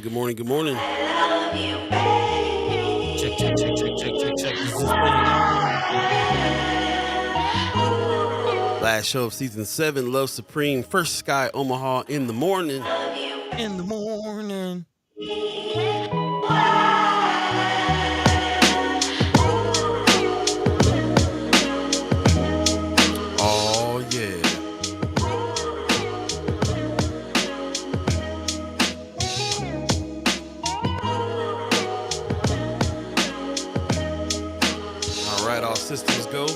morning. Good morning. Good morning. Check, check, check, check, check, check, check. Is this thing on? Last show of season 7, Love Supreme, First Sky, Omaha in the morning. In the morning. Oh, yeah. All right, all systems go.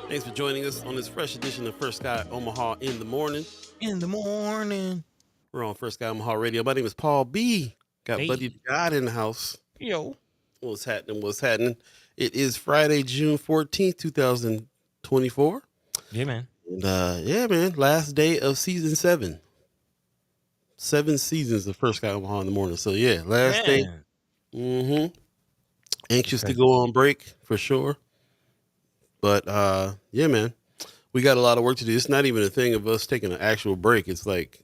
Thanks for joining us on this fresh edition of First Sky Omaha in the morning. In the morning. We're on First Sky Omaha Radio. My name is Paul Beeee. Got Hey. Buddi3 Da Gawd in the house. Yo. What's happening? What's happening? It is Friday, June 14th, 2024. Yeah, man. And yeah, man, last day of season 7. 7 seasons of First Sky Omaha in the morning. So yeah, last day. Anxious to go on break for sure. But yeah, man, we got a lot of work to do. It's not even a thing of us taking an actual break. It's like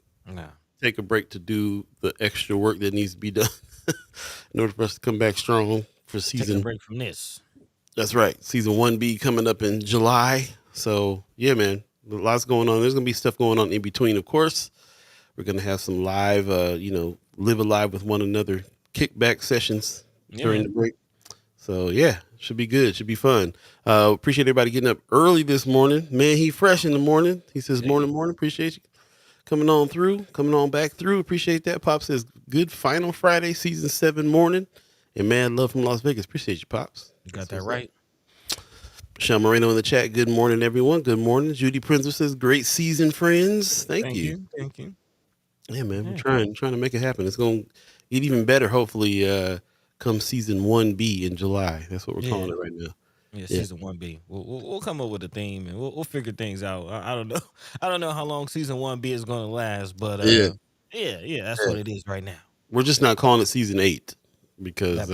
take a break to do the extra work that needs to be done in order for us to come back strong for season. Take a break from this. That's right. Season 1B coming up in July. So yeah, man, lots going on. There's gonna be stuff going on in between, of course. We're gonna have some live, live alive with one another kickback sessions during the break. So yeah, should be good. Should be fun. Appreciate everybody getting up early this morning. Man, he fresh in the morning. He says, morning. Appreciate you coming on back through. Appreciate that. Pop says, good final Friday, season 7 morning. And man, love from Las Vegas. Appreciate you, Pops. You got that right. Sean Moreno in the chat. Good morning, everyone. Good morning. Judy Prinzer says, great season, friends. Thank you. Thank you. Yeah, man, we're trying to make it happen. It's going to get even better, hopefully, come season 1B in July. That's what we're calling it right now. Yeah, season 1B. We'll come up with a theme and we'll figure things out. I don't know. I don't know how long season 1B is going to last, but that's what it is right now. We're just not calling it season 8 because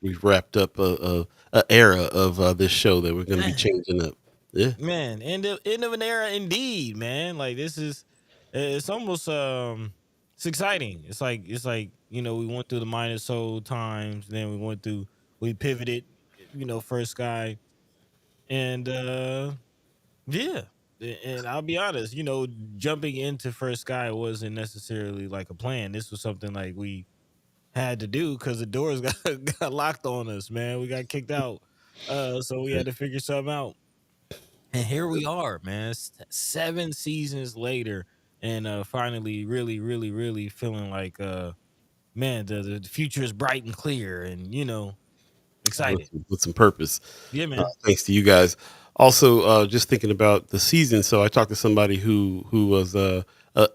we've wrapped up a era of this show that we're going to be changing up. Yeah, man, end of an era indeed, man. Like this is, it's almost it's exciting. It's like we went through the minus soul times, then we pivoted. First Sky, and and I'll be honest, jumping into First Sky wasn't necessarily like a plan. This was something like we had to do because the doors got locked on us, man. We got kicked out, so we had to figure something out. And here we are, man. 7 seasons later, and finally, really, really, really feeling like, man, the future is bright and clear, and excited with some purpose. Yeah, man. Thanks to you guys. Also, just thinking about the season. So I talked to somebody who was a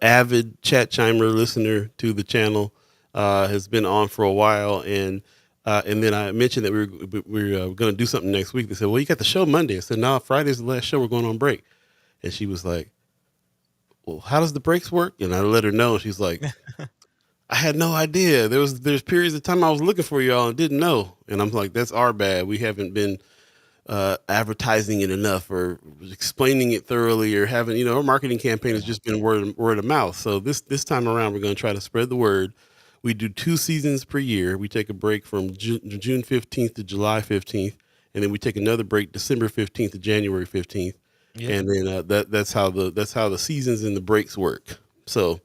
avid chat chimer listener to the channel, has been on for a while, and then I mentioned that we're going to do something next week. They said, "Well, you got the show Monday." I said, "No, Friday's the last show. We're going on break." And she was like, "Well, how does the breaks work?" And I let her know. She's like, I had no idea. There's periods of time I was looking for y'all and didn't know. And I'm like, that's our bad. We haven't been advertising it enough or explaining it thoroughly or having, our marketing campaign has just been word of mouth. So this time around, we're going to try to spread the word. We do 2 seasons per year. We take a break from June 15th to July 15th. And then we take another break December 15th to January 15th. Yeah. And then that's how the seasons and the breaks work. So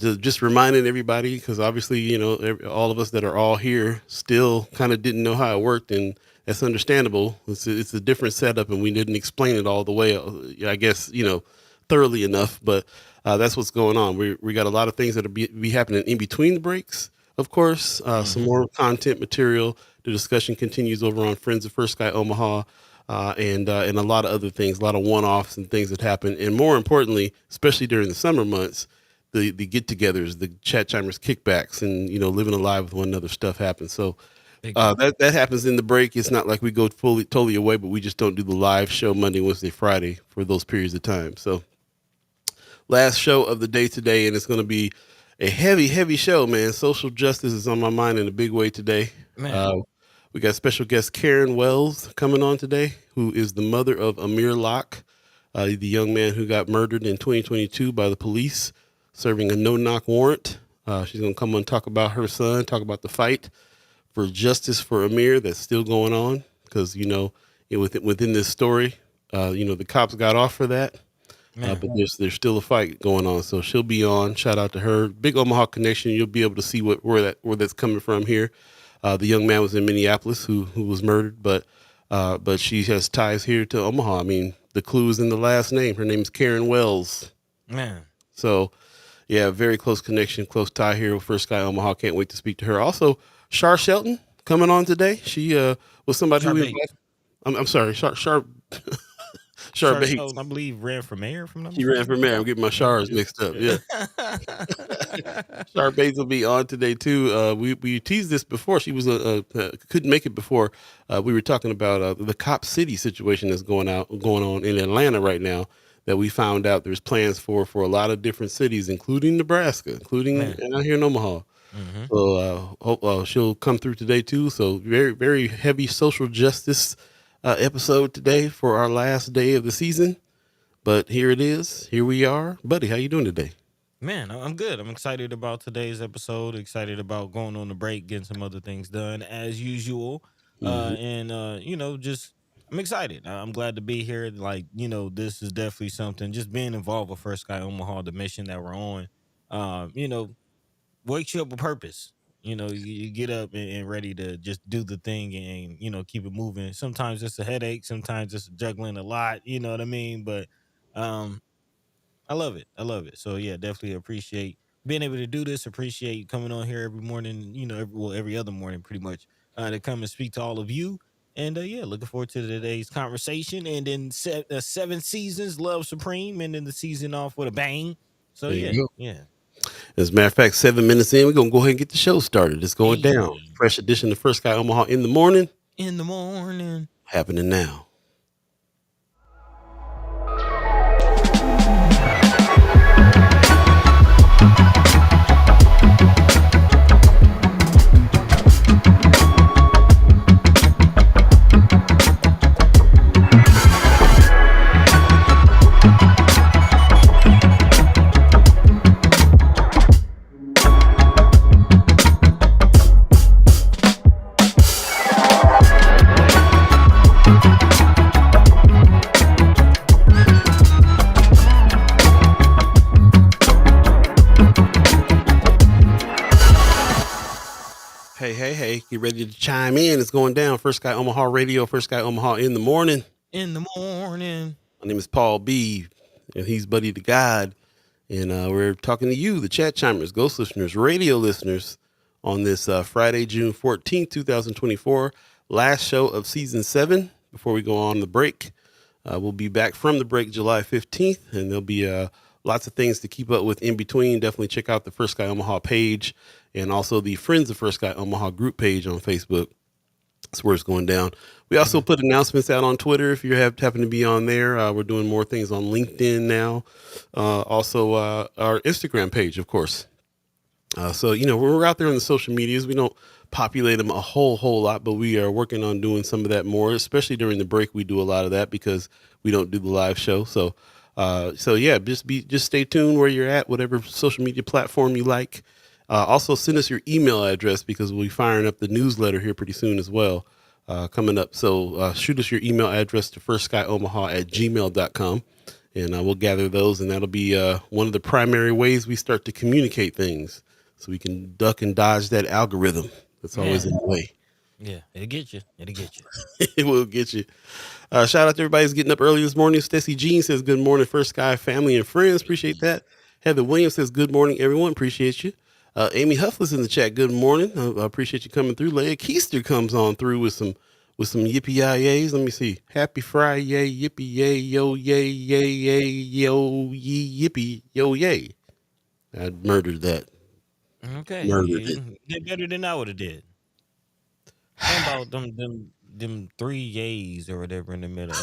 just reminding everybody, because obviously, all of us that are all here still kind of didn't know how it worked, and that's understandable. It's a different setup, and we didn't explain it all the way, I guess, thoroughly enough. But that's what's going on. We got a lot of things that will be happening in between the breaks, of course. Some more content material. The discussion continues over on Friends of First Sky Omaha. And a lot of other things, a lot of one-offs and things that happen. And more importantly, especially during the summer months, the get-togethers, the chat chimers, kickbacks, and living alive with one another stuff happens. So that happens in the break. It's not like we go totally away, but we just don't do the live show Monday, Wednesday, Friday for those periods of time. So last show of the day today, and it's going to be a heavy show, man. Social justice is on my mind in a big way today. We got special guest Karen Wells coming on today, who is the mother of Amir Locke. the young man who got murdered in 2022 by the police, serving a no-knock warrant. She's going to come on and talk about her son, talk about the fight for justice for Amir that's still going on because, within this story, the cops got off for that. Man, But there's still a fight going on, so she'll be on. Shout out to her. Big Omaha connection. You'll be able to see where that's coming from here. The young man was in Minneapolis who was murdered, but she has ties here to Omaha. I mean, the clue is in the last name. Her name's Karen Wells. man. So, yeah, very close connection, close tie here with First Sky Omaha. Can't wait to speak to her. Also, Shar Shelton coming on today. She was somebody Shar who Bates. invited. I'm sorry, Shar Shar Shar Bates. Shelton, I believe, ran for mayor. From She ran for mayor. I'm getting my Shars mixed up. Yeah. Shar Bates will be on today too. We teased this before. She was couldn't make it before. We were talking about the Cop City situation that's going on in Atlanta right now. That we found out there's plans for a lot of different cities, including Nebraska, including out here in Omaha. Mm-hmm. So hope she'll come through today too. So very very heavy social justice episode today for our last day of the season. But here it is. Here we are, buddy. How you doing today? Man, I'm good. I'm excited about today's episode. Excited about going on the break, getting some other things done as usual. Mhm. Just I'm excited. I'm glad to be here. Like, this is definitely something. Just being involved with First Sky Omaha, the mission that we're on. Um, you know, wakes you up with purpose. You get up and ready to just do the thing and keep it moving. Sometimes it's a headache. Sometimes it's juggling a lot. You know what I mean? But um, I love it. I love it. So yeah, definitely appreciate being able to do this. Appreciate coming on here every morning. Every other morning, pretty much, to come and speak to all of you. And yeah, looking forward to today's conversation. And then 7 seasons, Love Supreme, and then the season off with a bang. So There yeah, you go. yeah. As a matter of fact, 7 minutes in, we're gonna go ahead and get the show started. It's going down. Hey, Fresh edition of First Sky Omaha in the morning, in the morning. happening now. Hey, get ready to chime in. It's going down. First Sky Omaha Radio, First Sky Omaha in the morning. In the morning. My name is Paul Beeee, and he's Buddi3 Da Gawd. And we're talking to you, the chat chimers, ghost listeners, radio listeners, on this Friday, June 14th, 2024, last show of season 7 before we go on the break. We'll be back from the break July 15th, and there'll be lots of things to keep up with in between. Definitely check out the First Sky Omaha page and also the Friends of First Sky Omaha group page on Facebook. That's where it's going down. We also put announcements out on Twitter if you happen to be on there. We're doing more things on LinkedIn now. Also, our Instagram page, of course. So, when we're out there on the social medias, we don't populate them a whole lot, but we are working on doing some of that more, especially during the break. We do a lot of that because we don't do the live show. So yeah, just stay tuned where you're at, whatever social media platform you like. Also send us your email address because we'll be firing up the newsletter here pretty soon as well, coming up. So shoot us your email address to firstskyOmaha@gmail.com, and we'll gather those, and that'll be one of the primary ways we start to communicate things, so we can duck and dodge that algorithm that's always in the way. Yeah, it'll get you. It'll get you. It will get you. Shout out to everybody who's getting up early this morning. Stacey Jean says, good morning, First Sky family and friends. Appreciate that. Heather Williams says, good morning, everyone. Appreciate you. Amy Huffless in the chat. Good morning. I appreciate you coming through. Leia Keister comes on through with some yippee-yi-yays. Let me see. Happy Friday, yippee yay, yo yay, yay, yay, yo yee, yippee, yo yay. I murdered that. Okay, Murdered you did better than I would have did. How about them 3 yays or whatever in the middle,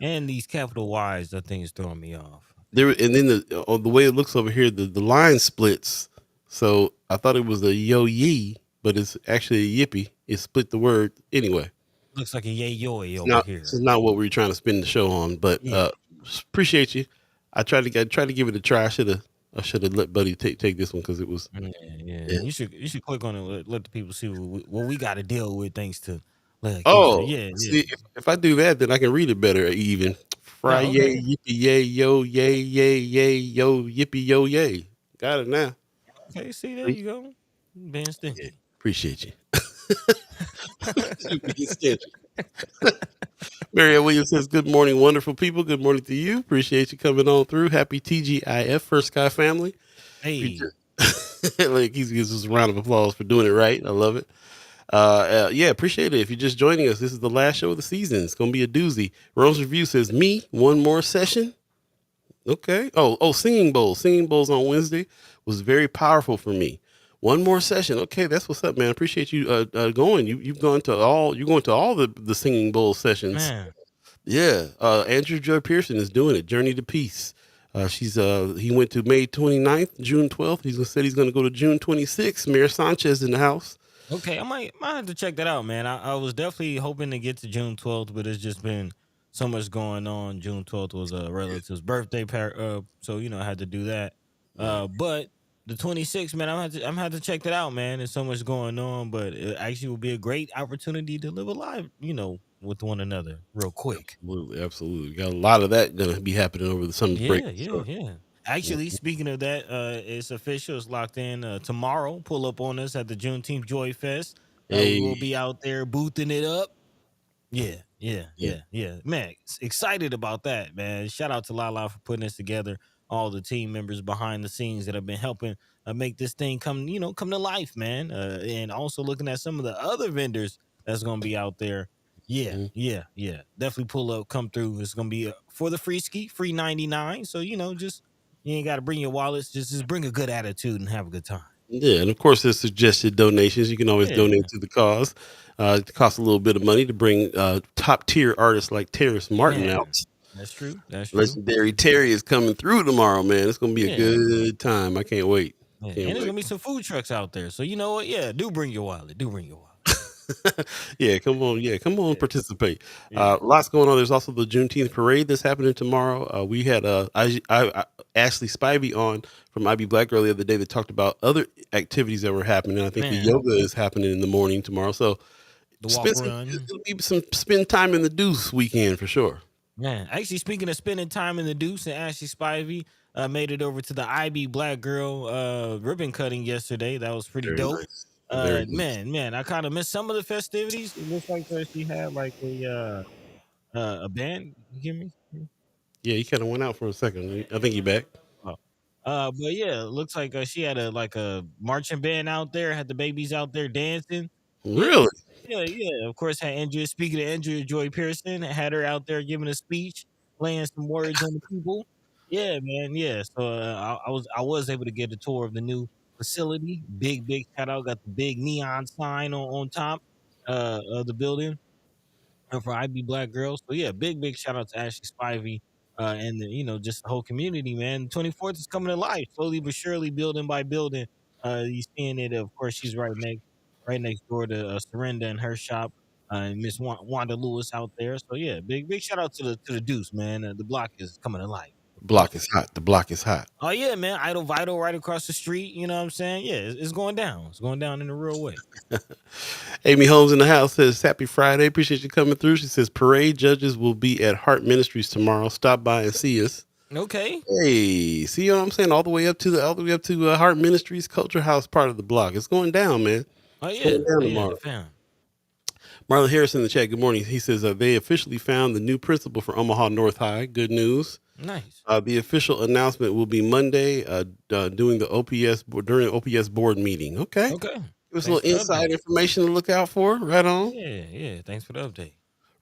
and these capital Y's, I think is throwing me off. There, and then the way it looks over here, the line splits. So I thought it was a yo yee, but it's actually a yippee. It split the word anyway. Looks like a yay yoy over Not here. This is not what we were trying to spin the show on, but Yeah. Appreciate you. I tried to give it a try. I should have let Buddy take this one because it was. Yeah, yeah. Yeah. You should click on it. Let the people see what we got to deal with thanks to Keisha. Oh, Yeah, yeah. see, if I do that, then I can read it better. Even fry No, yay okay, yippee yay yo yay yay yay yo yippee yo yay. Got it now. okay. See, there Pre- you go. Being Yeah, stingy. appreciate you. Being stingy. Marianne Williams says, "Good morning, wonderful people. Good morning to you. Appreciate you coming on through. Happy TGIF First Sky family." If you Hey, like he gives us a round of applause for doing it right. I love it. Yeah, appreciate it. If you're just joining us, this is the last show of the season. It's gonna be a doozy. Rose Review says, "Me, one more session." Okay. Oh, singing bowls. Singing bowls on Wednesday was very powerful for me. One more session. Okay, that's what's up, man. Appreciate you going. You've gone to all. You're going to all the singing bowl sessions. man. Yeah. Andrew Joy Pearson is doing it. Journey to Peace. He went to May 29th, June 12th. Said he's gonna go to June 26th. Mayor Sanchez in the house. Okay, I might have to check that out, man. I was definitely hoping to get to June 12th, but it's just been so much going on. June 12th was a relative's birthday, so I had to do that. Right. But the 26th, man, I'm gonna have to check that out, man. There's so much going on, but it actually will be a great opportunity to live a life, with one another, real quick. Absolutely, absolutely. Got a lot of that gonna be happening over the summer break Yeah, for yeah, sure. yeah. Actually, speaking of that, it's official. It's locked in. Tomorrow, pull up on us at the Juneteenth Joy Fest. We Hey, will be out there boothing it up. Yeah, yeah, yeah, yeah, yeah. Man, excited about that, man. Shout out to Lala for putting this together. All the team members behind the scenes that have been helping make this thing come to life, man. And also looking at some of the other vendors that's gonna be out there. Yeah, mhm. yeah, yeah. Definitely pull up, come through. It's gonna be for the free ski, free 99. So just you ain't got to bring your wallets. Just bring a good attitude and have a good time. Yeah, and of course, there's suggested donations. You can always donate Yeah, to the cause. It costs a little bit of money to bring top tier artists like Terrace Martin out. man. That's true. That's true. Legendary Terry is coming through tomorrow, man. It's gonna be a Yeah. good time. I can't wait. Yeah, Can't and there's wait. gonna be some food trucks out there. So you know what? Yeah, do bring your wallet. Do bring your wallet. Yeah, come on. Yeah, come on, Yeah, participate. yeah. Lots going on. There's also the Juneteenth parade that's happening tomorrow. We had Ashley Spivey on from IB Black Girl the other day that talked about other activities that were happening. I think the Man, yoga is happening in the morning tomorrow. So the walk run. it'll be some spend time in the Deuce weekend for sure. Man, actually, speaking of spending time in the Deuce, and Ashley Spivey made it over to the IB Black Girl ribbon cutting yesterday. That was pretty Very dope. nice. Very nice. Man, I kind of missed some of the festivities. It looks like she had like a band. You hear me? Yeah, he kind of went out for a second. I think he back. Oh. But yeah, it looks like she had a marching band out there, had the babies out there dancing. Yeah, Really? yeah, yeah. Of course, had Andrea. Speaking of Andrea Joy Pearson, had her out there giving a speech, laying some words on the people. Yeah, man. Yeah. So I was able to get a tour of the new facility. Big shout out. Got the big neon sign on top of the building for IB Black Girls. So yeah, big shout out to Ashley Spivey and just the whole community, man. 24th is coming to life, slowly but surely, building by building. You seeing it? Of course, she's right next door to Surrender and her shop. And Miss Wanda Lewis out there. So yeah, big shout out to the Deuce, man. The block is coming to life. Block is hot. The block is hot. Oh yeah, man. Idle Vital right across the street. You know what I'm saying? Yeah, it's going down. It's going down in a real way. Amy Holmes in the house says, "Happy Friday. Appreciate you coming through." She says, "Parade judges will be at Heart Ministries tomorrow. Stop by and see us." Okay. Hey, see what I'm saying? All the way up to Heart Ministries Culture House part of the block. It's going down, man. Oh It's yeah. going down Oh yeah. tomorrow. Fam. Marlon Harris in the chat. Good morning. He says they officially found the new principal for Omaha North High. Good news. Nice. The official announcement will be Monday during the OPS board meeting. Okay, Okay. give us a Thanks little for the inside update. information to look out for. Right on. Yeah, yeah. Thanks for the update.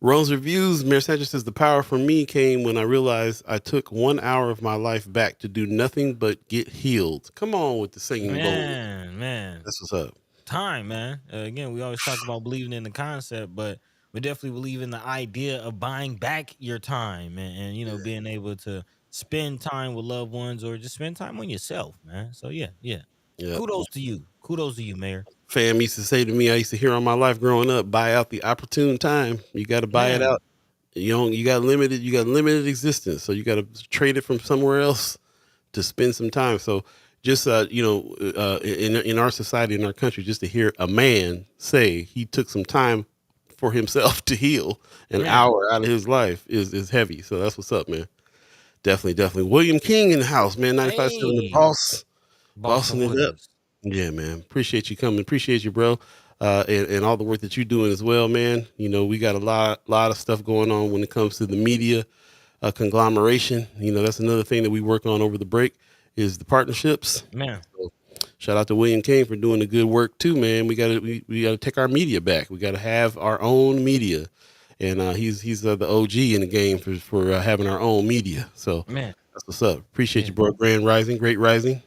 Rose Reviews, Mayor Sanchez says the power for me came when I realized I took 1 hour of my life back to do nothing but get healed. Come on with the singing bowl. Man. That's what's up. Time, man. Again, we always talk about believing in the concept, but we definitely believe in the idea of buying back your time and being able to spend time with loved ones or just spend time on yourself, man. So yeah, yeah. Yeah. Kudos to you. Kudos to you, Mayor. Fam used to say to me, I used to hear all my life growing up, buy out the opportune time. You got to buy it Man, out You got limited existence, so you got to trade it from somewhere else to spend some time. So just in our society, in our country, just to hear a man say he took some time for himself to heal an Man, hour out of his life is heavy. So that's what's up, man. Definitely. William King in the house, man. 95.7 the hey, boss, Boston bossing it up. Williams. Yeah, man. Appreciate you coming. Appreciate you, bro. And all the work that you're doing as well, man. We got a lot of stuff going on when it comes to the media conglomeration. That's another thing that we work on over the break is the partnerships. Man, So shout out to William King for doing the good work too, man. We got to take our media back. We got to have our own media, and he's the OG in the game for having our own media. So man. that's what's up. Appreciate Yeah, you, bro. Grand Rising, Great Rising.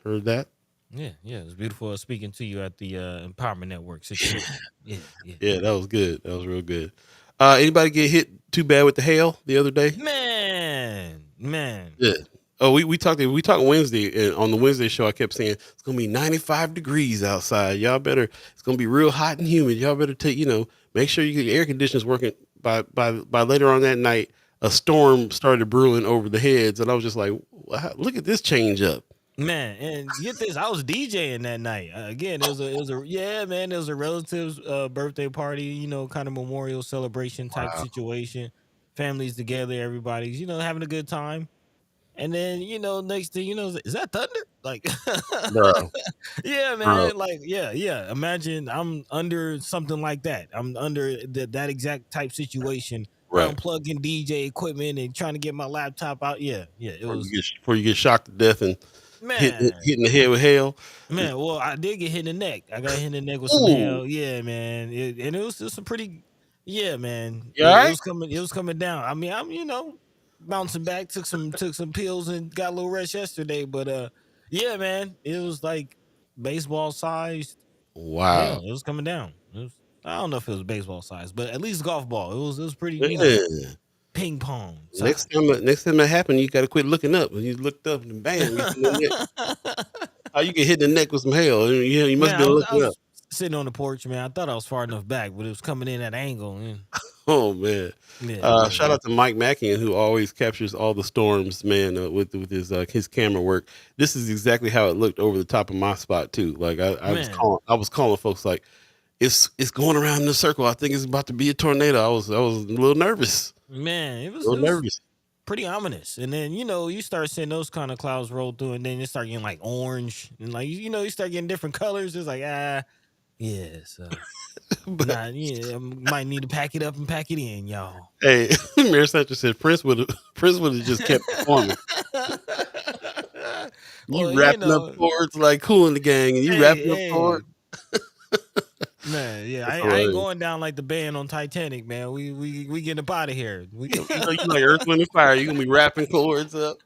Heard that? yeah. It was beautiful speaking to you at the Empowerment Network situation. Yeah, yeah. Yeah, that was good. That was real good. Anybody get hit too bad with the hail the other day? Man. Yeah. Oh, we talked Wednesday, and on the Wednesday show I kept saying it's gonna be 95 degrees outside. Y'all better, it's gonna be real hot and humid. Y'all better make sure you get your air conditioners working. By later on that night, a storm started brewing over the heads, and I was just like, wow, look at this change up. Man, and get this, I was DJing that night. Again, it was a relative's birthday party, kind of memorial celebration type Wow. situation. Families together, everybody's, having a good time. And then, next thing you know, is that thunder? Like, Bro, yeah, bro. man. Like, yeah. Imagine I'm under something like that. I'm under that exact type situation where I'm Right. plugging DJ equipment and trying to get my laptop out. Yeah. It was, Before you get shocked to death and man. hitting the head with hail. Man, well, I did get hit in the neck. I got hit in the neck with some Ooh, hail. Yeah, man. It was a pretty, yeah, man. you all right? It was coming down. I mean, I'm bouncing back. Took some pills and got a little rest yesterday. But yeah, man, it was like baseball sized hail. Wow. It was coming down. I don't know if it was baseball size, but at least golf ball. It was pretty, Man. ping pong Next size. time, next time that happened, you got to quit looking up. When you looked up and bam, you hit in the neck. How you get hit in the neck with some hail? You must Man, have I been was I looking up. was sitting on the porch, man. I thought I was far enough back, but it was coming in at an angle. And Oh man! Shout yeah. out to Mike Mackian who always captures all the storms, man, with his camera work. This is exactly how it looked over the top of my spot too. Like Man, I was calling folks like it's going around in a circle. I think it's about to be a tornado. I was a little nervous. man, it A was it little was nervous. pretty ominous. And then you start seeing those kind of clouds roll through, and then you start getting like orange, and like you start getting different colors. It's like yeah, so But might need to pack it up and pack it in, y'all. hey, Mayor Satcher said Prince would have just kept performing. You Well, wrapping up chords like Cool in the Gang, and you hey, wrapping up hey, chords. man, yeah, That's I ain't hilarious. going down like the band on Titanic, man. We getting up out of here. You like Earth, Wind, and Fire. You gonna be rapping chords up.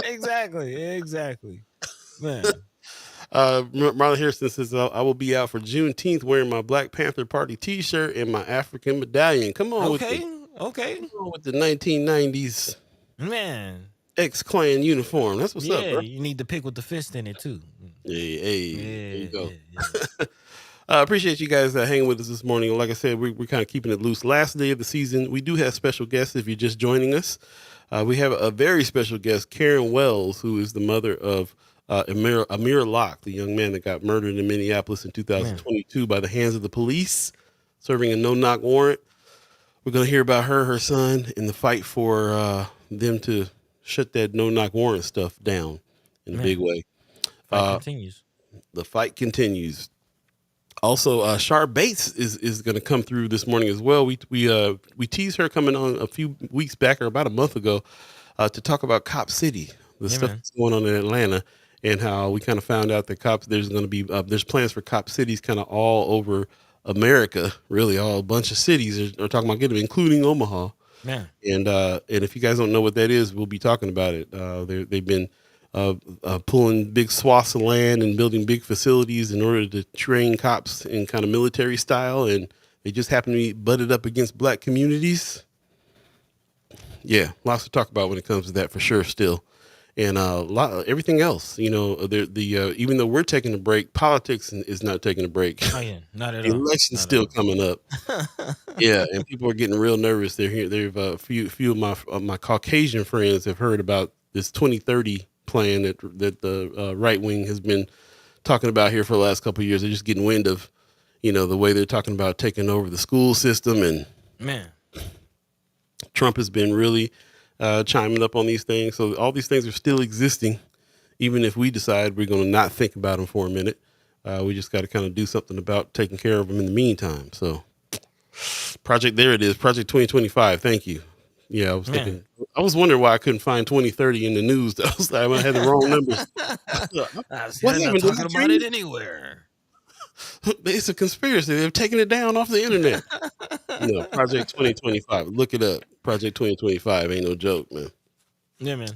Exactly, man. Marlon Harrison says I will be out for Juneteenth wearing my Black Panther Party T-shirt and my African medallion. Okay, Come on with the 1990s man. X-Clan uniform. That's what's up, Yeah, bro. you need to pick with the fist in it too. Hey, there you Yeah, go. yeah. Appreciate you guys hanging with us this morning. Like I said, we're kind of keeping it loose. Last day of the season, we do have special guests if you're just joining us. We have a very special guest, Karen Wells, who is the mother of Amir Locke, the young man that got murdered in Minneapolis in Man, 2022 by the hands of the police, serving a no-knock warrant. We're going to hear about her son, and the fight for them to shut that no-knock warrant stuff down in a big man. way. Fight Uh, continues. the fight continues. Also, Shar Bates is going to come through this morning as well. We teased her coming on a few weeks back or about a month ago to talk about Cop City, the Yeah, stuff man. that's going on in Atlanta, and how we kind of found out that there's going to be there's plans for Cop Cities kind of all over America. Really, all a bunch of cities are talking about getting them, including Omaha. Man, And if you guys don't know what that is, we'll be talking about it. They've been pulling big swaths of land and building big facilities in order to train cops in kind of military style, and they just happen to be butted up against black communities. Yeah, lots to talk about when it comes to that for sure still. and everything else. Even though we're taking a break, politics is not taking a break. Oh yeah, not at The all. election's Not at still all. coming up. Yeah, and people are getting real nervous. They're here. They've few of my Caucasian friends have heard about this 2030 plan that the right wing has been talking about here for the last couple of years. They're just getting wind of, the way they're talking about taking over the school system, and Man, Trump has been really chiming up on these things. So all these things are still existing, even if we decide we're going to not think about them for a minute. We just got to kind of do something about taking care of them in the meantime. So there it is, Project 2025. Thank you. Yeah, man. I was wondering why I couldn't find 2030 in the news. I was like, I had the wrong numbers. See, What they're not happened? Did talking I about dream? it anywhere. It's a conspiracy. They've taken it down off the internet. No, Project 2025. Look it up. Project 2025 ain't no joke, man. Yeah, man.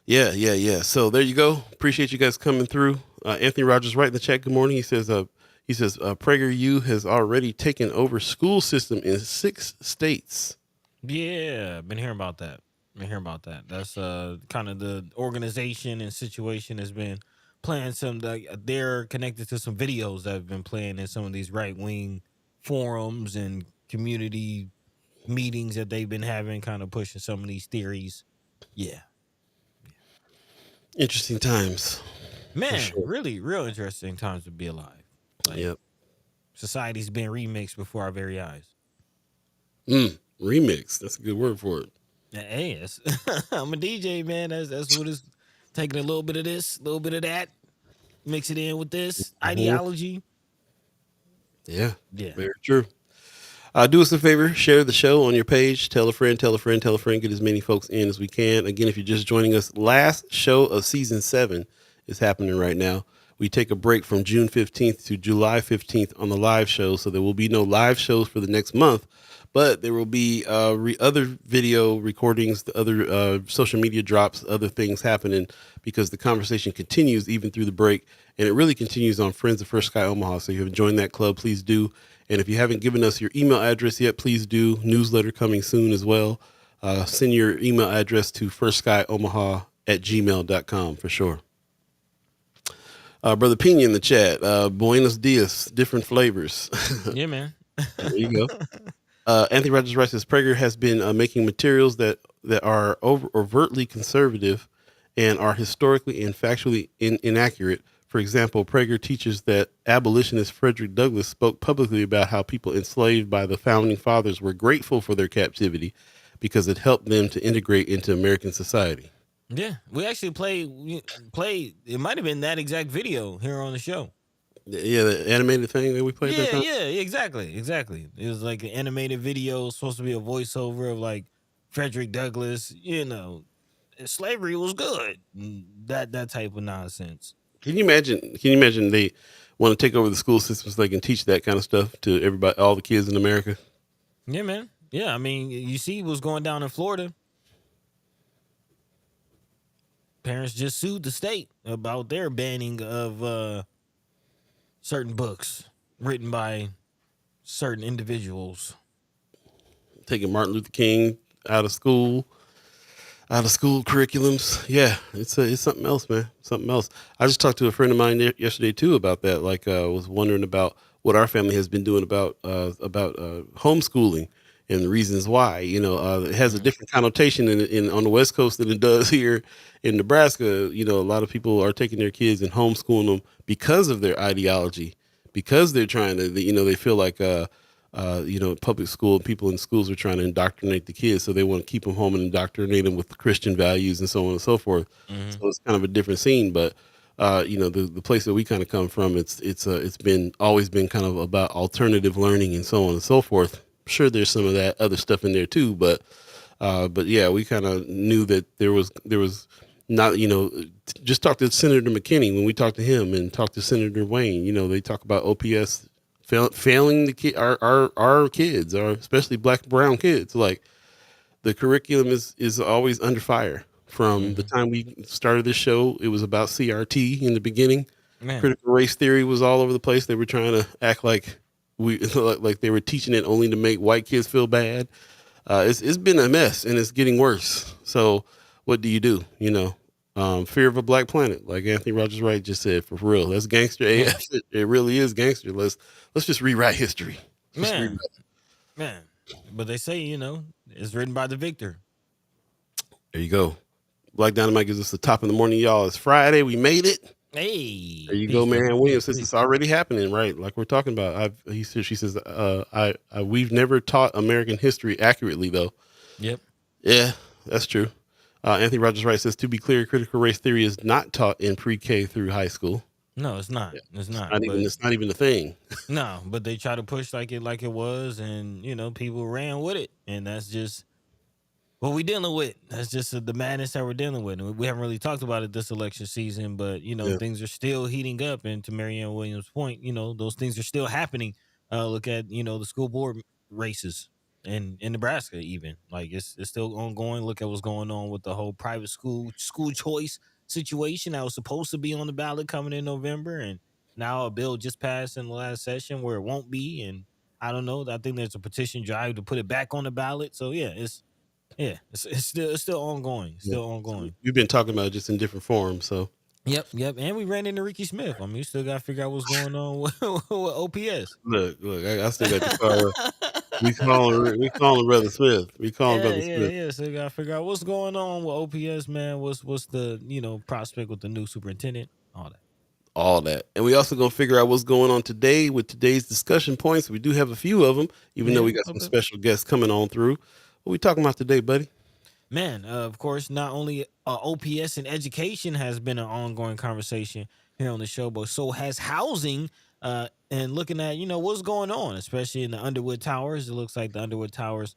Yeah, yeah, yeah. So there you go. Appreciate you guys coming through. Anthony Rogers right in the chat. Good morning. He says, PragerU has already taken over school system in 6 states. Yeah, been hearing about that. That's kind of the organization and situation has been playing they're connected to some videos that have been playing in some of these right wing forums and community meetings that they've been having, kind of pushing some of these theories. Yeah. Interesting times, for Man, sure. really real interesting times to be alive. Like Yep. society's been remixed before our very eyes. Remix. That's a good word for it. Hey, I'm a DJ, man. That's what it's taking a little bit of this, a little bit of that, mix it in with this Mhm. ideology. Yeah, Yeah. very true. Do us a favor, share the show on your page. Tell a friend, tell a friend, tell a friend. Get as many folks in as we can. Again, if you're just joining us, last show of season 7 is happening right now. We take a break from June 15th to July 15th on the live show, so there will be no live shows for the next month, but there will be other video recordings, the other social media drops, other things happening, because the conversation continues even through the break, and it really continues on Friends of First Sky Omaha. So if you haven't joined that club, please do. And if you haven't given us your email address yet, please do. Newsletter coming soon as well. Send your email address to firstsky.omaha@gmail.com for sure. Brother Pena in the chat. Buenos dias, different flavors. Yeah, man. There you go. Anthony Rogers writes, says Prager has been making materials that are overtly conservative and are historically and factually inaccurate. For example, Prager teaches that abolitionist Frederick Douglass spoke publicly about how people enslaved by the founding fathers were grateful for their captivity because it helped them to integrate into American society. Yeah, we actually played. It might have been that exact video here on the show. Yeah, the animated thing that we played that time. Yeah, exactly. It was like an animated video, supposed to be a voiceover of like Frederick Douglass. Slavery was good. That type of nonsense. Can you imagine? They want to take over the school system so they can teach that kind of stuff to everybody, all the kids in America? Yeah, man. Yeah, I mean, you see what's going down in Florida. Parents just sued the state about their banning of certain books written by certain individuals. Taking Martin Luther King out of school curriculums. Yeah, it's something else, man. Something else. I just talked to a friend of mine yesterday too about that. Like, was wondering about what our family has been doing about homeschooling and the reasons why. It has a different connotation in on the West Coast than it does here in Nebraska. A lot of people are taking their kids and homeschooling them because of their ideology, because they're trying to. They feel like public school people in schools are trying to indoctrinate the kids, so they want to keep them home and indoctrinate them with the Christian values and so on and so forth. Mm-hmm. So it's kind of a different scene, but the place that we kind of come from, it's always been kind of about alternative learning and so on and so forth. Sure, there's some of that other stuff in there too, but yeah, we kind of knew that there was not, just talk to Senator McKinney when we talked to him, and talk to Senator Wayne. They talk about OPS failing our kids, especially black and brown kids. Like, the curriculum is always under fire. From the time we started this show, it was about CRT in the beginning. Man. Critical race theory was all over the place. They were trying to act like like they were teaching it only to make white kids feel bad. It's been a mess, and it's getting worse. So what do you do? Fear of a Black Planet, like Anthony Rogers Wright just said. For real, that's gangster Man, AF. It really is gangster. Let's just rewrite history. Just rewrite. man, man. But they say, it's written by the victor. There you go. Black Dynamite gives us the top in the morning, y'all. It's Friday. We made it. Hey, There you go, peace, man. Marianne Peace, Williams. Since peace. it's already happening, right? Like we're talking about. She says, we've never taught American history accurately, though. Yep. Yeah, that's true. Anthony Rogers Wright says, to be clear, critical race theory is not taught in pre-K through high school. No, it's not. Yeah. It's It's not. not even. But It's not even a thing. no, but they try to push like it was, and people ran with it, and that's just what we dealing with. That's just the madness that we're dealing with. And we haven't really talked about it this election season, but Yeah. things are still heating up. And to Marianne Williams' point, those things are still happening. Look at the school board races in Nebraska, even like it's still ongoing. Look at what's going on with the whole private school choice situation that was supposed to be on the ballot coming in November, and now a bill just passed in the last session where it won't be. And I don't know. I think there's a petition drive to put it back on the ballot. So it's still ongoing. Yeah. Still So ongoing. we've been talking about it just in different forms. So Yep. And we ran into Ricky Smith. I mean, we still got to figure out what's going on with OPS. look, I still got the car. We calling Brother Smith. We calling Yeah, Brother yeah, Smith. yeah. So we got to figure out what's going on with OPS, man. What's the prospect with the new superintendent? All that. All that. And we also gonna figure out what's going on today with today's discussion points. We do have a few of them, even though Yeah. we got some Okay. special guests coming on through. What we talking about today, buddy? Man, of course, not only OPS and education has been an ongoing conversation here on the show, but so has housing. And looking at what's going on, especially in the Underwood Towers. It looks like the Underwood Towers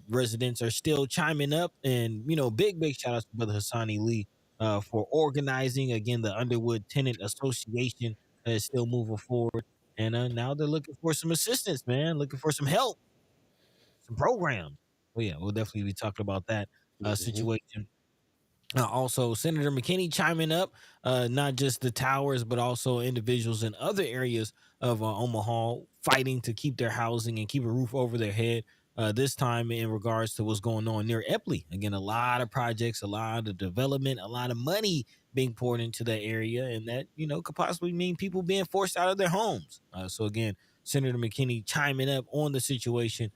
residents are still chiming up, and big shout out to Brother Hassani Lee for organizing again the Underwood Tenant Association that is still moving forward, and now they're looking for some assistance, man, looking for some help, some programs. Well, yeah, we'll definitely be talking about that Mhm. situation. Also, Senator McKinney chiming up, not just the towers, but also individuals in other areas of Omaha fighting to keep their housing and keep a roof over their head. This time, in regards to what's going on near Epley. Again, a lot of projects, a lot of development, a lot of money being poured into that area, and that could possibly mean people being forced out of their homes. So again, Senator McKinney chiming up on the situation,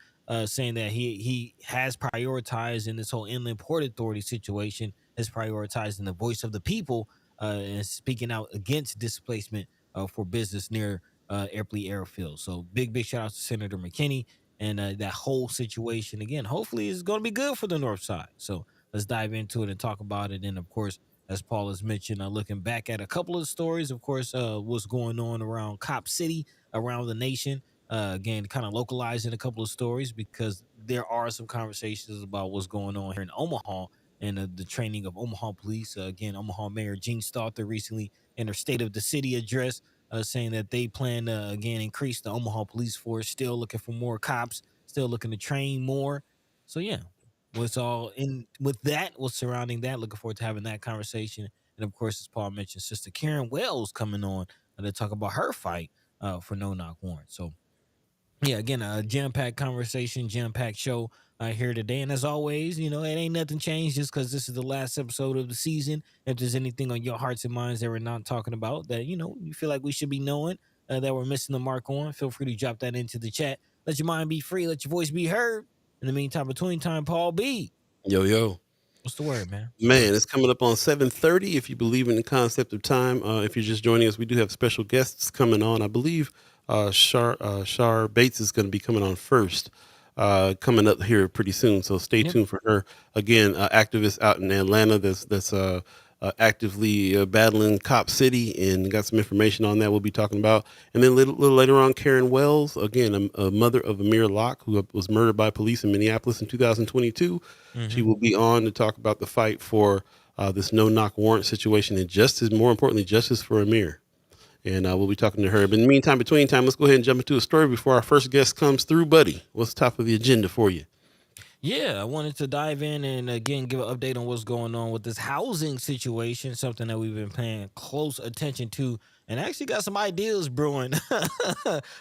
saying that he has prioritized in this whole Inland Port Authority situation, has prioritized in the voice of the people, and speaking out against displacement for business near Airpley Airfield. So big shout out to Senator McKinney and that whole situation. Again, hopefully it's going to be good for the North Side. So let's dive into it and talk about it. And of course, as Paul has mentioned, looking back at a couple of stories, of course, what's going on around Cop City, around the nation. Again, kind of localizing a couple of stories because there are some conversations about what's going on here in Omaha and the training of Omaha police. Again, Omaha Mayor Gene Stother recently in her State of the City address saying that they plan to again increase the Omaha police force. Still looking for more cops. Still looking to train more. So yeah, what's all in with that? What's surrounding that? Looking forward to having that conversation. And of course, as Paul mentioned, Sister Karen Wells coming on to talk about her fight for no knock warrant. So yeah, again, a jam-packed conversation, jam-packed show here today. And as always, it ain't nothing changed just because this is the last episode of the season. If there's anything on your hearts and minds that we're not talking about that, you feel like we should be knowing that we're missing the mark on, feel free to drop that into the chat. Let your mind be free. Let your voice be heard. In the meantime, between time, Paul B. Yo, yo. What's the word, man? What's the Man, word? it's coming up on 7:30. If you believe in the concept of time, if you're just joining us, we do have special guests coming on. I believe Shar Bates is going to be coming on first, coming up here pretty soon. So stay Yep. tuned for her. Again, activist out in Atlanta that's actively battling Cop City, and got some information on that we'll be talking about. And then little later on, Karen Wells, again, a mother of Amir Locke, who was murdered by police in Minneapolis in 2022. She Mm-hmm. will be on to talk about the fight for this no knock warrant situation and justice, more importantly, justice for Amir. And we'll be talking to her. But in the meantime, between time, let's go ahead and jump into a story before our first guest comes through. Buddy, what's top of the agenda for you? Yeah, I wanted to dive in and again give an update on what's going on with this housing situation, something that we've been paying close attention to, and actually got some ideas brewing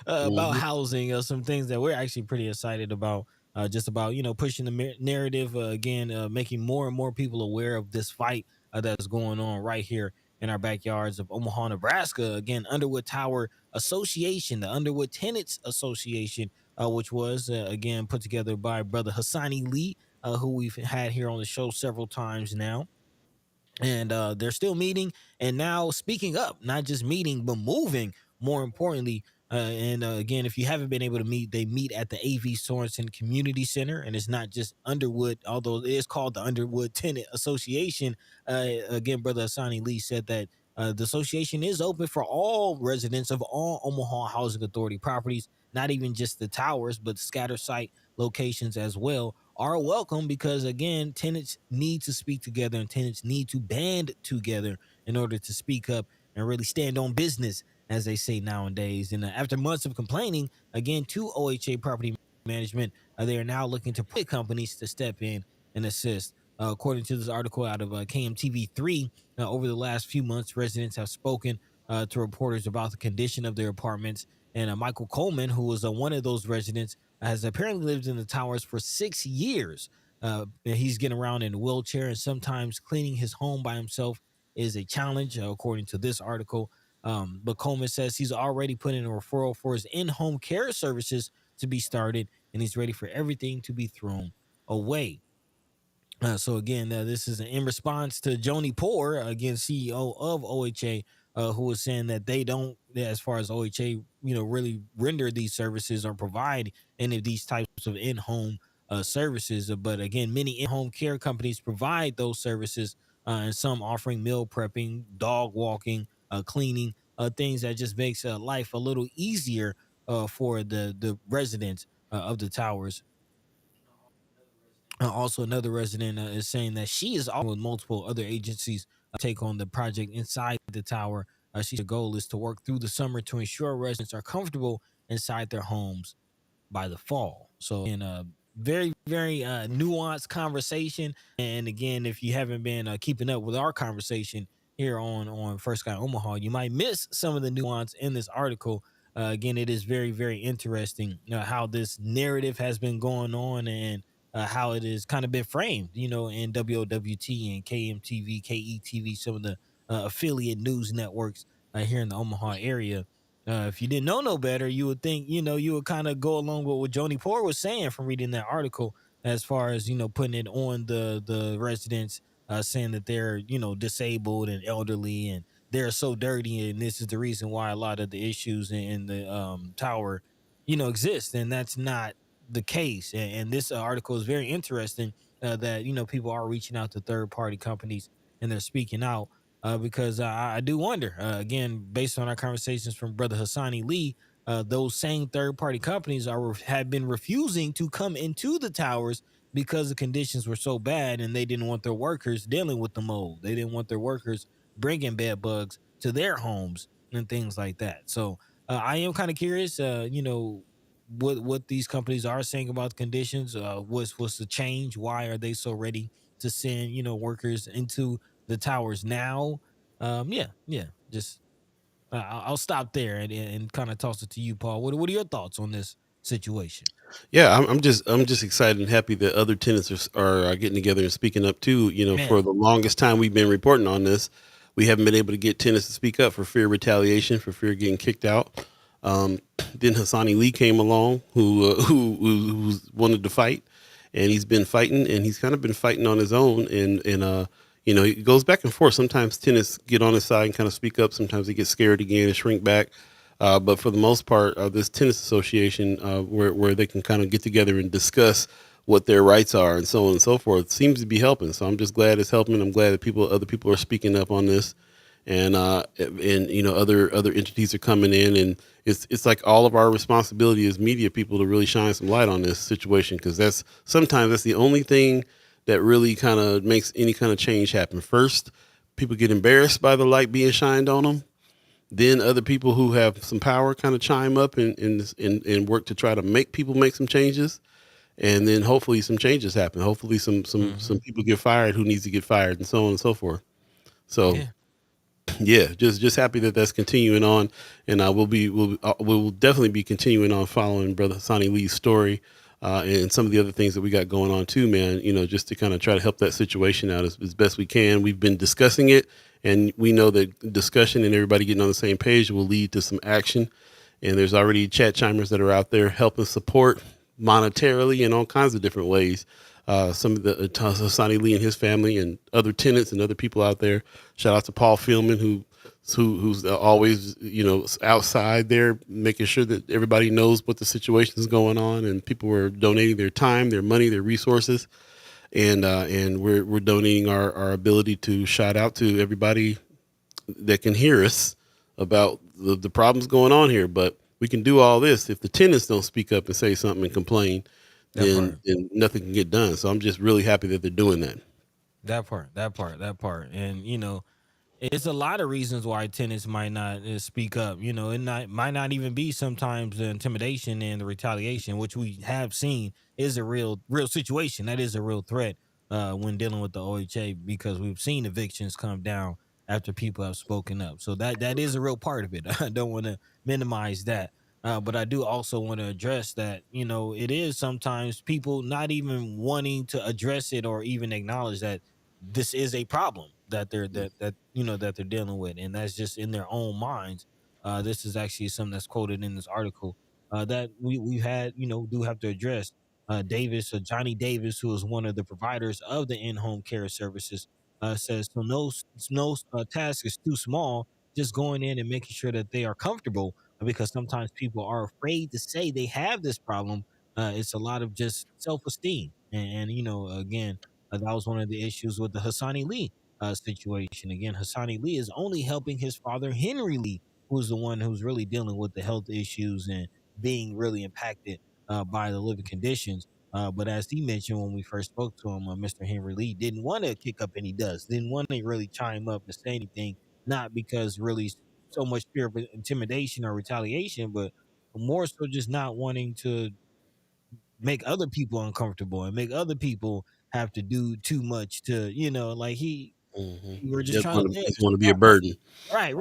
about Hmm. housing, some things that we're actually pretty excited about. just about pushing the narrative again, making more and more people aware of this fight that's going on right here in our backyards of Omaha, Nebraska. Again, Underwood Tower Association, the Underwood Tenants Association, which was again put together by brother Hassani Lee, who we've had here on the show several times now, and they're still meeting and now speaking up, not just meeting but moving, more importantly. And again, if you haven't been able to meet, they meet at the AV Sorensen Community Center, and it's not just Underwood, although it is called the Underwood Tenant Association. Again, brother Asani Lee said that the association is open for all residents of all Omaha Housing Authority properties, not even just the towers but scatter site locations as well are welcome, because again, tenants need to speak together and tenants need to band together in order to speak up and really stand on business, as they say nowadays. And after months of complaining, again, to OHA Property Management, they are now looking to private companies to step in and assist. According to this article out of KMTV3, over the last few months, residents have spoken to reporters about the condition of their apartments. And Michael Coleman, who was one of those residents, has apparently lived in the towers for 6 years. He's getting around in a wheelchair, and sometimes cleaning his home by himself is a challenge, according to this article. But Coleman says he's already put in a referral for his in-home care services to be started, and he's ready for everything to be thrown away. So again, this is in response to Joni Poor, again CEO of OHA, who was saying that they don't, as far as OHA, really render these services or provide any of these types of in-home services. But again, many in-home care companies provide those services, and some offering meal prepping, dog walking, cleaning, things that just makes life a little easier for the residents of the towers. Also, another resident is saying that she is also with multiple other agencies take on the project inside the tower. She's goal is to work through the summer to ensure residents are comfortable inside their homes by the fall. So in a very, very nuanced conversation. And again, if you haven't been keeping up with our conversation here on First Guy Omaha, you might miss some of the nuance in this article. Again, it is very, very interesting how this narrative has been going on, and how it has kind of been framed, in WOWT and KMTV, KETV, some of the affiliate news networks here in the Omaha area. If you didn't know no better, you would think, you would kind of go along with what Joni Poor was saying from reading that article, as far as, putting it on the residents, saying that they're, disabled and elderly and they're so dirty. And this is the reason why a lot of the issues in the tower, exist. And that's not the case. And this article is very interesting, that, people are reaching out to third party companies and they're speaking out, because I do wonder, again, based on our conversations from brother Hassani Lee, those same third party companies have been refusing to come into the towers because the conditions were so bad, and they didn't want their workers dealing with the mold. They didn't want their workers bringing bed bugs to their homes and things like that. So I am kind of curious, what these companies are saying about the conditions. What's the change? Why are they so ready to send workers into the towers now? Yeah. Just I'll stop there and kind of toss it to you, Paul. What are your thoughts on this situation? Yeah, I'm just excited and happy that other tenants are getting together and speaking up too. Yeah. For the longest time we've been reporting on this, we haven't been able to get tenants to speak up for fear of retaliation, for fear of getting kicked out. Um, then Hassani Lee came along, who wanted to fight, and he's been fighting, and he's kind of been fighting on his own, and he goes back and forth. Sometimes tenants get on his side and kind of speak up. Sometimes they get scared again and shrink back. But for the most part, this tennis association, where they can kind of get together and discuss what their rights are and so on and so forth, seems to be helping. So I'm just glad it's helping. I'm glad that other people are speaking up on this, and other entities are coming in, and it's like all of our responsibility as media people to really shine some light on this situation, because sometimes that's the only thing that really kind of makes any kind of change happen. First, people get embarrassed by the light being shined on them. Then other people who have some power kind of chime up and work to try to make people make some changes, and then hopefully some changes happen. Hopefully some Hmm. people get fired who needs to get fired, and so on and so forth. So Yeah. yeah, just happy that that's continuing on, and we'll definitely be continuing on following Brother Sonny Lee's story. and some of the other things that we got going on too, man. Just to kind of try to help that situation out as best we can. We've been discussing it, and we know that discussion and everybody getting on the same page will lead to some action. And there's already chat chimers that are out there helping support monetarily in all kinds of different ways. Some of the Hassani Lee and his family and other tenants and other people out there. Shout out to Paul Philman, who's always outside there making sure that everybody knows what the situation is going on, and people are donating their time, their money, their resources, and we're donating our ability to shout out to everybody that can hear us about the problems going on here. But we can do all this if the tenants don't speak up and say something and complain, then nothing can get done. So I'm just really happy that they're doing that. That part. And it's a lot of reasons why tenants might not speak up. Might not even be sometimes the intimidation and the retaliation, which we have seen is a real situation. That is a real threat when dealing with the OHA, because we've seen evictions come down after people have spoken up. So that is a real part of it. I don't want to minimize that. But I do also want to address that, it is sometimes people not even wanting to address it or even acknowledge that this is a problem that they're dealing with, and that's just in their own minds. This is actually something that's quoted in this article that we had, do have to address. Johnny Davis, who is one of the providers of the in-home care services, says so no task is too small. Just going in and making sure that they are comfortable, because sometimes people are afraid to say they have this problem. It's a lot of just self-esteem, and again, that was one of the issues with the Hassani Lee situation. Again, Hassani Lee is only helping his father, Henry Lee, who's the one who's really dealing with the health issues and being really impacted by the living conditions. But as he mentioned when we first spoke to him, Mr. Henry Lee didn't want to kick up any dust, didn't want to really chime up and say anything, not because really so much fear of intimidation or retaliation, but more so just not wanting to make other people uncomfortable and make other people have to do too much to, like Mm-hmm. we're He just doesn't trying to want to, live. doesn't want to be a burden. Right,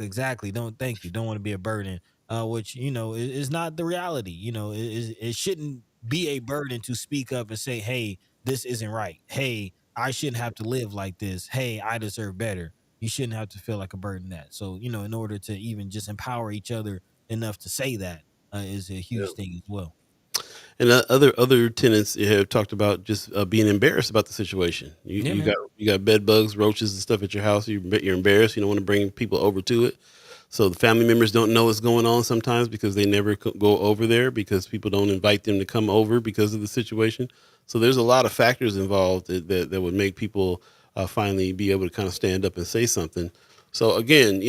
exactly. Don't thank you. Don't want to be a burden, which is not the reality. It shouldn't be a burden to speak up and say, "Hey, this isn't right. Hey, I shouldn't have to live like this. Hey, I deserve better." You shouldn't have to feel like a burden. That so in order to even just empower each other enough to say that is a Yeah. huge thing as well. And other tenants have talked about just being embarrassed about the situation. You Yeah, you man. got you got bed bugs, roaches, and stuff at your house. You're embarrassed. You don't want to bring people over to it. So the family members don't know what's going on sometimes because they never go over there because people don't invite them to come over because of the situation. So there's a lot of factors involved that would make people finally be able to kind of stand up and say something. So again,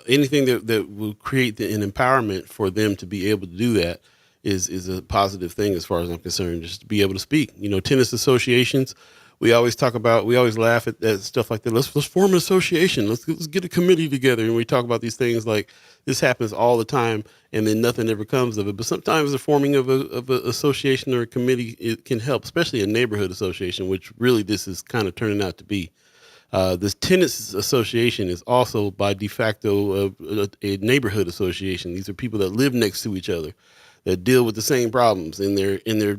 anything that will create an empowerment for them to be able to do that is a positive thing as far as I'm concerned. Just to be able to speak. Tennis associations. We always laugh at stuff like that. Let's form an association. Let's get a committee together, and we talk about these things like this happens all the time, and then nothing ever comes of it. But sometimes the forming of a association or a committee, it can help, especially a neighborhood association, which really this is kind of turning out to be. This tenants association is also by de facto a neighborhood association. These are people that live next to each other, that deal with the same problems in their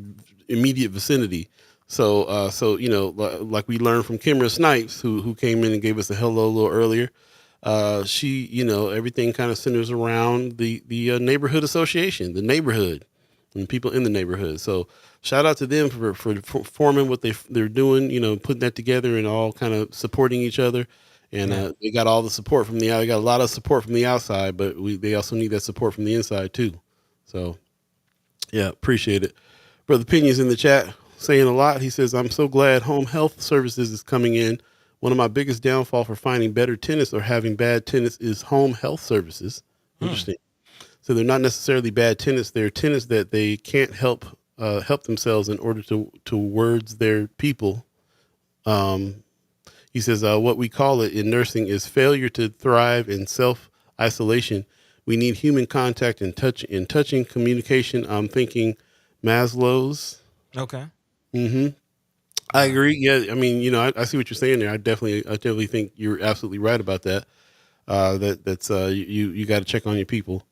immediate vicinity. So like we learned from Kimra Snipes, who came in and gave us a hello a little earlier. She, everything kind of centers around the neighborhood association, the neighborhood, and people in the neighborhood. So shout out to them for forming what they're doing, putting that together and all kind of supporting each other. And Yeah. they got all the support from they got a lot of support from the outside, but they also need that support from the inside too. So yeah, appreciate it. Brother Pinions in the chat saying a lot. He says, I'm so glad home health services is coming in. One of my biggest downfall for finding better tenants or having bad tenants is home health services. Hmm. Interesting. So they're not necessarily bad tenants. They're tenants that they can't help themselves in order to words their people. Um, he says, what we call it in nursing is failure to thrive in self isolation. We need human contact and touching communication. I'm thinking Maslow's. Okay. hmm I Uh, agree. Yeah, I mean, I see what you're saying there. I definitely think you're absolutely right about that. That's you got to check on your people.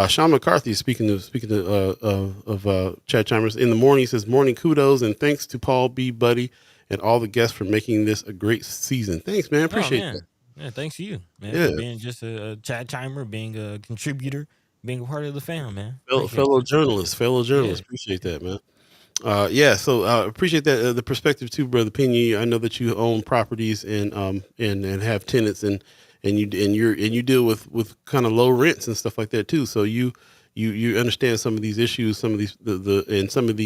Sean McCarthy, speaking of chat chimers in the morning, he says morning kudos and thanks to Paul B. Buddy and all the guests for making this a great season. Thanks, man. Oh Appreciate that. man, yeah. Thanks to you, man, Yeah, for being just a chat chimer, being a contributor, being a part of the fam, man. fellow, Appreciate fellow you. journalists, fellow Yeah, journalists. Appreciate that, man. Yeah, so appreciate that the perspective too, brother Pena. I know that you own properties and have tenants and you deal with kind of low rents and stuff like that too. So you understand some of these issues, some of these the and some of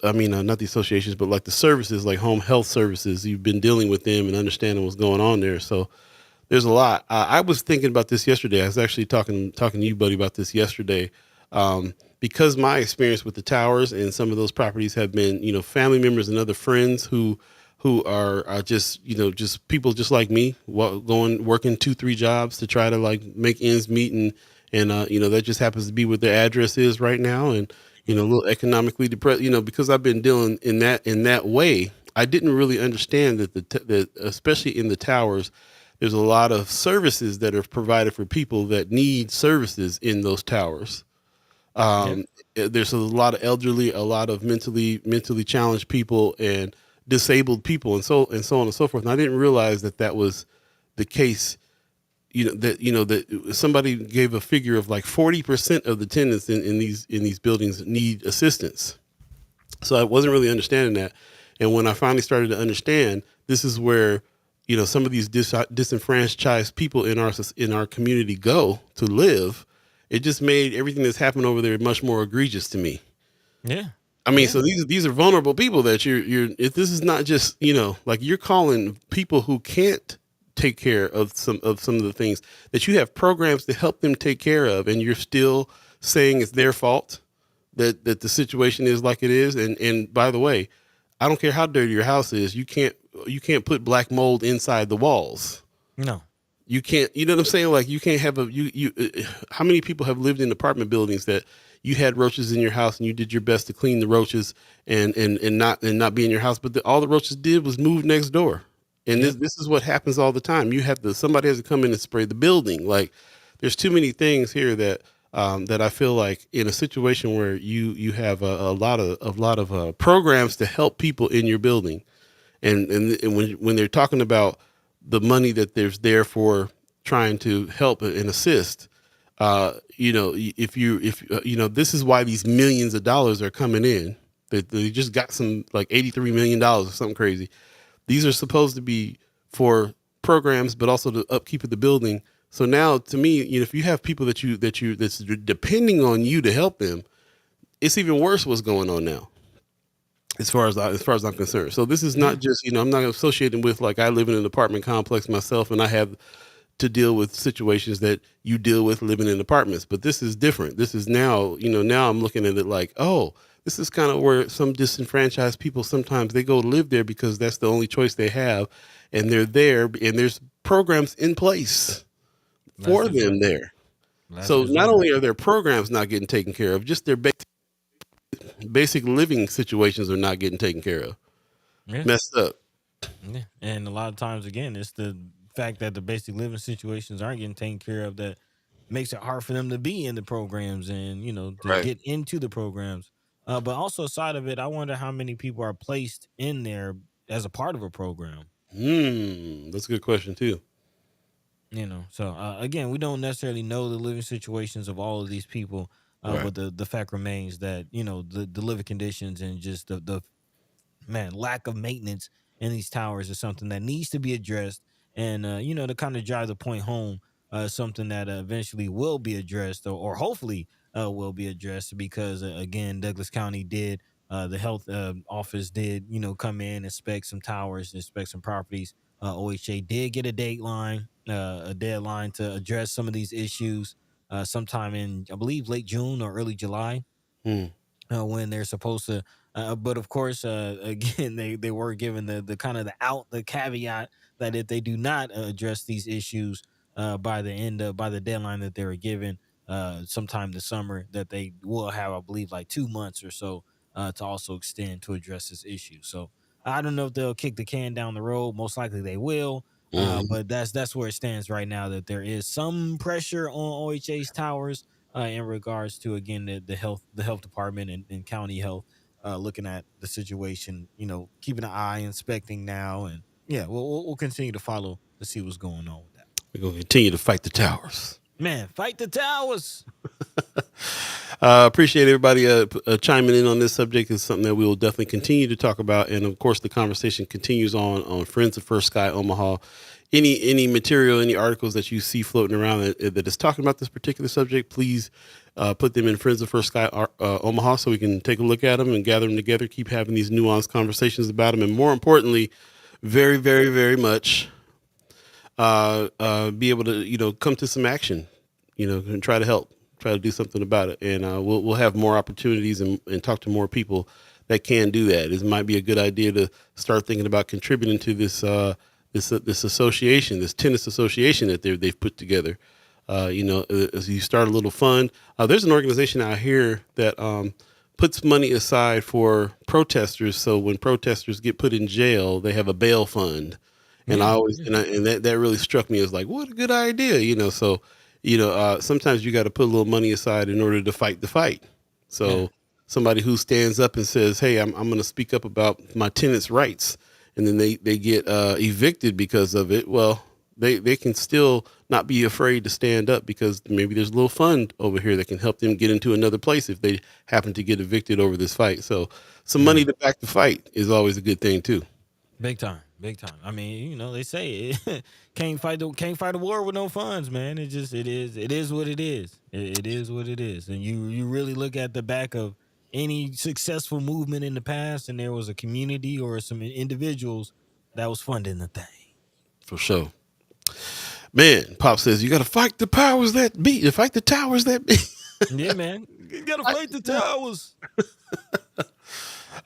I mean not the associations, but like the services, like home health services. You've been dealing with them and understanding what's going on there. So there's a lot. I was thinking about this yesterday. I was actually talking to you, buddy, about this yesterday, because my experience with the towers and some of those properties have been, family members and other friends who are just, just people just like me, going working 2-3 jobs to try to like make ends meet, and that just happens to be what their address is right now, and a yeah, little economically depressed, because I've been dealing in that way. I didn't really understand that especially in the towers there's a lot of services that are provided for people that need services in those towers. yeah, Um, there's a lot of elderly, a lot of mentally challenged people, and disabled people, and so on and so forth. And I didn't realize that was the case. That somebody gave a figure of like 40% of the tenants in these buildings need assistance. So I wasn't really understanding that. And when I finally started to understand, this is where, some of these disenfranchised people in our community go to live. It just made everything that's happened over there much more egregious to me. yeah, I mean, yeah, so these are vulnerable people that if this is not just, like you're calling people who can't take care of some of the things that you have programs to help them take care of, and you're still saying it's their fault that the situation is like it is. And by the way, I don't care how dirty your house is, you can't put black mold inside the walls. no, You can't, you know what I'm saying? Like you can't have how many people have lived in apartment buildings that you had roaches in your house and you did your best to clean the roaches and not be in your house, but all the roaches did was move next door. And this yep, this is what happens all the time. Somebody has to come in and spray the building. Like there's too many things here that I feel like in a situation where you have a lot of programs to help people in your building, and when they're talking about the money that there's there for trying to help and assist, if this is why these millions of dollars are coming in. They just got some like $83 million or something crazy. These are supposed to be for programs, but also the upkeep of the building. So now, to me, if you have people that's depending on you to help them, it's even worse what's going on now. As far as I'm concerned, so this is yeah, not just, I'm not associating with, like, I live in an apartment complex myself, and I have to deal with situations that you deal with living in apartments. But this is different. This is now I'm looking at it like, oh, this is kind of where some disenfranchised people sometimes they go live there because that's the only choice they have, and they're there, and there's programs in place that's for for sure. them there. That's So for not sure. only are their programs not getting taken care of, just their basic living situations are not getting taken care of. Yeah, Messed up. yeah, and a lot of times, again, it's the fact that the basic living situations aren't getting taken care of that makes it hard for them to be in the programs and to Right. get into the programs. But also, aside of it, I wonder how many people are placed in there as a part of a program. That's a good question too. So again, we don't necessarily know the living situations of all of these people, Right. but the fact remains that the living conditions and just the man, lack of maintenance in these towers is something that needs to be addressed. And to kind of drive the point home, something that eventually will be addressed, or hopefully will be addressed, because again, Douglas County did, the health office did, come in, inspect some towers, inspect some properties. OHA did get a deadline to address some of these issues, sometime in, I believe, late June or early July, Hmm. when they're supposed to. But of course, again, they were given the kind of the caveat that if they do not address these issues by the deadline that they were given, sometime this summer, that they will have, I believe, like 2 months or so to also extend to address this issue. So I don't know if they'll kick the can down the road. Most likely they will. Mhm. But that's where it stands right now. That there is some pressure on OHA's towers in regards to again the health department and county health looking at the situation. Keeping an eye, inspecting now, and yeah, we'll continue to follow to see what's going on with that. We're gonna continue to fight the towers. Man, fight the towers. Appreciate everybody chiming in on this subject. It's something that we will definitely continue to talk about, and of course, the conversation continues on Friends of First Sky Omaha. Any material, any articles that you see floating around that is talking about this particular subject, please put them in Friends of First Sky Omaha so we can take a look at them and gather them together. Keep having these nuanced conversations about them, and more importantly, very, very, very much be able to come to some action, and try to help, try to do something about it, and we'll have more opportunities and talk to more people that can do that. It might be a good idea to start thinking about contributing to this association, this tennis association that they've put together. As you start a little fund, there's an organization out here that puts money aside for protesters. So when protesters get put in jail, they have a bail fund. And I Yeah, always yeah, and that really struck me as like, what a good idea, So sometimes you got to put a little money aside in order to fight the fight. yeah. So somebody who stands up and says, "Hey, I'm going to speak up about my tenants' rights," and then they get evicted because of it. Well, they can still not be afraid to stand up because maybe there's a little fund over here that can help them get into another place if they happen to get evicted over this fight. So some money Man, to back the fight is always a good thing too. big time, big time. I mean, they say can't fight a war with no funds, man. It is what it is. It is what it is. And you really look at the back of any successful movement in the past, and there was a community or some individuals that was funding the thing. For sure. Man, Pop says you got to fight the powers that be. To fight the towers that be. Yeah, man, you gotta Fight fight the the towers. towers.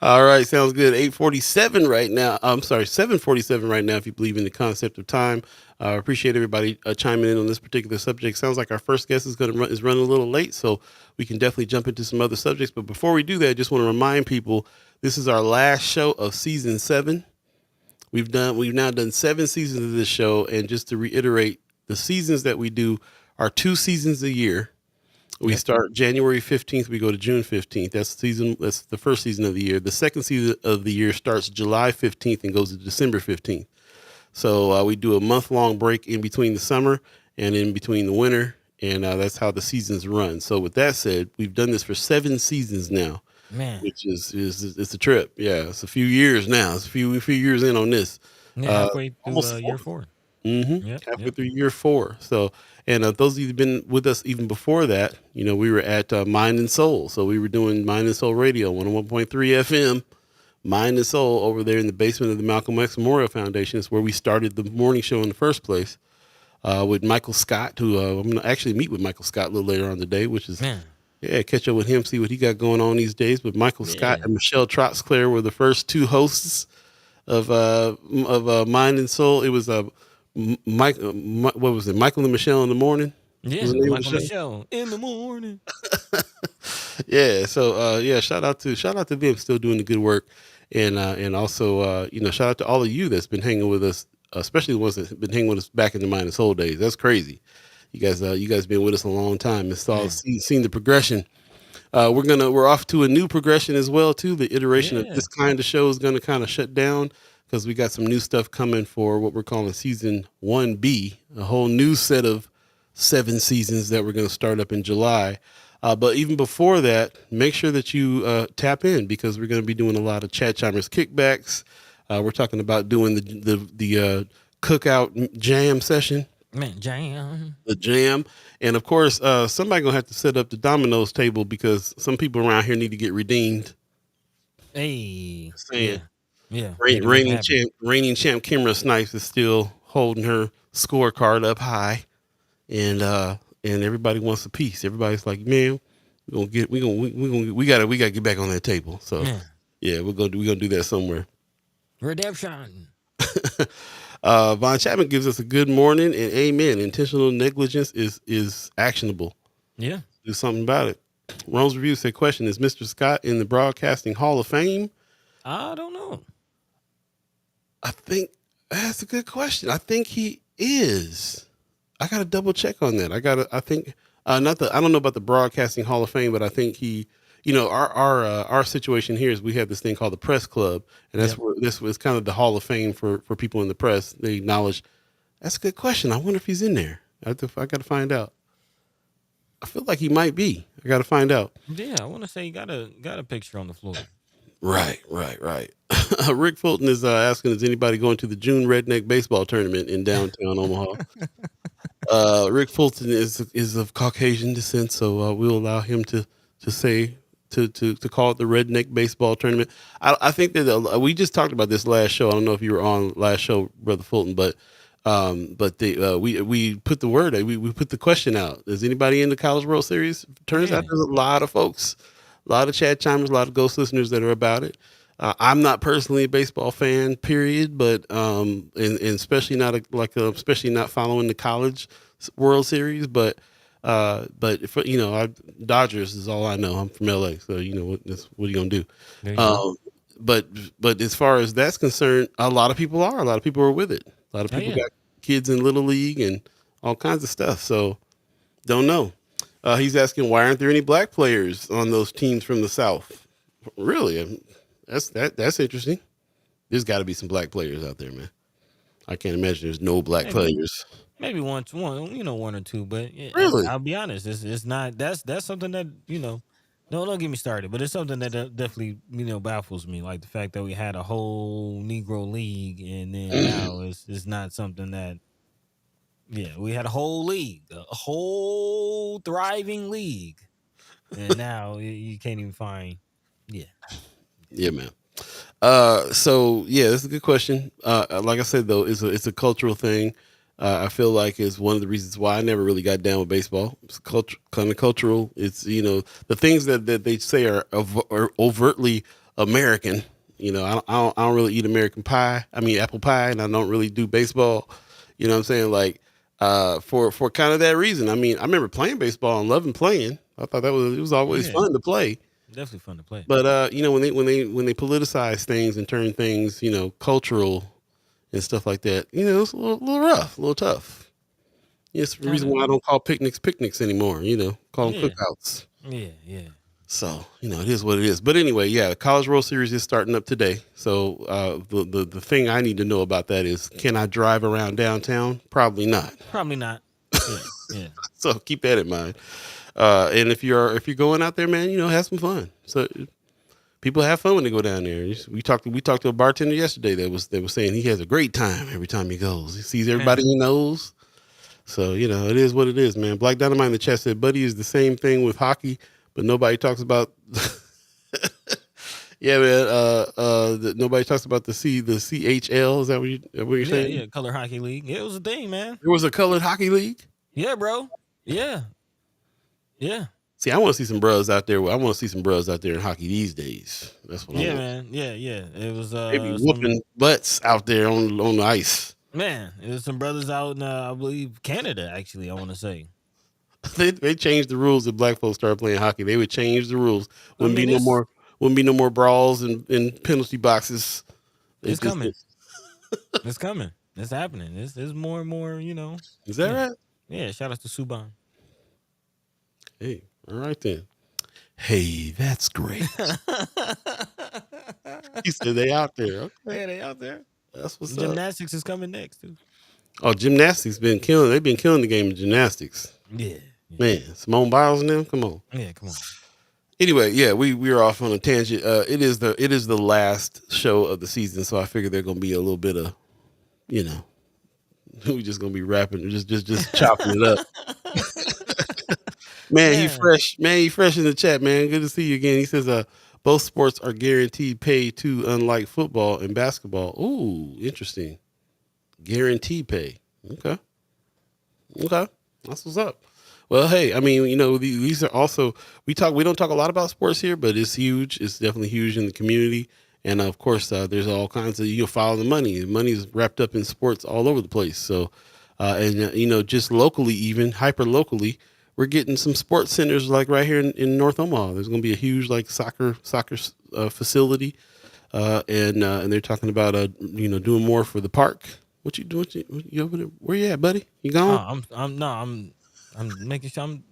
All right, sounds good. 8:47 right now. I'm sorry, 7:47 right now. If you believe in the concept of time, appreciate everybody chiming in on this particular subject. Sounds like our first guest is running a little late, so we can definitely jump into some other subjects. But before we do that, I just want to remind people this is our last show of season 7. We've now done 7 seasons of this show, and just to reiterate, the seasons that we do are 2 seasons a year. We Yep. start January 15th. We go to June 15th. That's the first season of the year. The second season of the year starts July 15th and goes to December 15th. So we do a month-long break in between the summer and in between the winter, and that's how the seasons run. So with that said, we've done this for 7 seasons now, Man, which is it's a trip. Yeah, it's a few years now. It's a few years in on this. yeah, Uh, halfway through almost year 4. Yep, halfway yep. through year 4. So, and those of you who've been with us even before that, we were at Mind and Soul. So we were doing Mind and Soul Radio, 101.3 FM, Mind and Soul over there in the basement of the Malcolm X Memorial Foundation. It's where we started the morning show in the first place with Michael Scott, who I'm going to actually meet with Michael Scott a little later on today, which is, Man, yeah, catch up with him, see what he got going on these days. But Michael Scott yeah, and Michelle Troxclair were the first 2 hosts of Mind and Soul. It was Mike. What was it? Michael and Michelle in the morning. Was yeah. the name of the Michael show? Michelle in the morning. Yeah. So yeah, shout out to them still doing the good work, and also shout out to all of you that's been hanging with us, especially the ones that's been hanging with us back in the Mind and Soul days. That's crazy. You guys been with us a long time and Man, seen the progression. We're off to a new progression as well too. The iteration of yeah. this kind of show is gonna kind of shut down because we got some new stuff coming for what we're calling season 1B, a whole new set of 7 seasons that we're gonna start up in July. But even before that, make sure that you tap in because we're gonna be doing a lot of Chat Chimers kickbacks. We're talking about doing the cookout jam session, Man, jam. the jam, and of course, somebody gonna have to set up the Domino's table because some people around here need to get redeemed. Hey, Saying yeah, yeah. Need to make it happen. reigning champ Kimra Snipes is still holding her scorecard up high, and everybody wants a piece. Everybody's like, man, we gotta get back on that table. So Yeah. yeah, we're gonna do that somewhere. Redemption. Von Chapman gives us a good morning and amen. Intentional negligence is actionable. Yeah. Do something about it. Rome's Review said, question, is Mr. Scott in the Broadcasting Hall of Fame? I don't know. I think That's a good question. I think he is. I got to double check on that. I think, not the, I don't know about the Broadcasting Hall of Fame, but I think he, our situation here is we have this thing called the press club. And that's Yep. where this was kind of the Hall of Fame for people in the press. They acknowledge. That's a good question. I wonder if he's in there. I got to find out. I feel like he might be. I got to find out. Yeah, I want to say you got a picture on the floor. Right. Rick Fulton is asking, is anybody going to the June Redneck Baseball Tournament in downtown Omaha? Rick Fulton is of Caucasian descent, so we'll allow him to say to call it the Redneck Baseball Tournament. I think that we just talked about this last show. I don't know if you were on last show, Brother Fulton, but we put the word, we put the question out. Is anybody in the College World Series? Turns out there's a lot of folks, a lot of chat chimers, a lot of ghost listeners that are about it. I'm not personally a baseball fan, period, but and especially not especially not following the College World Series. But if, Dodgers is all I know. I'm from LA, so what are you gonna do? There you go. But as far as that's concerned, a lot of people are with it. A lot of people got kids in Little League and all kinds of stuff. So don't know. He's asking, why aren't there any black players on those teams from the South? Really? That's interesting. There's got to be some black players out there, man. I can't imagine there's no black players. Maybe one or two, but Really? I'll be honest, it's not. That's something that don't get me started, but it's something that definitely baffles me, like the fact that we had a whole Negro league, and then now it's not something that. Yeah, we had a whole league, a whole thriving league, and now you can't even find. Yeah, man. So yeah, that's a good question. Like I said though, it's a cultural thing. I feel like is one of the reasons why I never really got down with baseball. It's kind of cultural. It's the things that they say are overtly American. I don't really eat American pie. I mean apple pie, and I don't really do baseball. You know what I'm saying? Like for kind of that reason. I mean, I remember playing baseball and loving playing. I thought it was always fun to play. Definitely fun to play. But when they politicize things and turn things, cultural and stuff like that, it's a little rough, a little tough. It's the reason why I don't call picnics anymore. Call them cookouts. Yeah. So it is what it is. But anyway, the College World Series is starting up today. So the thing I need to know about that is, can I drive around downtown? Probably not. Probably not. Yeah. So keep that in mind. And if you're going out there, man, have some fun. So people have fun when they go down there. We talked to a bartender yesterday that was saying he has a great time every time he goes. He sees everybody he knows. So it is what it is, man. Black Dynamite in the chat said, Buddy is the same thing with hockey, but nobody talks about. Yeah, man. Nobody talks about the CHL. Is that what you're saying? Yeah, color hockey league. Yeah, it was a thing, man. There was a colored hockey league. Yeah, bro. Yeah. See, I want to see some bros out there. I want to see some bros out there in hockey these days. That's what I want. Man. Yeah. It was Maybe whooping butts out there on the ice. Man, it was some brothers out in I believe Canada, actually, I want to say. They changed the rules if black folks started playing hockey. They would change the rules. Wouldn't be no more brawls and penalty boxes. It's coming. It's coming. It's happening. It's more and more, Is that right? Yeah, shout out to Subban. Hey, all right then. Hey, that's great. He said they out there. Okay. Yeah, they out there. That's what's up. Gymnastics is coming next, too. Oh, gymnastics they've been killing the game of gymnastics. Yeah. Man, Simone Biles and them, come on. Yeah, come on. Anyway, we are off on a tangent. It is the last show of the season, so I figure they're gonna be a little bit of, we just gonna be rapping, just chopping it up. Man, he fresh. Man, he fresh in the chat, man. Good to see you again. He says, both sports are guaranteed pay too, unlike football and basketball. Ooh, interesting. Guaranteed pay. Okay. That's what's up. Well, hey, I mean, these are also, we don't talk a lot about sports here, but it's huge. It's definitely huge in the community. And of course, there's all kinds of, you'll follow the money. The money is wrapped up in sports all over the place. So, just locally, even hyper locally, we're getting some sports centers like right here in North Omaha. There's going to be a huge like soccer facility, and they're talking about doing more for the park What you doing? You over there? Where you at, buddy? You Oh, gone? I'm making sure I'm.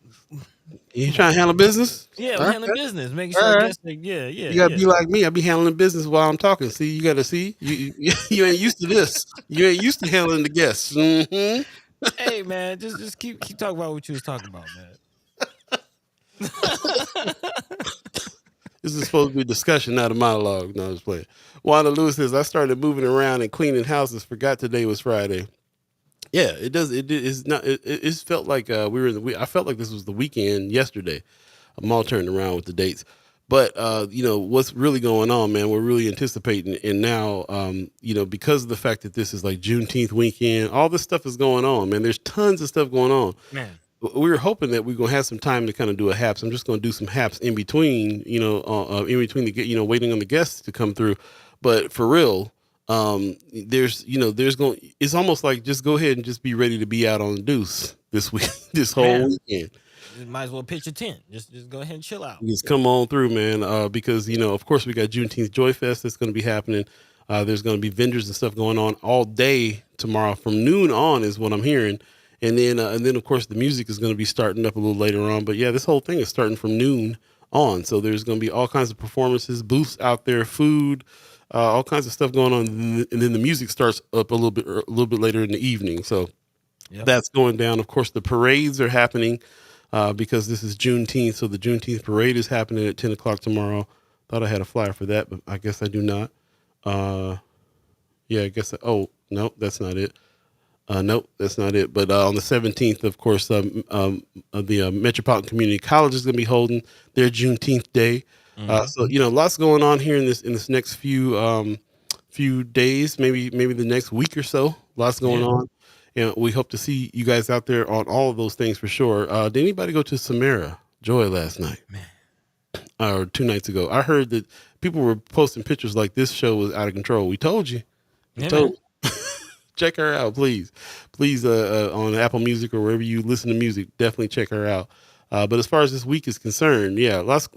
You Come trying on, to handle man. business? Yeah, I'm All right. handling business, making sure All I right. guess like, yeah, yeah, You gotta yeah. be like me. I be handling business while I'm talking. See, you gotta see. You ain't used to this. You ain't used to handling the guests. Hey man, just keep talking about what you was talking about, man. This is supposed to be a discussion, not a monologue. No, I was playing. Wanda Lewis says I started moving around and cleaning houses. Forgot today was Friday. Yeah, it does. It's not. It's felt like we were in the week. I felt like this was the weekend yesterday. I'm all turned around with the dates. But what's really going on, man? We're really anticipating, and now, because of the fact that this is like Juneteenth weekend, all this stuff is going on, man. There's tons of stuff going on. Man, We were hoping that we're gonna have some time to kind of do a haps. I'm just gonna do some haps in between, in between waiting on the guests to come through. But for real, there's going. It's almost like just go ahead and just be ready to be out on the deuce this week, this whole man, weekend. you might as well pitch a tent. Just go ahead and chill out. Just come on through, man. Because of course, we got Juneteenth Joy Fest that's going to be happening. There's going to be vendors and stuff going on all day tomorrow from noon on, is what I'm hearing. And then of course the music is going to be starting up a little later on. But yeah, this whole thing is starting from noon on. So there's going to be all kinds of performances, booths out there, food, all kinds of stuff going on. And then the music starts up a little bit later in the evening. So Yep. that's going down. Of course, the parades are happening because this is Juneteenth. So the Juneteenth parade is happening at 10 o'clock tomorrow. Thought I had a flyer for that, but I guess I do not. Yeah, I guess. Oh, no, that's not it. Nope, that's not it. But on the 17th, of course, the Metropolitan Community College is going to be holding their Juneteenth Day. So lots going on here in this next few days, maybe the next week or so. Lots going Yeah. on, and we hope to see you guys out there on all of those things for sure. Did anybody go to Samara Joy last night or 2 nights ago? I heard that people were posting pictures like this show was out of control. We told you. We Yeah, told man. check her out, please. Please, on Apple Music or wherever you listen to music, definitely check her out. But as far as this week is concerned, yeah, lots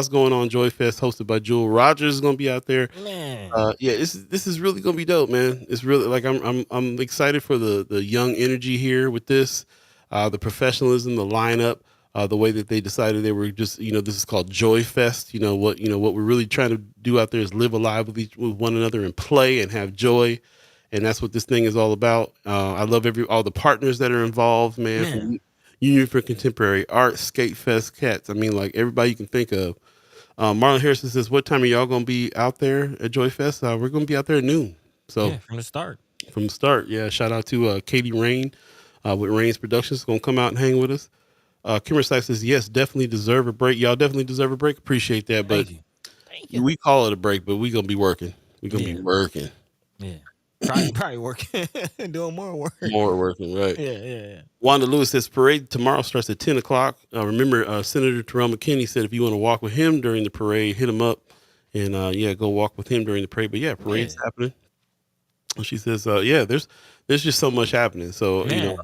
going on. Joy Fest hosted by Jewel Rogers is going to be out there. Man. Yeah, this is really going to be dope, man. It's really like I'm excited for the young energy here with this, the professionalism, the lineup, the way that they decided they were just this is called Joy Fest. What we're really trying to do out there is live alive with one another and play and have joy. And that's what this thing is all about. I love all the partners that are involved, man. From Union for Contemporary Art, Skate Fest, Cats. I mean, like everybody you can think of. Marlon Harrison says, "What time are y'all gonna be out there at Joy Fest?" We're gonna be out there at noon. So Yeah, from the start. from the start, yeah. Shout out to Katie Rain with Rain's Productions, gonna come out and hang with us. Kimmer Sykes says, "Yes, definitely deserve a break. Y'all definitely deserve a break. Appreciate that, but Thank you. Thank you. we call it a break, but we gonna be working. We gonna Yeah. be working." Yeah. Probably working, doing more work. More working, right? Yeah. Wanda Lewis says parade tomorrow starts at 10 o'clock. Remember, Senator Terrell McKinney said if you want to walk with him during the parade, hit him up and go walk with him during the parade. But yeah, parade's happening. And she says, there's just so much happening. So Man.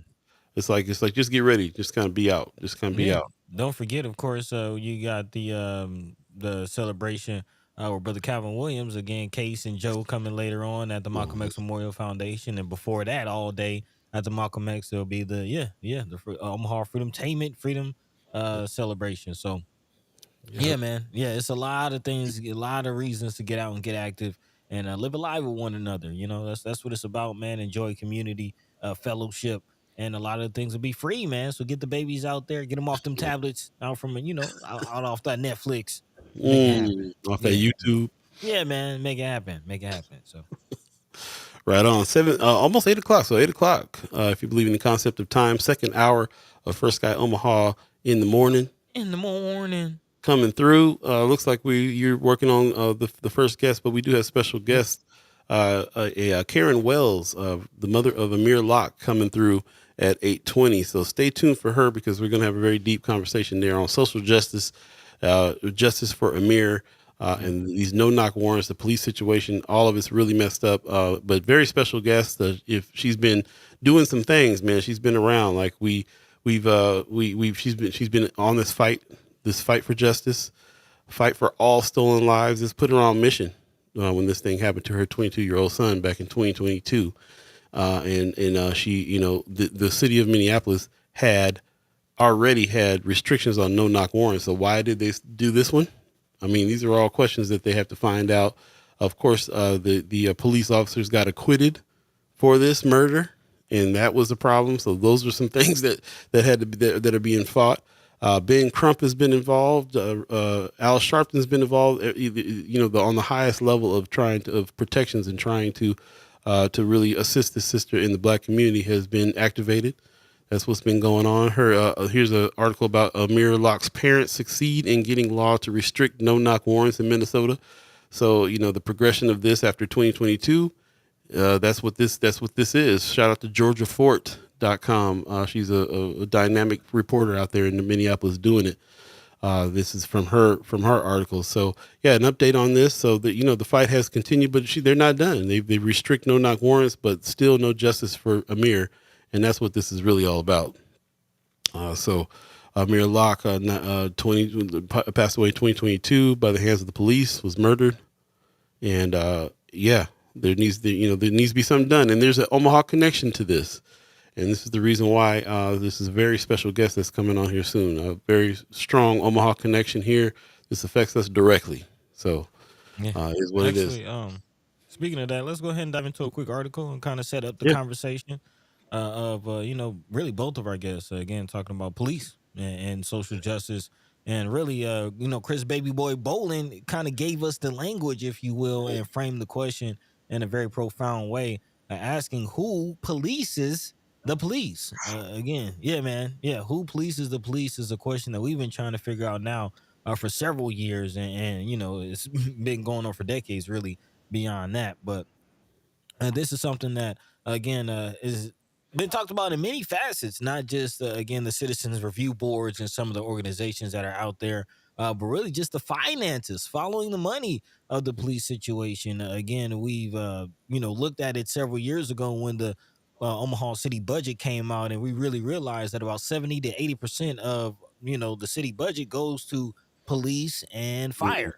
it's like just get ready, just kind of be out, be out. Don't forget, of course, you got the celebration with Brother Calvin Williams again. Case and Joe coming later on at the Malcolm X Memorial Foundation, and before that, all day at the Malcolm X, there'll be the Omaha Freedom celebration. So yeah, man, it's a lot of things, a lot of reasons to get out and get active and live alive with one another. That's what it's about, man. Enjoy community, fellowship. And a lot of things will be free, man. So get the babies out there, get them off them tablets, out from out off that Netflix, make it happen. Off that Yeah, YouTube. yeah, man, make it happen, So Right on. Almost 8 o'clock. So 8 o'clock, if you believe in the concept of time, second hour of First Sky Omaha in the morning. in the morning, Coming through. Looks like you're working on the first guest, but we do have special guests. Karen Wells, the mother of Amir Locke, coming through at 8:20. So stay tuned for her because we're going to have a very deep conversation there on social justice, justice for Amir, and these no-knock warrants, the police situation. All of it's really messed up. But very special guest. If she's been doing some things, man, she's been around. Like she's been on this fight for justice, fight for all stolen lives. It's put her on mission when this thing happened to her 22-year-old son back in 2022. and she, the city of Minneapolis had already had restrictions on no knock warrants. So why did they do this one? I mean, these are all questions that they have to find out. Of course, the police officers got acquitted for this murder, and that was the problem. So those are some things that had to be that are being fought. Ben Crump has been involved. Al Sharpton's been involved. On the highest level of of protections and trying to really assist the sister in the black community has been activated. That's what's been going on. Here's an article about Amir Locke's parents succeed in getting law to restrict no-knock warrants in Minnesota. So the progression of this after 2022. That's what this is. Shout out to GeorgiaFort.com. She's a dynamic reporter out there in the Minneapolis doing it. This is from her article. So yeah, an update on this. So that the fight has continued, but they're not done. They restrict no knock warrants, but still no justice for Amir, and that's what this is really all about. So Amir Locke, 20 passed away in 2022 by the hands of the police, was murdered, and yeah, there needs to be something done, and there's an Omaha connection to this. And this is the reason why this is a very special guest that's coming on here soon. A very strong Omaha connection here. This affects us directly. So Yeah. is what it is. Actually, speaking of that, let's go ahead and dive into a quick article and kind of set up the Yeah. conversation of really both of our guests again talking about police and social justice. And really, Chris Baby Boy Bolin kind of gave us the language, if you will, and framed the question in a very profound way, asking who polices the police. Again, yeah, man, yeah, who polices the police is a question that we've been trying to figure out now for several years, and it's been going on for decades, really beyond that. But this is something that again is been talked about in many facets, not just again the citizens review boards and some of the organizations that are out there, but really just the finances following the money of the police situation. Again, we've looked at it several years ago when the Omaha city budget came out, and we really realized that about 70 to 80% of the city budget goes to police and Mhm. fire.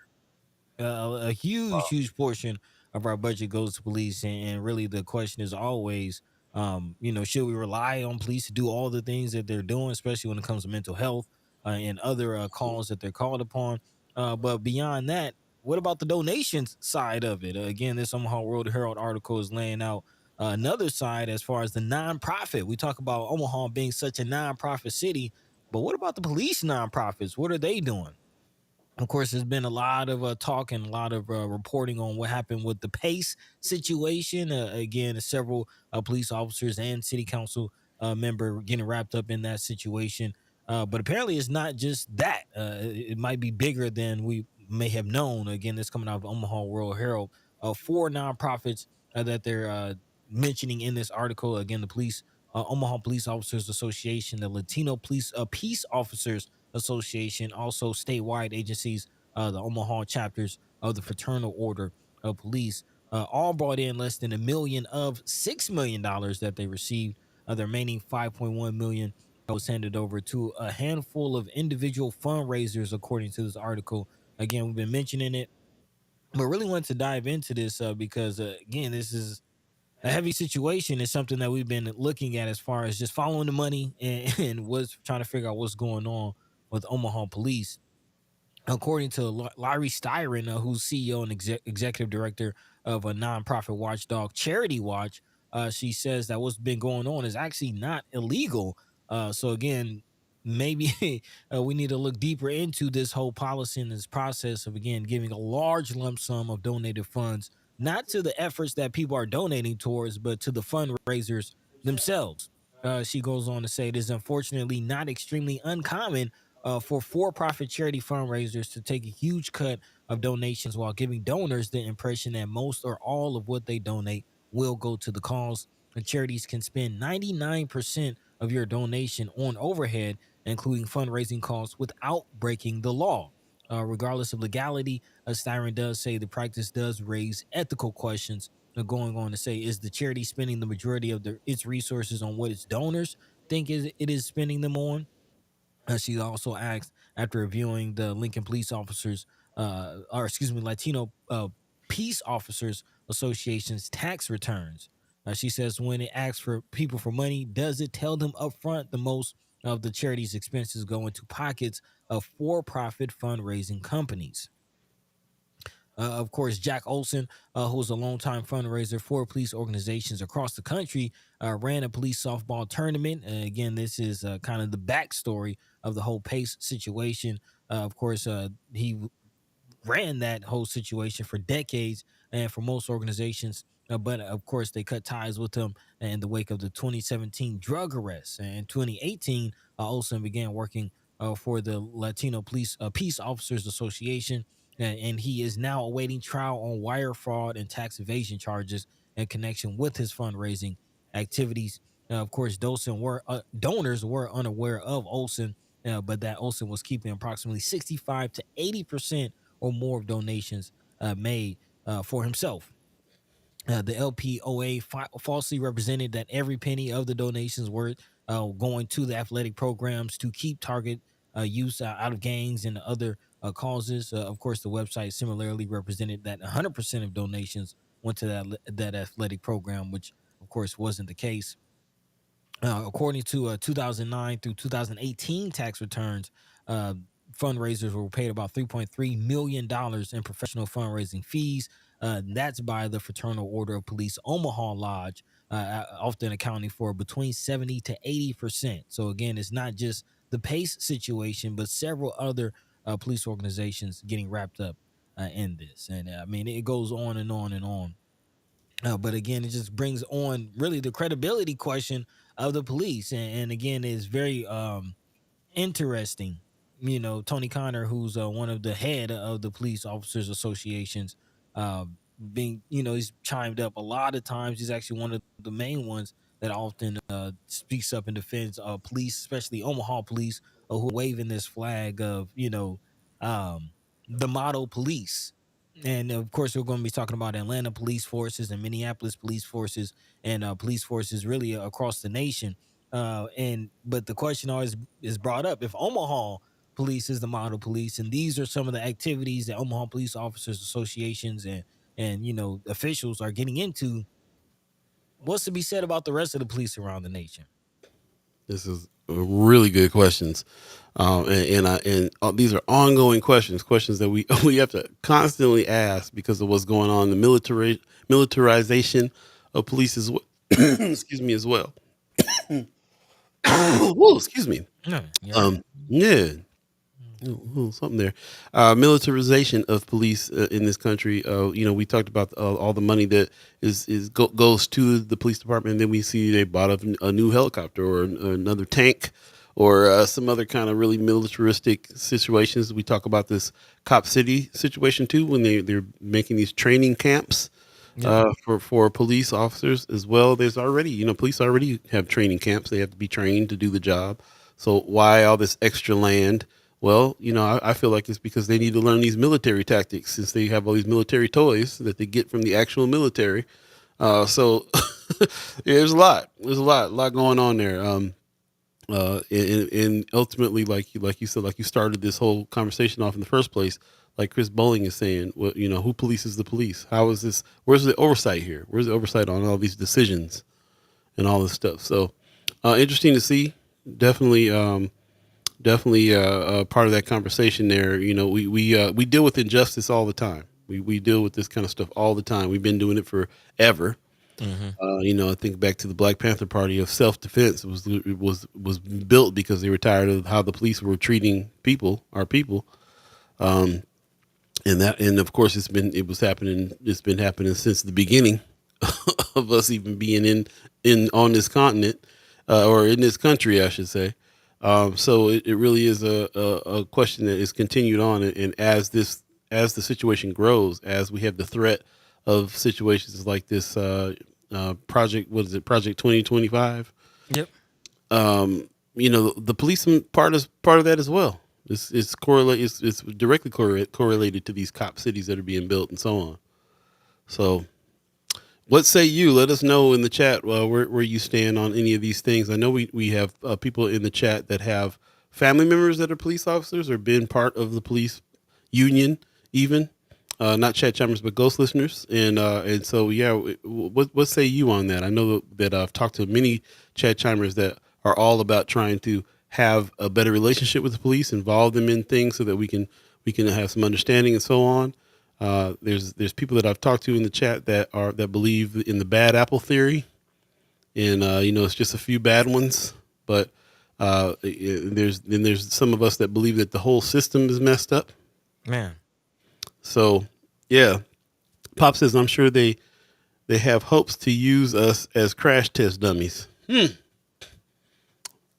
A huge, Wow. huge portion of our budget goes to police, and really the question is always, should we rely on police to do all the things that they're doing, especially when it comes to mental health and other calls that they're called upon? But beyond that, what about the donations side of it? Again, this Omaha World Herald article is laying out another side as far as the nonprofit. We talk about Omaha being such a nonprofit city, but what about the police nonprofits? What are they doing? Of course, there's been a lot of talk and a lot of reporting on what happened with the Pace situation. Again, several police officers and city council member getting wrapped up in that situation. But apparently, it's not just that. It might be bigger than we may have known. Again, this coming out of Omaha World Herald. Four nonprofits that they're mentioning in this article. Again, the police, Omaha Police Officers Association, the Latino Police Peace Officers Association, also statewide agencies, the Omaha chapters of the Fraternal Order of Police, all brought in less than $1 million of $6 million that they received. The remaining 5.1 million was handed over to a handful of individual fundraisers, according to this article. Again, we've been mentioning it, but really wanted to dive into this because, again, this is a heavy situation. Is something that we've been looking at as far as just following the money and was trying to figure out what's going on with Omaha police. According to Larry Styron, who's CEO and executive director of a nonprofit watchdog, Charity Watch, she says that what's been going on is actually not illegal. So again, maybe we need to look deeper into this whole policy and this process of again giving a large lump sum of donated funds, not to the efforts that people are donating towards, but to the fundraisers themselves. She goes on to say it is unfortunately not extremely uncommon for-profit charity fundraisers to take a huge cut of donations while giving donors the impression that most or all of what they donate will go to the cause. And charities can spend 99% of your donation on overhead, including fundraising costs, without breaking the law. Regardless of legality, Styron does say the practice does raise ethical questions. Going on to say, is the charity spending the majority of its resources on what its donors think it is spending them on? She also asked after reviewing the Lincoln Police Officers, or excuse me, Latino Peace Officers Association's tax returns. She says when it asks for people for money, does it tell them upfront the most of the charity's expenses go into pockets of for-profit fundraising companies? Of course, Jack Olson, who's a longtime fundraiser for police organizations across the country, ran a police softball tournament. Again, this is kind of the backstory of the whole PACE situation. Of course, he ran that whole situation for decades and for most organizations. But of course, they cut ties with him in the wake of the 2017 drug arrests. And in 2018, Olson began working for the Latino Police Peace Officers Association, and he is now awaiting trial on wire fraud and tax evasion charges in connection with his fundraising activities. Of course, donors were unaware of Olson, but that Olson was keeping approximately 65 to 80% or more of donations made for himself. The LPOA falsely represented that every penny of the donations were going to the athletic programs to keep target use out of gangs and other causes. Of course, the website similarly represented that 100% of donations went to that athletic program, which of course wasn't the case. According to 2009 through 2018 tax returns, uh, fundraisers were paid about $3.3 million in professional fundraising fees. That's by the Fraternal Order of Police Omaha Lodge, often accounting for between 70 to 80%. So, again, it's not just the PACE situation, but several other police organizations getting wrapped up in this. And I mean, it goes on and on and on. But again, it just brings on really the credibility question of the police, and again, it's very interesting. Tony Connor, who's one of the head of the police officers associations, uh, being he's chimed up a lot of times. He's actually one of the main ones that often speaks up and defends police, especially Omaha police, who are waving this flag of um, the model police. And of course, we're going to be talking about Atlanta police forces and Minneapolis police forces and police forces really across the nation. And but the question always is brought up: if Omaha police is the model police, and these are some of the activities that Omaha police officers associations and officials are getting into, what's to be said about the rest of the police around the nation? This is really good questions, these are ongoing questions that we we have to constantly ask because of what's going on, the militarization of police as well. Excuse me as well. Whoa, excuse me. No, you're right. Yeah, something there. Militarization of police in this country. We talked about all the money that goes to the police department. And then we see they bought a new helicopter or another tank or some other kind of really militaristic situations. We talk about this Cop City situation too, when they're making these training camps for police officers as well. There's already, police already have training camps. They have to be trained to do the job. So why all this extra land? Well, I feel like it's because they need to learn these military tactics since they have all these military toys that they get from the actual military. So yeah, there's a lot going on there. And ultimately, like you said, like you started this whole conversation off in the first place, like Chris Bowling is saying, well, who polices the police? How is this? Where's the oversight here? Where's the oversight on all these decisions and all this stuff? So interesting to see. Definitely, part of that conversation there. We deal with injustice all the time. We deal with this kind of stuff all the time. We've been doing it forever. I think back to the Black Panther Party of self-defense. It was built because they were tired of how the police were treating our people. And of course it's been happening since the beginning of us even being in on this continent, or in this country, I should say. So it really is a question that is continued on, and as the situation grows, as we have the threat of situations like this project, what is it, Project 2025? Yep. The policing part is part of that as well. It's correlated. It's directly correlated to these cop cities that are being built and so on. So, what say you? Let us know in the chat where you stand on any of these things. I know we have people in the chat that have family members that are police officers or been part of the police union even. not chat chimers, but ghost listeners. And so, yeah, what say you on that? I know that I've talked to many chat chimers that are all about trying to have a better relationship with the police, involve them in things so that we can have some understanding and so on. There's people that I've talked to in the chat that believe in the bad apple theory, and it's just a few bad ones, but there's some of us that believe that the whole system is messed up. Man, So, yeah, Pop says I'm sure they have hopes to use us as crash test dummies.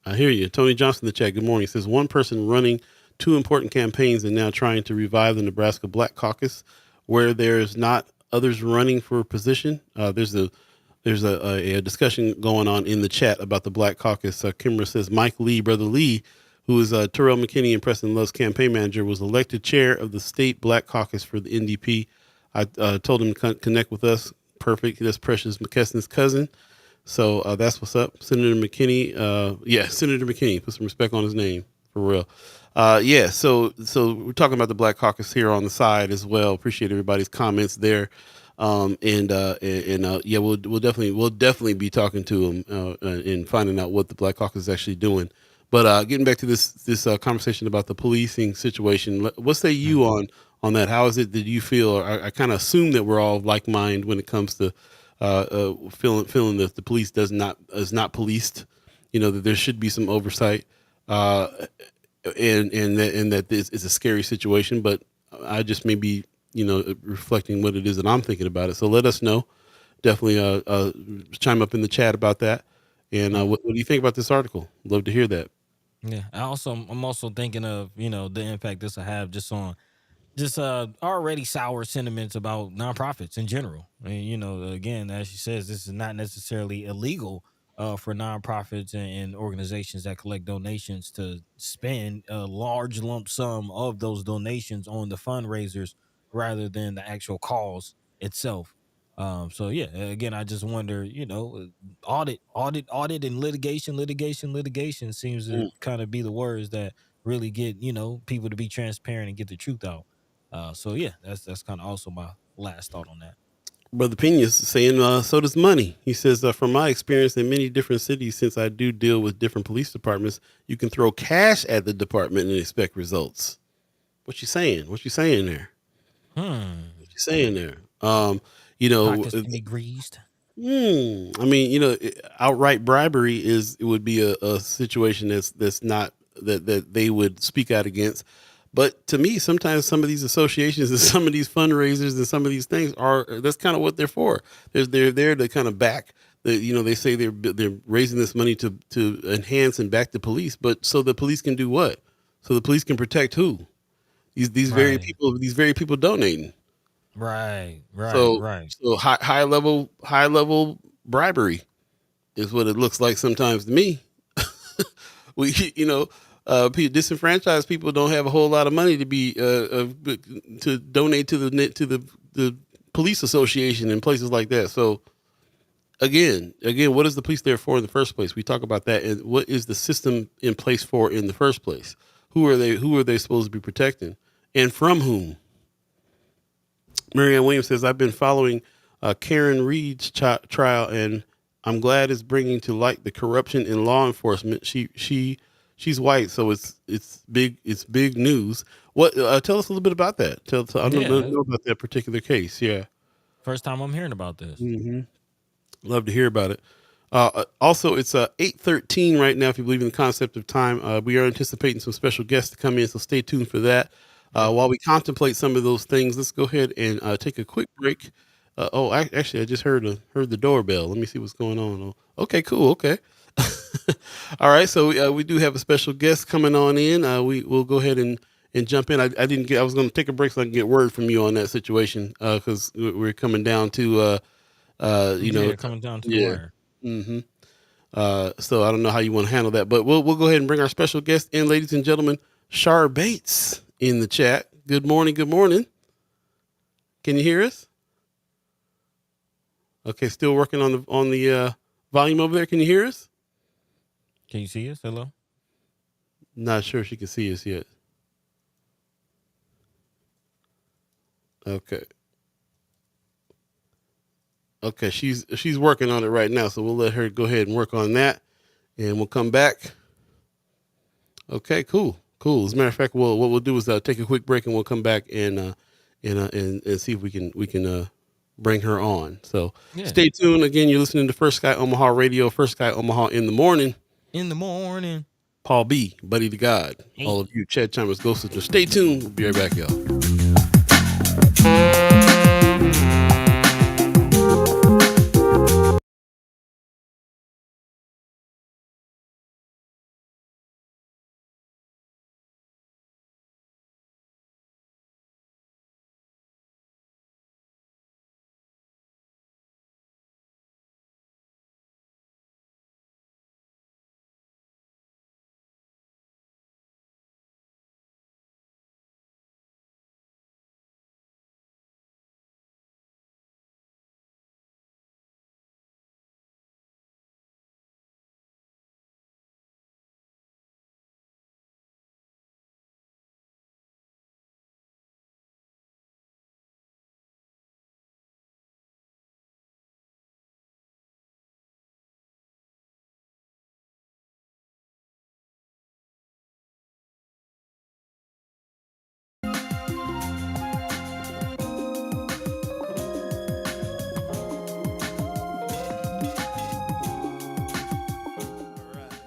I hear you. Tony Johnson in the chat. Good morning. Says one person running two important campaigns and now trying to revive the Nebraska Black Caucus, where there's not others running for position. There's a discussion going on in the chat about the Black Caucus. Kimber says Mike Lee, brother Lee, who is Terrell McKinney and Preston Love's campaign manager, was elected chair of the state Black Caucus for the NDP. I told him to connect with us. Perfect. That's Precious McKesson's cousin. So that's what's up. Senator McKinney. Senator McKinney. Put some respect on his name for real. So we're talking about the Black Caucus here on the side as well. Appreciate everybody's comments there. We'll definitely be talking to him and finding out what the Black Caucus is actually doing. But getting back to this conversation about the policing situation, what say you on that? How is it that you feel? I kind of assume that we're all like mind when it comes to feeling that the police is not policed. That there should be some oversight, and that this is a scary situation. But I just may be reflecting what it is that I'm thinking about it. So let us know. Definitely chime up in the chat about that. And what do you think about this article? Love to hear that. yeah. I'm also thinking of the impact this will have just on just already sour sentiments about nonprofits in general. And again, as she says, this is not necessarily illegal for nonprofits and organizations that collect donations to spend a large lump sum of those donations on the fundraisers rather than the actual cause itself. So yeah, again, I just wonder, audit, and litigation seems to Mm. kind of be the words that really get people to be transparent and get the truth out. So yeah, that's kind of also my last thought on that. Brother Pena's saying, so does money. He says, from my experience in many different cities, since I do deal with different police departments, you can throw cash at the department and expect results. What you saying? What you saying there? What you saying there? You know, Pockets can be greased. I mean, outright bribery it would be a situation that's not that they would speak out against. But to me, sometimes some of these associations and some of these fundraisers and some of these things that's kind of what they're for. They're there to kind of back they say they're raising this money to enhance and back the police, but so the police can do what? So the police can protect who? Right. These very people donating. Right. Right. So Right. so high level bribery is what it looks like sometimes to me. we disenfranchised people don't have a whole lot of money to be to donate to the police association and places like that. So again, what is the police there for in the first place? We talk about that, and what is the system in place for in the first place? Who are they? Who are they supposed to be protecting, and from whom? Marianne Williams says, I've been following Karen Reed's trial, and I'm glad it's bringing to light the corruption in law enforcement. She's white, so it's big news. What? Tell us a little bit about that. I don't Yeah. know about that particular case. Yeah. First time I'm hearing about this. hmm Love to hear about it. Also, it's 8:13 right now. If you believe in the concept of time, we are anticipating some special guests to come in, so stay tuned for that. Yep. While we contemplate some of those things, let's go ahead and take a quick break. Actually, I just heard the doorbell. Let me see what's going on. Oh, okay, cool. Okay. All right. So we do have a special guest coming on in. We'll go ahead and jump in. I didn't get. I was going to take a break so I can get word from you on that situation because we're coming down to Yeah, coming down to the yeah. wire. hmm so I don't know how you want to handle that, but we'll go ahead and bring our special guest in, ladies and gentlemen. Shar Bates in the chat. Good morning. Good morning. Can you hear us? Okay, still working on the volume over there. Can you hear us? Can you see us? Hello? Not sure if she can see us yet. Okay. Okay, she's working on it right now, so we'll let her go ahead and work on that, and we'll come back. Okay, cool, cool. As a matter of fact, what we'll do is take a quick break, and we'll come back and see if we can bring her on. So Yeah. stay tuned. Again, you're listening to First Sky Omaha Radio, First Sky Omaha in the morning. In the morning. Paul B, Buddi3 Da Gawd. All Hey. of you, Chad Chambers, Ghost Sisters. Stay tuned. We'll be right back, y'all.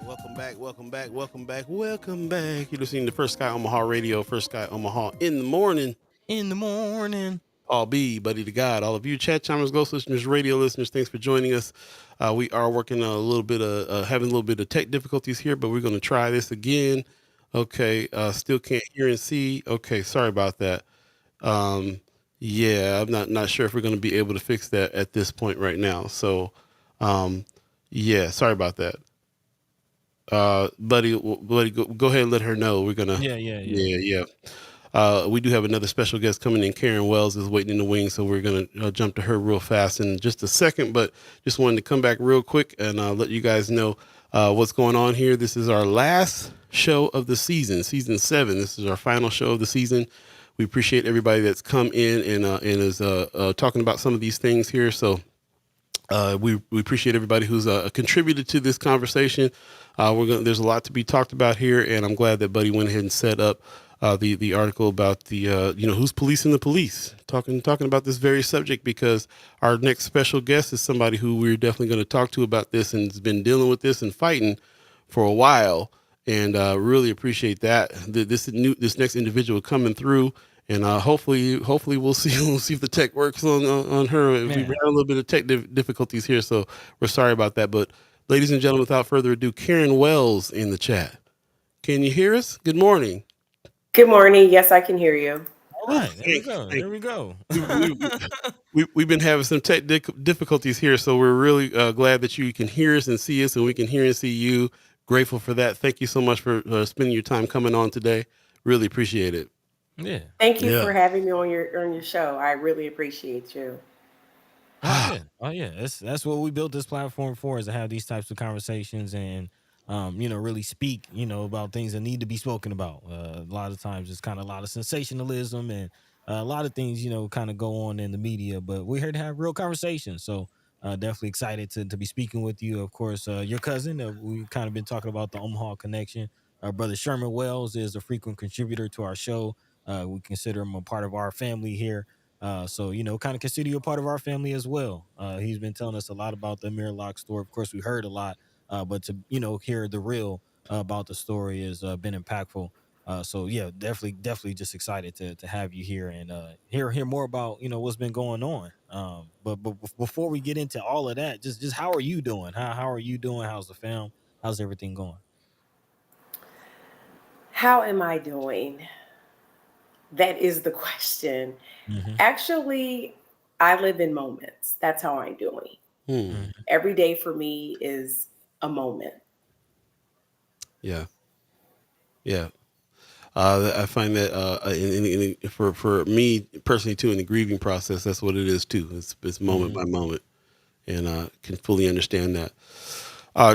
Welcome back, welcome back, welcome back, welcome back. You're listening to First Sky Omaha Radio, First Sky Omaha in the morning. In the morning. Paul B, Buddi3 Da Gawd. All of you chat chimers, ghost listeners, radio listeners, thanks for joining us. We are working a little bit of having a little bit of tech difficulties here, but we're going to try this again. Okay, still can't hear and see. Okay, sorry about that. Um, yeah, I'm not sure if we're going to be able to fix that at this point right now. So, um, yeah, sorry about that. Buddy, go ahead and let her know. We're gonna, yeah. We do have another special guest coming in. Karen Wells is waiting in the wings, so we're gonna jump to her real fast in just a second. But just wanted to come back real quick and let you guys know what's going on here. This is our last show of the season, season 7. This is our final show of the season. We appreciate everybody that's come in and is talking about some of these things here. So we appreciate everybody who's contributed to this conversation. There's a lot to be talked about here, and I'm glad that Buddy went ahead and set up the article about the who's policing the police, talking about this very subject, because our next special guest is somebody who we're definitely going to talk to about this and has been dealing with this and fighting for a while, and really appreciate that this next individual coming through. And hopefully we'll see if the tech works on her. We had a little bit of tech difficulties here, so we're sorry about that. But ladies and gentlemen, without further ado, Karen Wells in the chat. Can you hear us? Good morning. Good morning. Yes, I can hear you. All right, there we go. There we go. We've been having some tech difficulties here, so we're really glad that you can hear us and see us, and we can hear and see you. Grateful for that. Thank you so much for spending your time coming on today. Really appreciate it. Yeah. Thank you for having me on your show. I really appreciate you. Oh yeah. That's what we built this platform for, is to have these types of conversations and really speak, about things that need to be spoken about. A lot of times it's kind of a lot of sensationalism and a lot of things, kind of go on in the media, but we're here to have real conversations. So definitely excited to be speaking with you. Of course, your cousin, we've kind of been talking about the Omaha connection. Brother Sherman Wells is a frequent contributor to our show. We consider him a part of our family here. So, kind of consider you a part of our family as well. He's been telling us a lot about the Amir Locke story. Of course, we heard a lot, but to, hear the real about the story has been impactful. So yeah, definitely just excited to have you here and hear more about, what's been going on. But before we get into all of that, just how are you doing? How are you doing? How's the fam? How's everything going? How am I doing? That is the question. Mm-hmm. Actually, I live in moments. That's how I'm doing. Hmm. Every day for me is a moment. Yeah. Yeah. I find that for me personally too, in the grieving process, that's what it is too. It's moment by moment, and can fully understand that.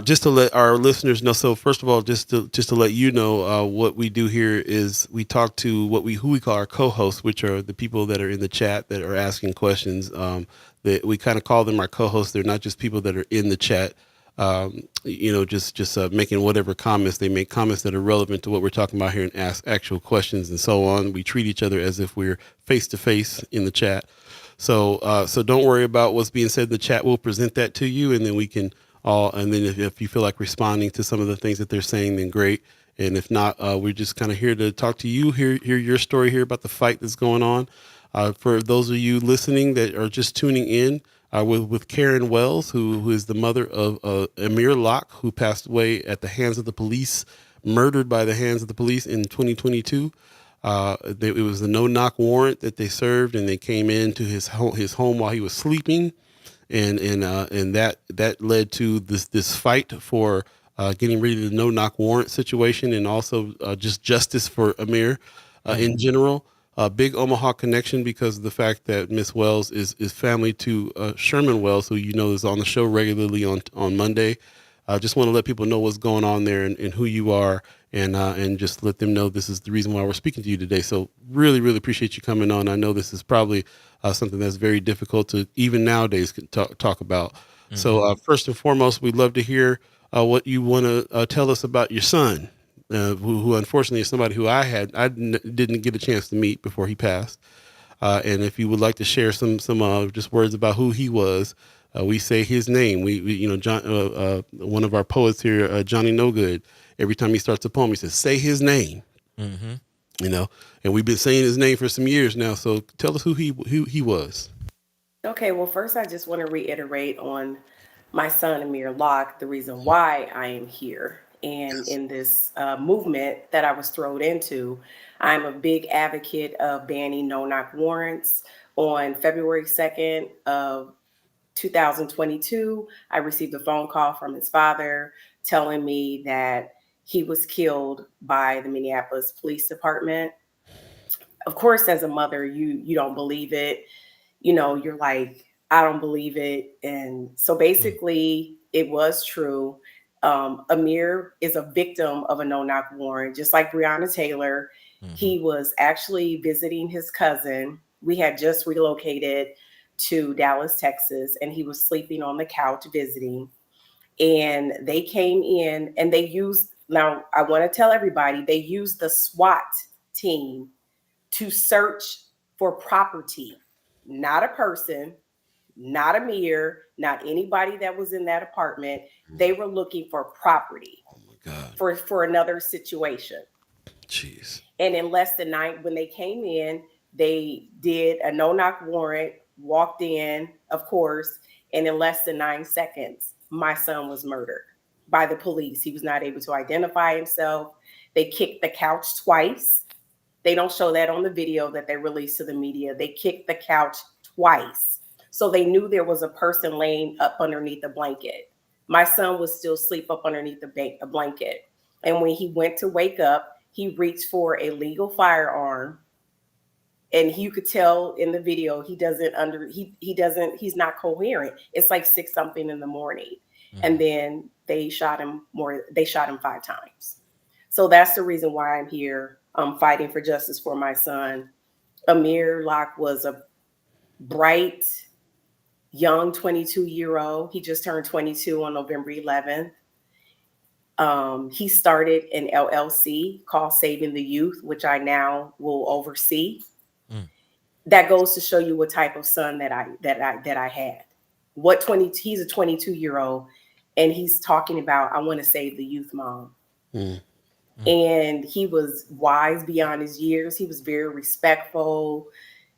Just to let our listeners know. So first of all, just to let you know, what we do here is we talk to who we call our co-hosts, which are the people that are in the chat that are asking questions. That we kind of call them our co-hosts. They're not just people that are in the chat. Just making whatever comments they make, comments that are relevant to what we're talking about here, and ask actual questions and so on. We treat each other as if we're face to face in the chat. So don't worry about what's being said in the chat. We'll present that to you, and then we can all. And then if you feel like responding to some of the things that they're saying, then great. And if not, we're just kind of here to talk to you, hear your story, hear about the fight that's going on. For those of you listening that are just tuning in, with Karen Wells, who is the mother of Amir Locke, who passed away at the hands of the police, murdered by the hands of the police in 2022. It was a no-knock warrant that they served, and they came into his home while he was sleeping, and that led to this fight for getting rid of the no-knock warrant situation, and also just justice for Amir in general. A big Omaha connection because of the fact that Miss Wells is family to Sherman Wells, who is on the show regularly on Monday. I just want to let people know what's going on there, and who you are, and just let them know this is the reason why we're speaking to you today. So really, really appreciate you coming on. I know this is probably something that's very difficult to even nowadays talk about. So first and foremost, we'd love to hear what you want to tell us about your son, who unfortunately is somebody who didn't get a chance to meet before he passed. And if you would like to share some just words about who he was, we say his name. We John, one of our poets here, Johnny No Good. Every time he starts a poem, he says, "Say his name." Mm-hmm. And we've been saying his name for some years now. So tell us who he was. Okay, well, first, I just want to reiterate on my son, Amir Locke, the reason why I am here and in this movement that I was thrown into. I'm a big advocate of banning no knock warrants. On February 2nd of 2022, I received a phone call from his father telling me that he was killed by the Minneapolis Police Department. Of course, as a mother, you don't believe it. You're like, I don't believe it. And so basically, it was true. Amir is a victim of a no knock warrant, just like Breonna Taylor. Mm-hmm. He was actually visiting his cousin. We had just relocated to Dallas, Texas, and he was sleeping on the couch visiting. And they came in and now I want to tell everybody, they used the SWAT team to search for property, not a person, not a mirror, not anybody that was in that apartment. They were looking for property Oh my God. for another situation. Jeez. And in less than when they came in, they did a no knock warrant, walked in, of course, and in less than 9 seconds, my son was murdered by the police. He was not able to identify himself. They kicked the couch twice. They don't show that on the video that they released to the media. They kicked the couch twice. So they knew there was a person laying up underneath a blanket. My son was still asleep up underneath a blanket. And when he went to wake up, he reached for a legal firearm. And you could tell in the video he's not coherent. It's like 6 something in the morning. And then they shot him 5 times. So that's the reason why I'm here. I'm fighting for justice for my son. Amir Locke was a bright, young 22-year-old. He just turned 22 on November 11th. He started an LLC called Saving the Youth, which I now will oversee. That goes to show you what type of son that I had. He's a 22-year-old, and he's talking about, I want to save the youth, mom. Mm. And he was wise beyond his years. He was very respectful.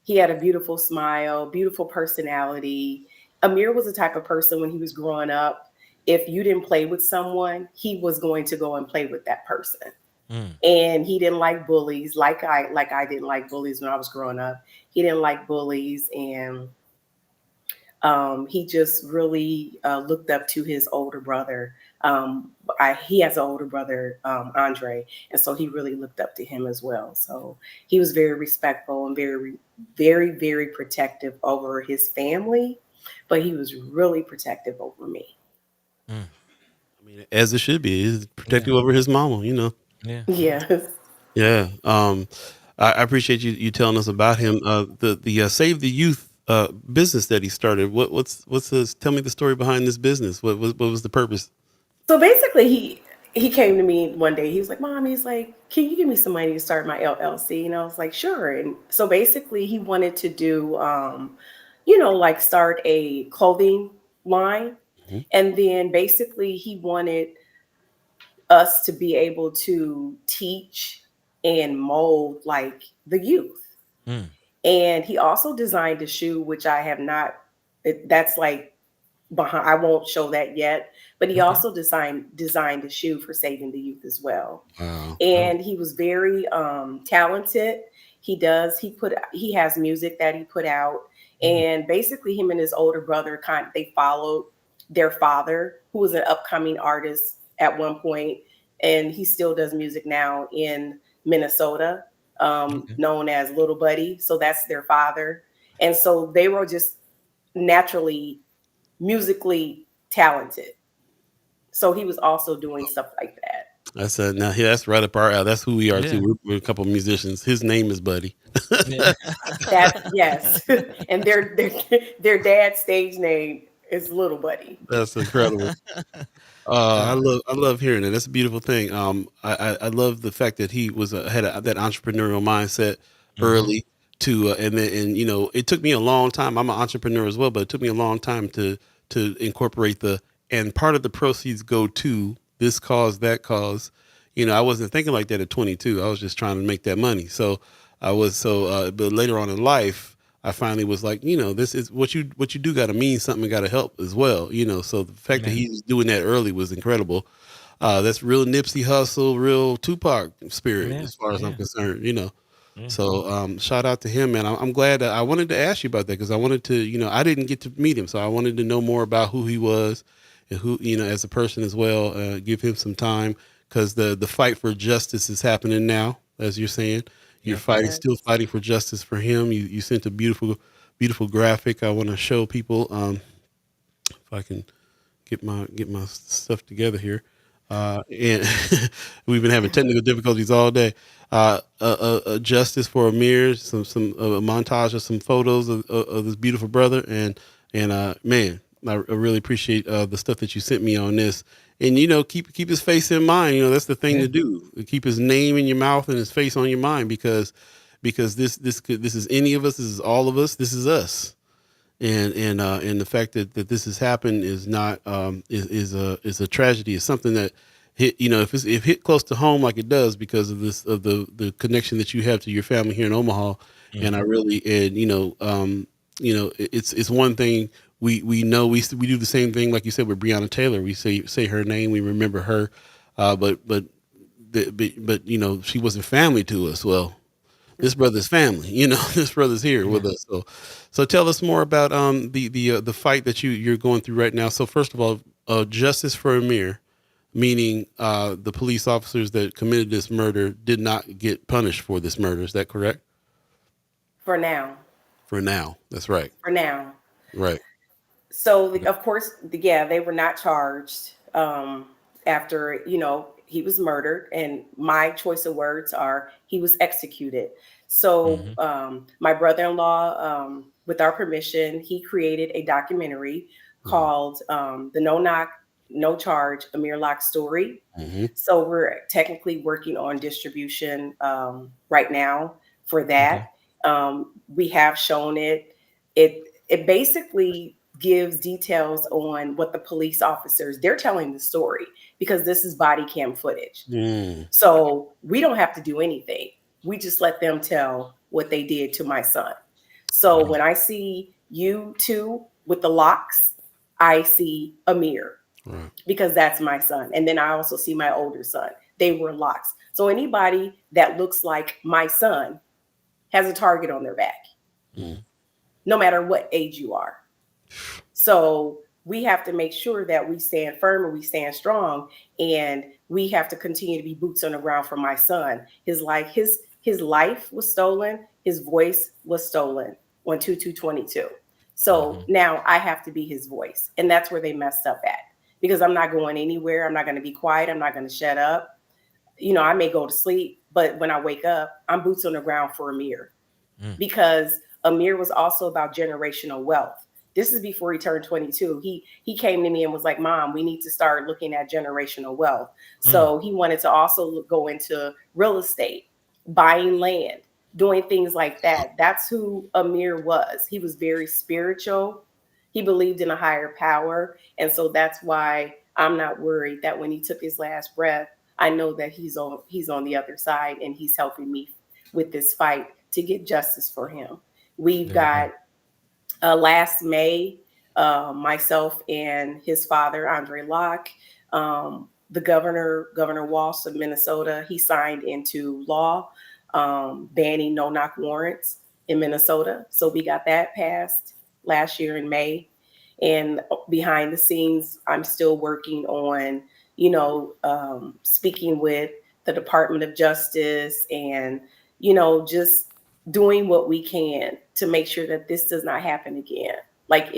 He had a beautiful smile, beautiful personality. Amir was the type of person when he was growing up, if you didn't play with someone, he was going to go and play with that person. And he didn't like bullies, like I didn't like bullies when I was growing up. He didn't like bullies, and he just really looked up to his older brother. He has an older brother, Andre, and so he really looked up to him as well. So he was very respectful and very, very, very protective over his family, but he was really protective over me. I mean, as it should be, he's Yeah. protective over his mama. Yeah. Yes. Yeah. I appreciate you telling us about him. The Save the Youth business that he started. What's this? Tell me the story behind this business. What was the purpose? So basically, he came to me one day. He was like, "Mom," he's like, "Can you give me some money to start my LLC?" And I was like, "Sure." And so basically, he wanted to do, like start a clothing line, Mhm. and then basically he wanted us to be able to teach and mold like the youth. Mm. And he also designed a shoe, which I have not. That's like behind. I won't show that yet. But he Okay. also designed a shoe for saving the youth as well. Wow. Oh. And he was very talented. He has music that he put out, Mm. and basically him and his older brother they followed their father, who was an upcoming artist at one point, and he still does music now in Minnesota, Okay. known as Little Buddy. So that's their father, and so they were just naturally musically talented. So he was also doing stuff like that. That's now. Yeah, that's right up our alley. That's who we are too. Yeah. We're a couple of musicians. His name is Buddy. Yeah. That yes, and their dad's stage name is Little Buddy. That's incredible. Uh, I love hearing it. That's a beautiful thing. I love the fact that he that entrepreneurial mindset mhm. early to and it took me a long time. I'm an entrepreneur as well, but it took me a long time to incorporate the and part of the proceeds go to this cause, that cause. I wasn't thinking like that at 22. I was just trying to make that money. So but later on in life, I finally was like, this is what you do got to mean something, got to help as well. So the fact that Yeah. he was doing that early was incredible. That's real Nipsey Hustle, real Tupac spirit, Yeah. as far as I'm Yeah. concerned. Yeah. So shout out to him, man. I'm glad. I wanted to ask you about that because I wanted to, I didn't get to meet him, so I wanted to know more about who he was and who, as a person as well. Give him some time because the fight for justice is happening now, as you're saying. You're Yep. fighting, Yes. still fighting for justice for him. You sent a beautiful graphic. I want to show people. If I can get my stuff together here. And we've been having technical difficulties all day. Justice for Amir, some montage of some photos of this beautiful brother, and man, I really appreciate the stuff that you sent me on this. And keep his face in mind. That's the thing Yeah. to do. Keep his name in your mouth and his face on your mind because this is any of us. This is all of us. This is us and the fact that this has happened is not is a tragedy. It's something that hit if hit close to home like it does because of the connection that you have to your family here in Omaha. And I Mhm. really and it's one thing we know we do the same thing like you said with Breonna Taylor. We say her name, we remember her, but she wasn't family to us. Well, this brother's family. This brother's here Yeah. with us. So tell us more about the fight that you're going through right now. So first of all, justice for Amir, meaning the police officers that committed this murder did not get punished for this murder. Is that correct? For now. For now, that's right. For now. Right. So of course, yeah, they were not charged after he was murdered, and my choice of words are he was executed. So Mhm. my brother-in-law, with our permission, he created a documentary Hmm. called "The No Knock, No Charge Amir Locke Story." Hmm. So we're technically working on distribution right now for that. Okay. We have shown it. It basically gives details on what the police officers they're telling the story because this is body cam footage. Mm. So we don't have to do anything. We just let them tell what they did to my son. So Wow. when I see you two with the locks, I see Amir Right. because that's my son. And then I also see my older son. They were locks. So anybody that looks like my son has a target on their back, Mm. no matter what age you are. So we have to make sure that we stand firm and we stand strong. And we have to continue to be boots on the ground for my son. His life was stolen, his voice was stolen on 2222. So Mhm. now I have to be his voice. And that's where they messed up at because I'm not going anywhere. I'm not going to be quiet. I'm not going to shut up. I may go to sleep, but when I wake up, I'm boots on the ground for Amir, Mm. because Amir was also about generational wealth. This is before he turned 22. He came to me and was like, "Mom, we need to start looking at generational wealth." Mm. So he wanted to also go into real estate, buying land, doing things like that. That's who Amir was. He was very spiritual. He believed in a higher power, and so that's why I'm not worried that when he took his last breath, I know that he's on the other side and he's helping me with this fight to get justice for him. We've There you go. got last May, myself and his father, Andre Locke, the Governor Walsh of Minnesota, he signed into law banning no knock warrants in Minnesota. So we got that passed last year in May. And behind the scenes, I'm still working on, speaking with the Department of Justice and, just doing what we can to make sure that this does not happen again. Like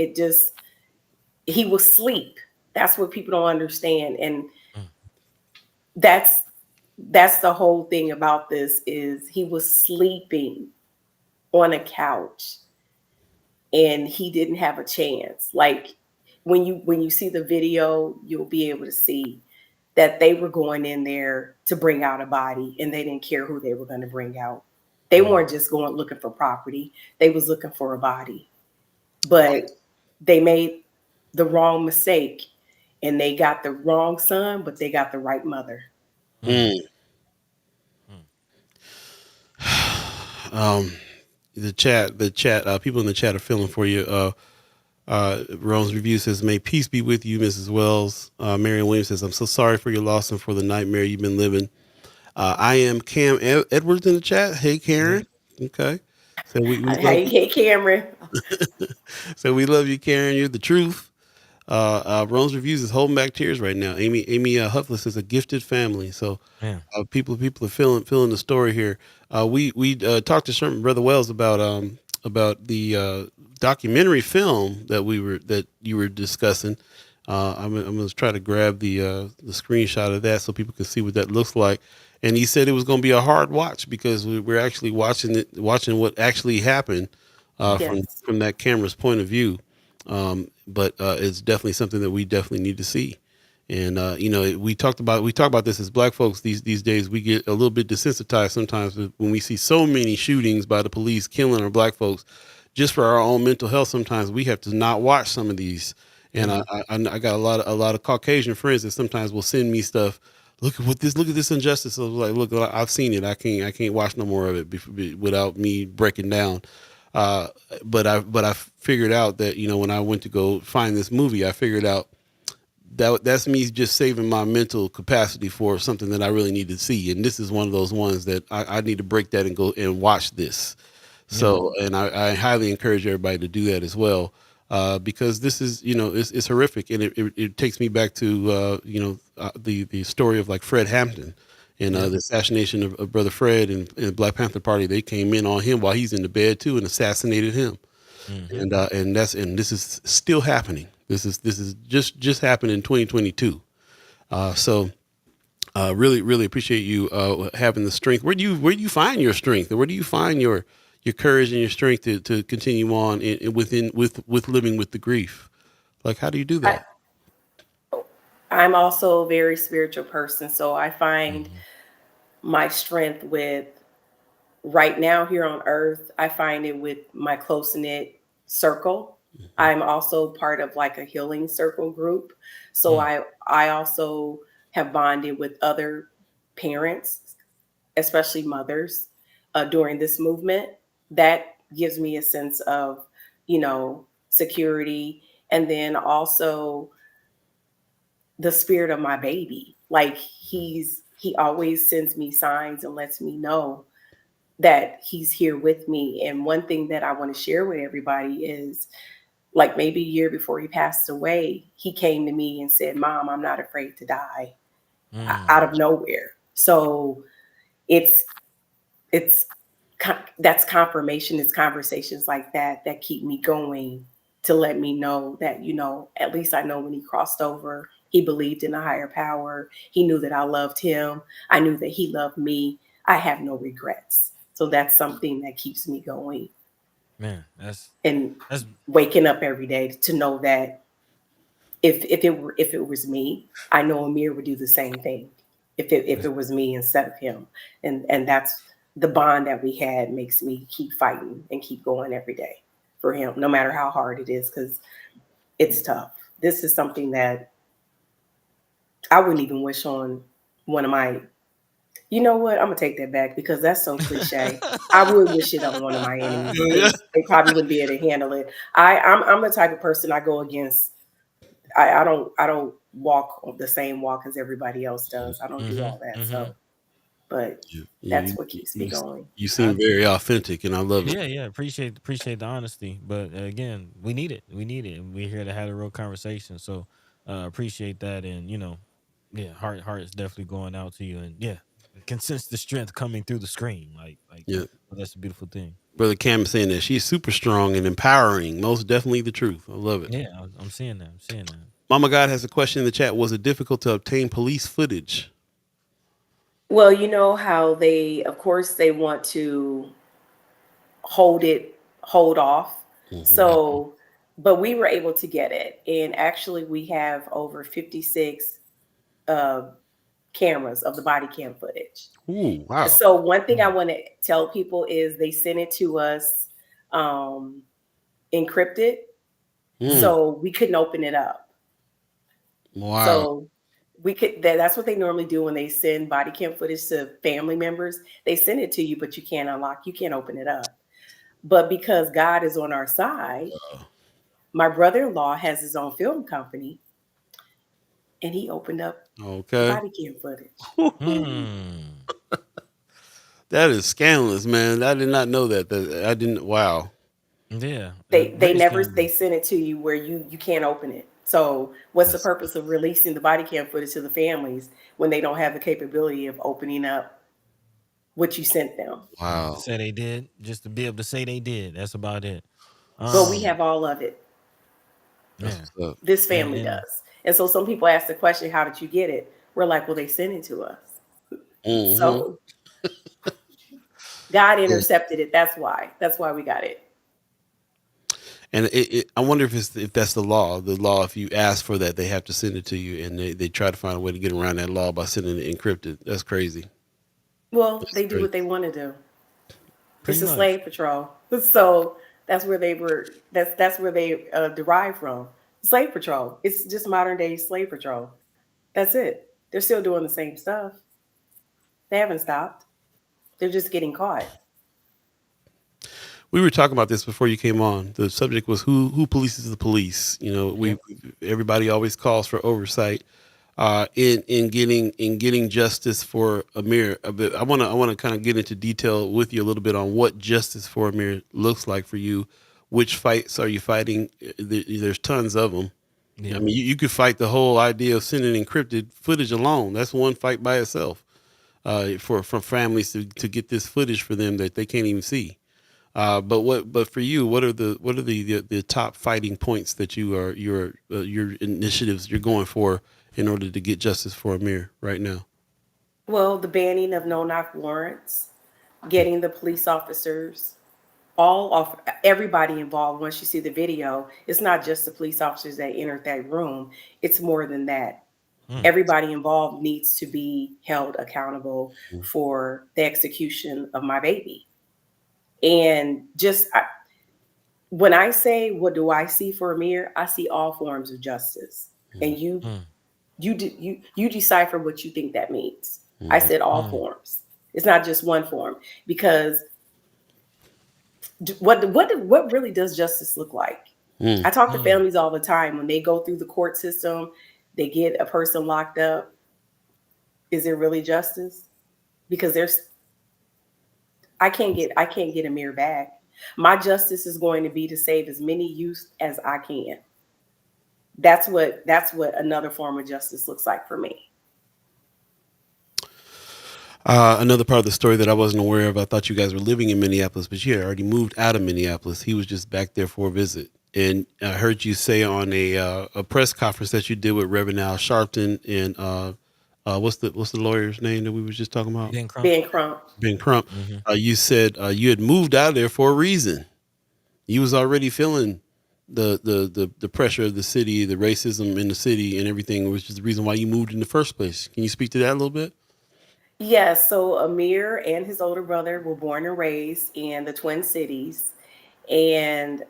he will sleep. That's what people don't understand. And Mm. that's that's the whole thing about this is he was sleeping on a couch and he didn't have a chance. Like when you see the video, you'll be able to see that they were going in there to bring out a body and they didn't care who they were going to bring out. They Mm. weren't just going looking for property. They was looking for a body. But they made the wrong mistake and they got the wrong son, but they got the right mother. Mm. Mm. Mm. Um, the chat, people in the chat are feeling for you. Rome's review says, "May peace be with you, Mrs. Wells." Marion Williams says, "I'm so sorry for your loss and for the nightmare you've been living." I am Cam Edwards in the chat. Hey, Yeah. Karen. Okay. So we love Hey, hey, Cameron. so we love you, Karen. You're the truth. Rome's reviews is holding back tears right now. Amy Huffless is a gifted family. So Yeah. people are feeling the story here. We talked to Sherman Brother Wells about the documentary film that you were discussing. I'm gonna try to grab the screenshot of that so people can see what that looks like. And he said it was going to be a hard watch because we're actually watching what actually happened Mm. Yes. from that camera's point of view. But it's definitely something that we definitely need to see. And we talk about this as Black folks these days. We get a little bit desensitized sometimes when we see so many shootings by the police killing our Black folks. Just for our own mental health, sometimes we have to not watch some of these. And Yeah. I got a lot of Caucasian friends that sometimes will send me stuff. Look at this injustice. So I was like, look, I've seen it. I can't watch no more of it without me breaking down. Uh, but I figured out that when I went to go find this movie, I figured out that's me just saving my mental capacity for something that I really need to see. And this is one of those ones that I need to break that and go and watch this. Yeah. So, and I highly encourage everybody to do that as well, because this is, it's horrific, and it takes me back to, the story of like Fred Hampton and Yeah. the assassination of Brother Fred and Black Panther Party. They came in on him while he's in the bed too and assassinated him, Mm-hmm. and this is still happening. This is just happened in 2022. So really appreciate you having the strength. Where do you find your strength? Where do you find your courage and your strength to continue on with living with the grief? Like, how do you do I, that? I'm also a very spiritual person, so I find Mm-hmm. my strength with right now here on earth. I find it with my close knit circle. I'm also part of like a healing circle group. So Mm. I also have bonded with other parents, especially mothers, during this movement. That gives me a sense of, security. And then also the spirit of my baby. Like he always sends me signs and lets me know that he's here with me. And one thing that I want to share with everybody is like maybe a year before he passed away, he came to me and said, "Mom, I'm not afraid to die," out Mm. of nowhere. So it's it's that's confirmation. It's conversations like that that keep me going to let me know that at least I know when he crossed over He believed in a higher power. He knew that I loved him. I knew that he loved me. I have no regrets. So that's something that keeps me going Man, and that's waking up every day to know that if it was me, I know Amir would do the same thing. If that's it was me instead of him, and that's the bond that we had makes me keep fighting and keep going every day for him, no matter how hard it is, because it's tough. This is something that I wouldn't even wish on one of my. You know what? I'm gonna take that back because that's so cliche. I would wish it on one of my enemies. Yeah. They probably wouldn't be able to handle it. I'm the type of person I go against. I don't walk the same walk as everybody else does. I don't do mm-hmm, all that. mm-hmm. So, but You, that's you, what keeps me you, going. you seem very authentic, and I love it. Yeah, yeah. Appreciate the honesty, but again, we need it. We need it, and we're here to have a real conversation. So appreciate that, and yeah, heart is definitely going out to you, and yeah, can sense the strength coming through the screen. Like Yeah. well, that's a beautiful thing. Brother Cam is saying that she's super strong and empowering. Most definitely the truth. I love it. Yeah, I'm seeing that. I'm seeing that. Mama God has a question in the chat. Was it difficult to obtain police footage? Well, you know how they, of course, they want to hold off. Hmm. So, but we were able to get it, and actually, we have over 56 uh, cameras of the body cam footage. Ooh, wow. So one thing I Mm, want to tell people is they sent it to us um, encrypted, Mm, so we couldn't open it up. wow. So we could that's what they normally do when they send body cam footage to family members. They send it to you, but you can't unlock, you can't open it up. But because God is on our side, my brother-in-law has his own film company, and he opened up the Okay. body cam footage. mm. That is scandalous, man. I did not know that. I didn't. Wow. Yeah, They very never they scandalous. send it to you where you can't open it. So what's the That's purpose of releasing the body cam footage to the families when they don't have the capability of opening up what you sent them? Just to wow. say they did, just to be able to say they did. That's about it. But we Um, have all of it. That's yeah, what's up. This and family does. And so some people ask the question, how did you get it? We're like, well, they sent it to us. Hmm. So God intercepted it. That's why. That's why we got it. And I wonder if that's the law. The law, if you ask for that, they have to send it to you, and they try to find a way to get around that law by sending it encrypted. That's crazy. Well, That's they do crazy. what they want to do. pretty It's a much. slave patrol. So that's where they were. That's where they derived from. Slave patrol. It's just modern day slave patrol. That's it. They're still doing the same stuff. They haven't stopped. They're just getting caught. We were talking about this before you came on. The subject was who polices the police. You know, Yep. everybody always calls for oversight in getting justice for Amir. A bit. I want to kind of get into detail with you a little bit on what justice for Amir looks like for you. Which fights are you fighting? There's tons of them. I Yeah. mean, you could fight the whole idea of sending encrypted footage alone. That's one fight by itself. For families to get this footage for them that they can't even see. But for you, what are the top fighting points that your initiatives you're going for in order to get justice for Amir right now? Well, the banning of no knock warrants, getting the police officers, all of everybody involved. Once you see the video, it's not just the police officers that entered that room, it's more than that. Mm, Everybody involved needs to be held accountable for the execution of my baby. And when I say what do I see for Amir, I see all forms of justice. And mm, you decipher what you think that means. I Mhm. said all mm, forms. It's not just one form because what really does justice look like? Mm. I talk to mm. families all the time when they go through the court system, they get a person locked up. Is it really justice? Because I can't get Amir back. My justice is going to be to save as many youth as I can. That's what another form of justice looks like for me. Another part of the story that I wasn't aware of. I thought you guys were living in Minneapolis, but you had already moved out of Minneapolis. He was just back there for a visit, and I heard you say on a press conference that you did with Reverend Al Sharpton and what's the lawyer's name that we were just talking about? Ben Crump. being Crump. Ben Crump. Hmm. You said you had moved out of there for a reason. You was already feeling the pressure of the city, the racism in the city, and everything, which is the reason why you moved in the first place. Can you speak to that a little bit? Yes, so Amir and his older brother were born and raised in the Twin Cities. And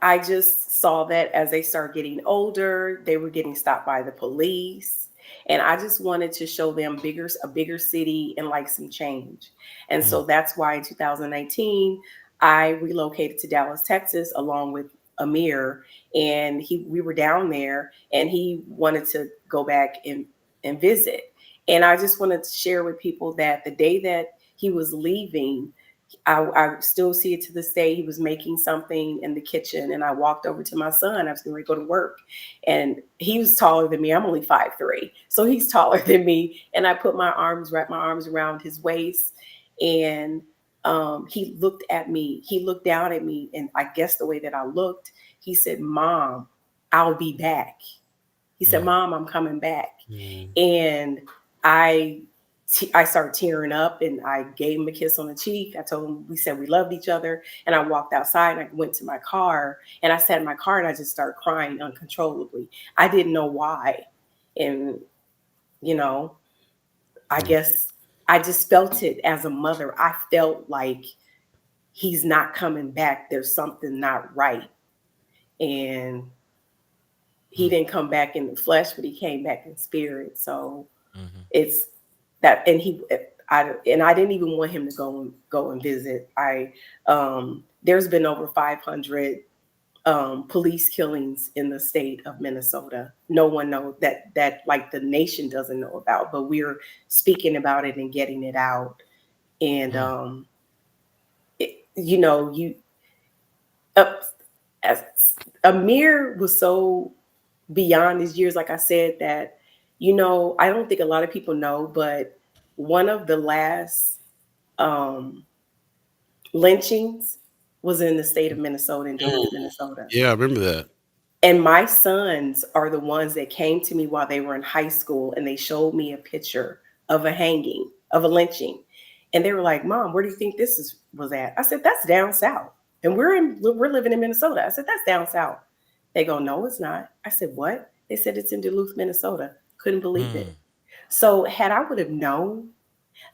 I just saw that as they started getting older, they were getting stopped by the police. And I just wanted to show them a bigger city and like some change. And Mm, so that's why in 2019, I relocated to Dallas, Texas, along with Amir. And we were down there and he wanted to go back and visit. And I just wanted to share with people that the day that he was leaving, I still see it to this day. He was making something in the kitchen, and I walked over to my son. I was going to go to work, and he was taller than me. I'm only 5'3", so he's taller than me. And I wrapped my arms around his waist, and he looked at me. He looked down at me, and I guess the way that I looked, he said, "Mom, I'll be back." He said, mm, "Mom, I'm coming back." Mm. And I I started tearing up and I gave him a kiss on the cheek. I told him, we said we loved each other. And I walked outside and I went to my car and I sat in my car and I just started crying uncontrollably. I didn't know why. And, you know, I Mm. guess I just felt it as a mother. I felt like he's not coming back. There's something not right. And he mm, didn't come back in the flesh, but he came back in spirit. So mhm. it's that, and I didn't even want him to go and visit. There's been over 500 police killings in the state of Minnesota. No one knows that like the nation doesn't know about, but we're speaking about it and getting it out. And Mm, you know, uh, as Amir was so beyond his years, like I said, that I don't think a lot of people know, but one of the last um, lynchings was in the state of Minnesota, in Mm. Duluth, Minnesota. Yeah, I remember that. And my sons are the ones that came to me while they were in high school and they showed me a picture of a hanging, of a lynching. And they were like, "Mom, where do you think was at?" I said, "That's down south." And we're living in Minnesota. I said, "That's down south." They go, "No, it's not." I said, "What?" They said, "It's in Duluth, Minnesota." Couldn't believe mm. it. So had I would have known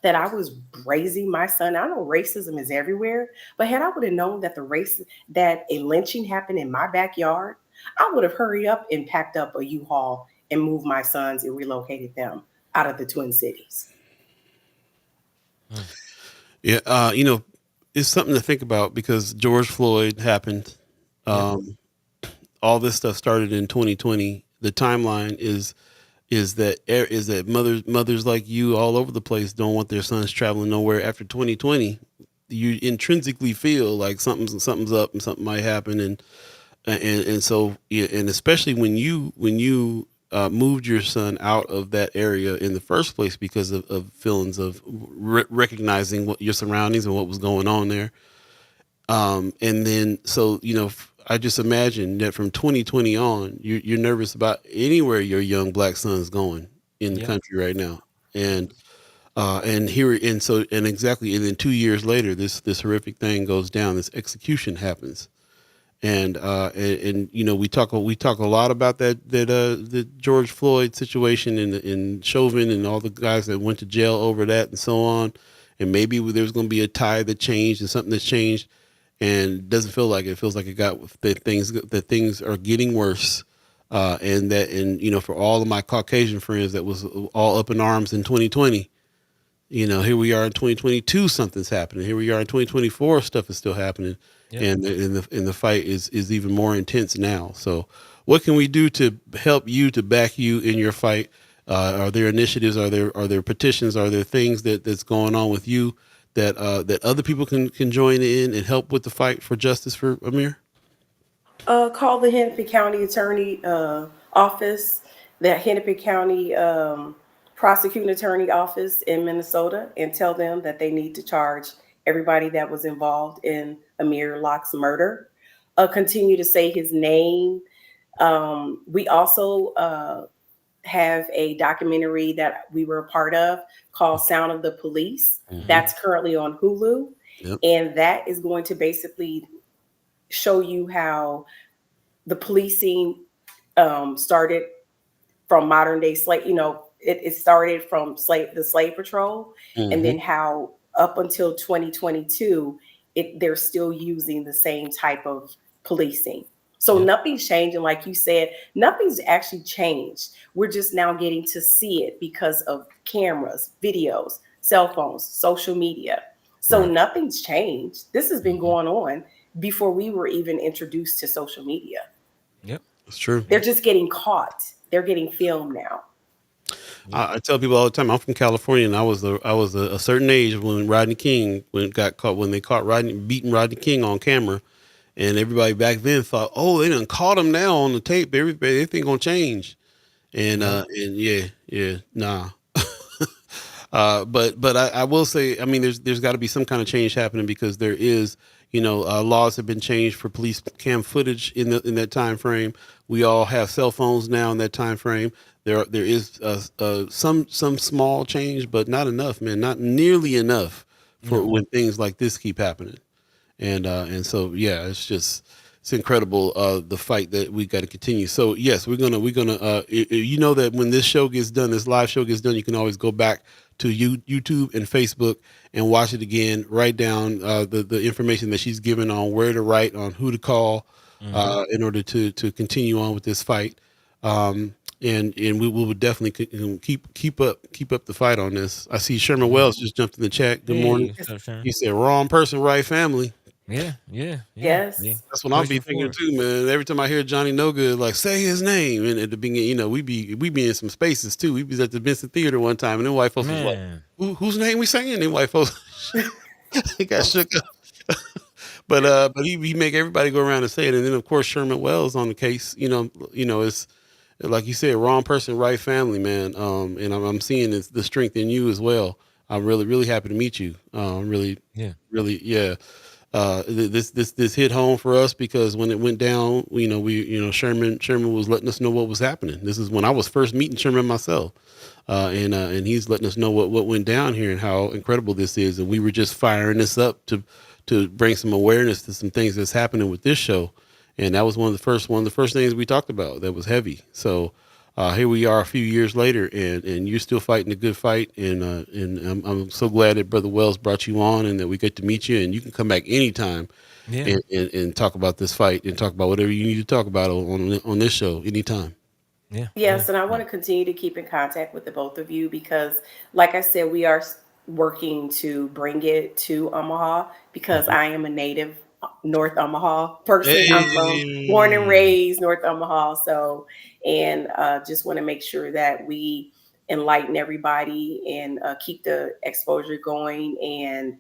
that I was raising my son, I know racism is everywhere, but had I would have known that a lynching happened in my backyard, I would have hurried up and packed up a U-Haul and moved my sons and relocated them out of the Twin Cities. Mm. Yeah, it's something to think about because George Floyd happened. Yep. Um, all this stuff started in 2020. The timeline is that mothers like you all over the place don't want their sons traveling nowhere after 2020. You intrinsically feel like something's up and something might happen, and so yeah, and especially when you moved your son out of that area in the first place because of feelings of recognizing what your surroundings and what was going on there. And then so I just imagine that from 2020 on, you're nervous about anywhere your young black son's going in the Yep. country right now. And exactly, and then 2 years later, this horrific thing goes down. This execution happens, and we talk a lot about the George Floyd situation and Chauvin and all the guys that went to jail over that and so on, and maybe there's going to be a tide that changed and something that's changed, and it doesn't feel like it feels like it got that things are getting worse, and for all of my Caucasian friends that was all up in arms in 2020. Here we are in 2022, something's happening. Here we are in 2024, stuff is still happening, Yep. and the fight is even more intense now. So, what can we do to help you to back you in your fight? Are there initiatives? Are there petitions? Are there things that's going on with you that other people can join in and help with the fight for justice for Amir? Call the Hennepin County Attorney Office, the Hennepin County Prosecuting Attorney Office in Minnesota, and tell them that they need to charge everybody that was involved in Amir Locke's murder. continue to say his name. We also have a documentary that we were a part of called Sound of the Police. Mm-hmm. That's currently on Hulu. Yep. And that is going to basically show you how the policing started from modern day slave, it started from the slave patrol, and Mm-hmm. then how up until 2022, they're still using the same type of policing. So Yeah. nothing's changing, like you said, nothing's actually changed. We're just now getting to see it because of cameras, videos, cell phones, social media. So Right. nothing's changed. This has been Mm-hmm. going on before we were even introduced to social media. Yep. It's true. They're Yep. just getting caught. They're getting filmed now. Yep. I tell people all the time I'm from California, and I was a certain age when Rodney King when they caught beating Rodney King on camera, and everybody back then thought, oh, they done caught him now on the tape. Everything gonna change, No. and yeah, nah. But I will say, I mean, there's got to be some kind of change happening because there is, laws have been changed for police cam footage in that time frame. We all have cell phones now in that time frame. There is some small change, but not enough, man. Not nearly enough for No. when things like this keep happening. And so yeah, it's incredible the fight that we got to continue. So yes, we're gonna that when this show gets done, this live show gets done, you can always go back to YouTube and Facebook and watch it again. Write down the information that she's given on where to write, on who to call, Mm-hmm. in order to continue on with this fight. And we will definitely keep up the fight on this. I see Sherman Yeah. Wells just jumped in the chat. Good Hey, morning. what's up, Sharon? He said, "Wrong person, right family." Yeah. Yeah. Yeah. Yes. See, That's what I'll be pushing thinking forward. too, man. Every time I hear Johnny No Good, like say his name, and at the beginning, we be in some spaces too. We was at the Vincent Theater one time, and then white folks was like, Man. Whose name we saying?" And white folks he got shook up. But he make everybody go around and say it, and then of course Sherman Wells on the case. It's like you said, wrong person, right family, man. And I'm seeing the strength in you as well. I'm really happy to meet you. Really, Yeah. really, yeah. This hit home for us because when it went down, Sherman was letting us know what was happening. This is when I was first meeting Sherman myself, and he's letting us know what went down here and how incredible this is. And we were just firing this up to bring some awareness to some things that's happening with this show. And that was one of the first things we talked about that was heavy. So here we are a few years later, and you're still fighting a good fight. And I'm so glad that Brother Wells brought you on, and that we get to meet you. And you can come back anytime Yeah. and talk about this fight and talk about whatever you need to talk about on this show anytime. Yeah. Yeah. Yes, and I want to continue to keep in contact with the both of you because, like I said, we are working to bring it to Omaha because Mhm. I am a native North Omaha person. I'm from born and Hey. raised North Omaha, so and just want to make sure that we enlighten everybody and keep the exposure going. And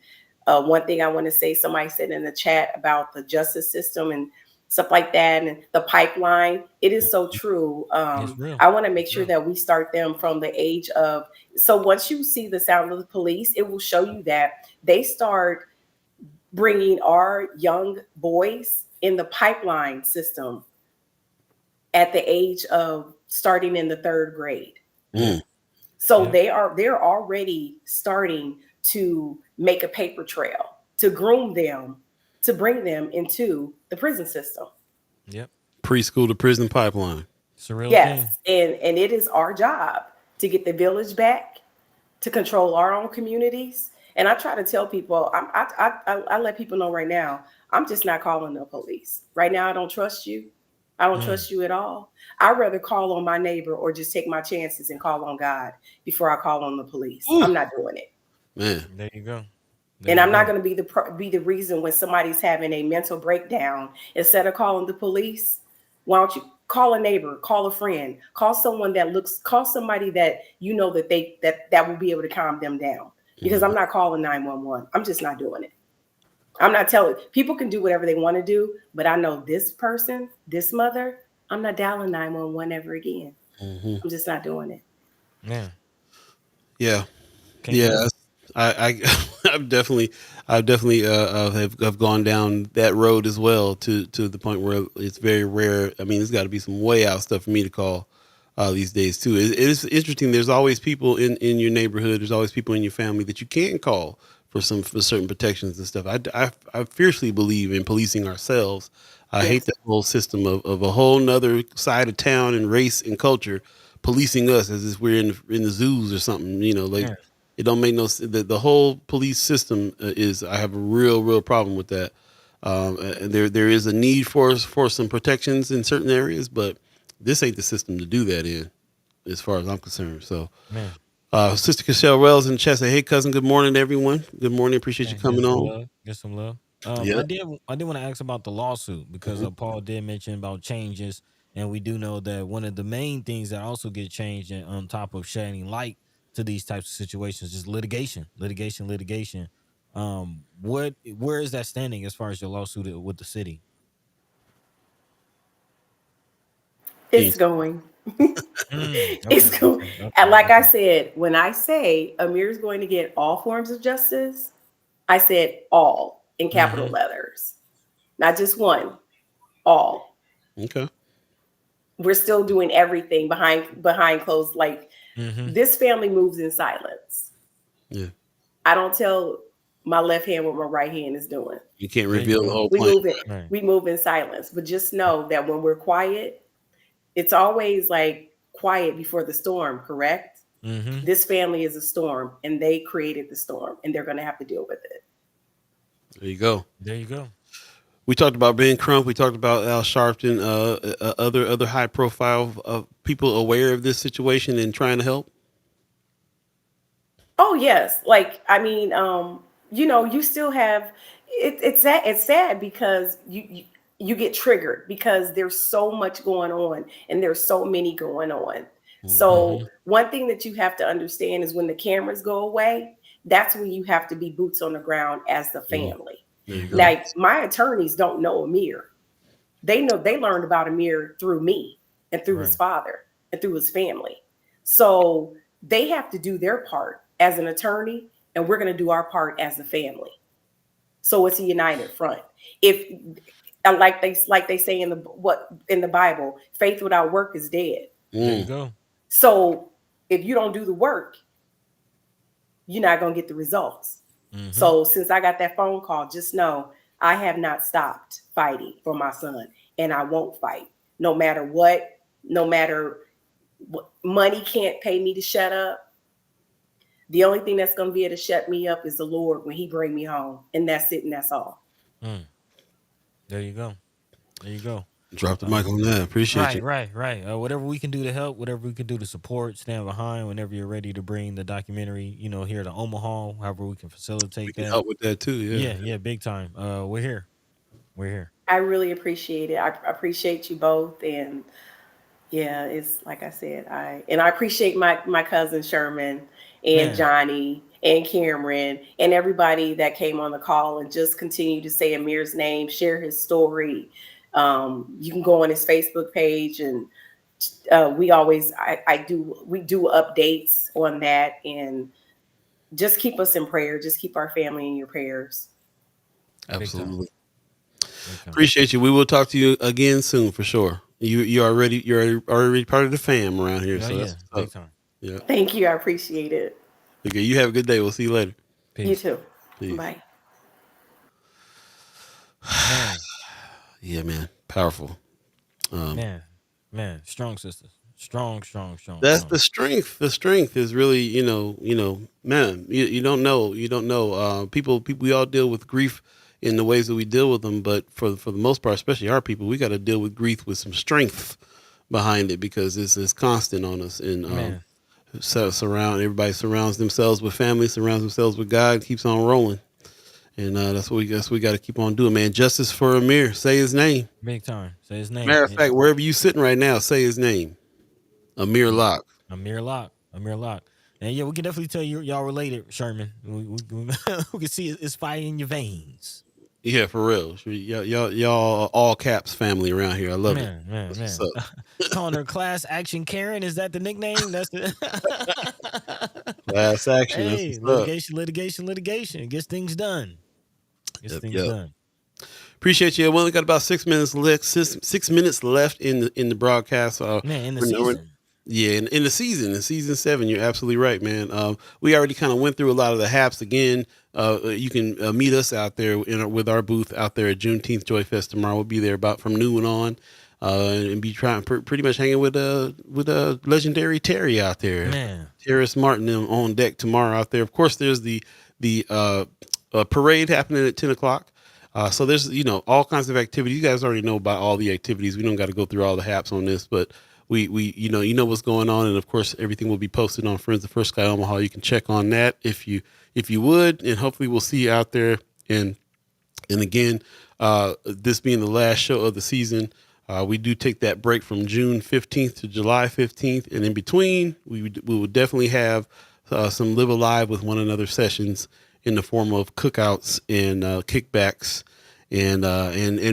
one thing I want to say, somebody said in the chat about the justice system and stuff like that and the pipeline, it is so true. It's real. I want to make It's sure real. that we start them from the age of, so once you see the Sound of the Police, it will show you that they start bringing our young boys in the pipeline system at the age of starting in the third grade. Yeah. Mm. So Yeah. they're already starting to make a paper trail to groom them, to bring them into the prison system. Yep. Preschool to prison pipeline. It's a real Yes, thing. and it is our job to get the village back, to control our own communities. And I try to tell people, I let people know right now, I'm just not calling the police. Right now, I don't trust you. I don't Mm. trust you at all. I'd rather call on my neighbor or just take my chances and call on God before I call on the police. Ooh, I'm not doing it. man. There you go. There And you I'm not go. going to be the reason when somebody's having a mental breakdown. Instead of calling the police, why don't you call a neighbor, call a friend, call someone call somebody that you know that will be able to calm them down. Because Mhm. I'm not calling 911. I'm just not doing it. I'm not telling people can do whatever they want to do, but I know this person, this mother, I'm not dialing 911 ever again. Mhm. I'm just not doing it. Yeah. Yeah. Can't Yeah, do it. I've definitely, have gone down that road as well to the point where it's very rare. I mean, it's got to be some way out stuff for me to call these days too. It is interesting. There's always people in your neighborhood. There's always people in your family that you can call for certain protections and stuff. I fiercely believe in policing ourselves. I hate Yes. that whole system of a whole nother side of town and race and culture policing us as if we're in the zoos or something. You know, like Yeah. it don't make no sense. The whole police system is. I have a real problem with that. And there is a need for some protections in certain areas, but this ain't the system to do that in, as far as I'm concerned. So, Man. Sister Cashel Wells in the chat say, "Hey, cousin, good morning, everyone. Good morning. Appreciate you Yeah, get coming some on." love. Get some love. Yeah. I did want to ask about the lawsuit because Mhm. Paul did mention about changes, and we do know that one of the main things that also get changed and on top of shedding light to these types of situations is litigation. Where is that standing as far as your lawsuit with the city? It's going. Okay, It's going. And like I okay. said, when I say Amir's going to get all forms of justice, I said all in capital Mm-hmm. letters, not just one, all. Okay. We're still doing everything behind closed. Like Mm-hmm. this family moves in silence. Yeah. I don't tell my left hand what my right hand is doing. You can't There you reveal the go. whole We plan. move it. Right. We move in silence. But just know that when we're quiet, it's always like quiet before the storm. Correct? Mm-hmm. This family is a storm, and they created the storm, and they're going to have to deal with it. There you go. There you go. We talked about Ben Crump. We talked about Al Sharpton. Other high profile people aware of this situation and trying to help. Oh yes, like I mean, you still have it's sad because you get triggered because there's so much going on and there's so many going on. Mhm. Mm-hmm. So one thing that you have to understand is when the cameras go away, that's when you have to be boots on the ground as the Mhm. family. There you Mm-hmm. go. Like my attorneys don't know Amir. They learned about Amir through me and through his Right. father and through his family. So they have to do their part as an attorney, and we're going to do our part as a family. So it's a united front. If like they say in the Bible, faith without work is dead. There you Mm. go. So if you don't do the work, you're not going to get the results. Mm-hmm. So since I got that phone call, just know I have not stopped fighting for my son, and I won't fight no matter what. No matter what, money can't pay me to shut up. The only thing that's going to be able to shut me up is the Lord when He bring me home, and that's it, and that's all. Mm. There you go. There you go. Drop the mic Um, on that. Appreciate you. right. Whatever we can do to help, whatever we can do to support, stand behind. Whenever you're ready to bring the documentary, here to Omaha, however we can We facilitate can that. help with that too. Yeah. Yeah, big time. We're here. We're here. I really appreciate it. I appreciate you both, and yeah, it's like I said, I appreciate my cousin Sherman and Man, Johnny and Cameron and everybody that came on the call and just continue to say Amir's name, share his story. You can go on his Facebook page and we do updates on that, and just keep us in prayer. Just keep our family in your prayers. big time. Absolutely. Big time. Appreciate you. We will talk to you again soon for sure. You're already part of the fam around here. Oh So yeah, that's what's big up. time. Yeah. Thank you. I appreciate it. Okay. You have a good day. We'll see you later. You Peace. too. Peace. Bye. Man, Yeah, man. Powerful. Um, man. Strong sisters. Strong. that's the strength. The strength is really, man. You don't know. You don't know. People. We all deal with grief in the ways that we deal with them, but for the most part, especially our people, we got to deal with grief with some strength behind it because it's constant on us. And Man, everybody surrounds themselves with family, surrounds themselves with God, keeps on rolling. And that's what we got to keep on doing, man. Justice for Amir. Say his name. big time. Say his name. Matter of fact, wherever you sitting right now, say his name. Amir Locke. Amir Locke. And yeah, we can definitely tell y'all related, Sherman. We can see it's fire in your veins. Yeah, for real. Y'all all caps family around here. I love it. Man. That's what's up. Calling her Class Action Karen. Is that the nickname? That's the Class action. That's Hey, what's up. litigation gets things done. Gets Yep, things yep. done. Appreciate you. We only got about 6 minutes left. 6 minutes left in the broadcast. Man, in the We're- season. Yeah, in the season, in season 7, you're absolutely right, man. We already kind of went through a lot of the haps again. You can meet us out there with our booth out there at Juneteenth Joy Fest tomorrow. We'll be there about from noon on, and be trying pretty much hanging with legendary Terry out there. Man. Terrace Martin them on deck tomorrow out there. Of course, there's the parade happening at 10 o'clock. So there's all kinds of activities. You guys already know about all the activities. We don't got to go through all the haps on this, but we what's going on, and of course everything will be posted on Friends of First Sky Omaha. You can check on that if you would, and hopefully we'll see you out there. And again, this being the last show of the season, we do take that break from June 15th to July 15th, and in between we will definitely have some live alive with one another sessions in the form of cookouts and kickbacks. And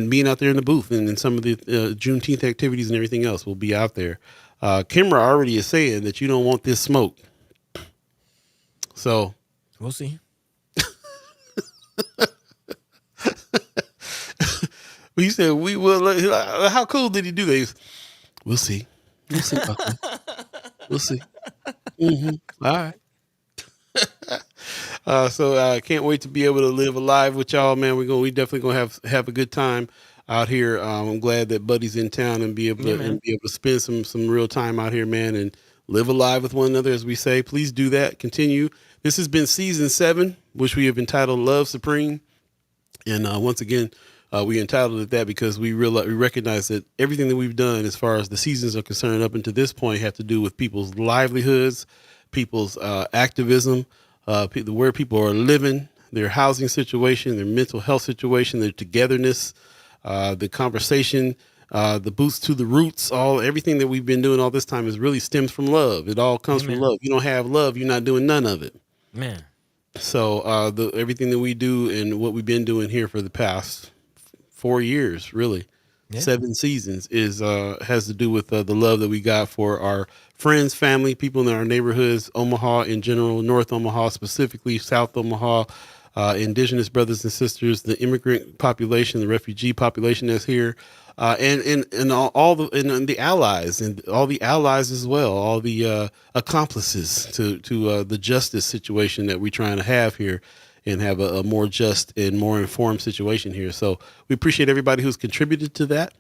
being out there in the booth and some of the Juneteenth activities and everything else will be out there. Kimra already is saying that you don't want this smoke. So We'll see. he said we will. How cool did he do that? We'll see. We'll see. We'll see. Mm-hmm. All right. So I can't wait to be able to live alive with y'all, man. We definitely gonna have a good time out here. I'm glad that Buddy's in town and be able to spend some real time out here, man, and live alive with one another, as we say. Please do that. Continue. This has been season 7, which we have entitled Love Supreme. And once again, we entitled it that because we recognize that everything that we've done as far as the seasons are concerned up until this point have to do with people's livelihoods, people's activism, where people are living, their housing situation, their mental health situation, their togetherness, the conversation, the boots to the roots, everything that we've been doing all this time is really stems from love. It all comes from love. You don't have love, you're not doing none of it. Man. So everything that we do and what we've been doing here for the past 4 years, really, 7 seasons, is has to do with the love that we got for our friends, family, people in our neighborhoods, Omaha in general, North Omaha specifically, South Omaha, indigenous brothers and sisters, the immigrant population, the refugee population that's here, and all the allies and all the allies as well, all the accomplices to the justice situation that we're trying to have here and have a more just and more informed situation here. So we appreciate everybody who's contributed to that.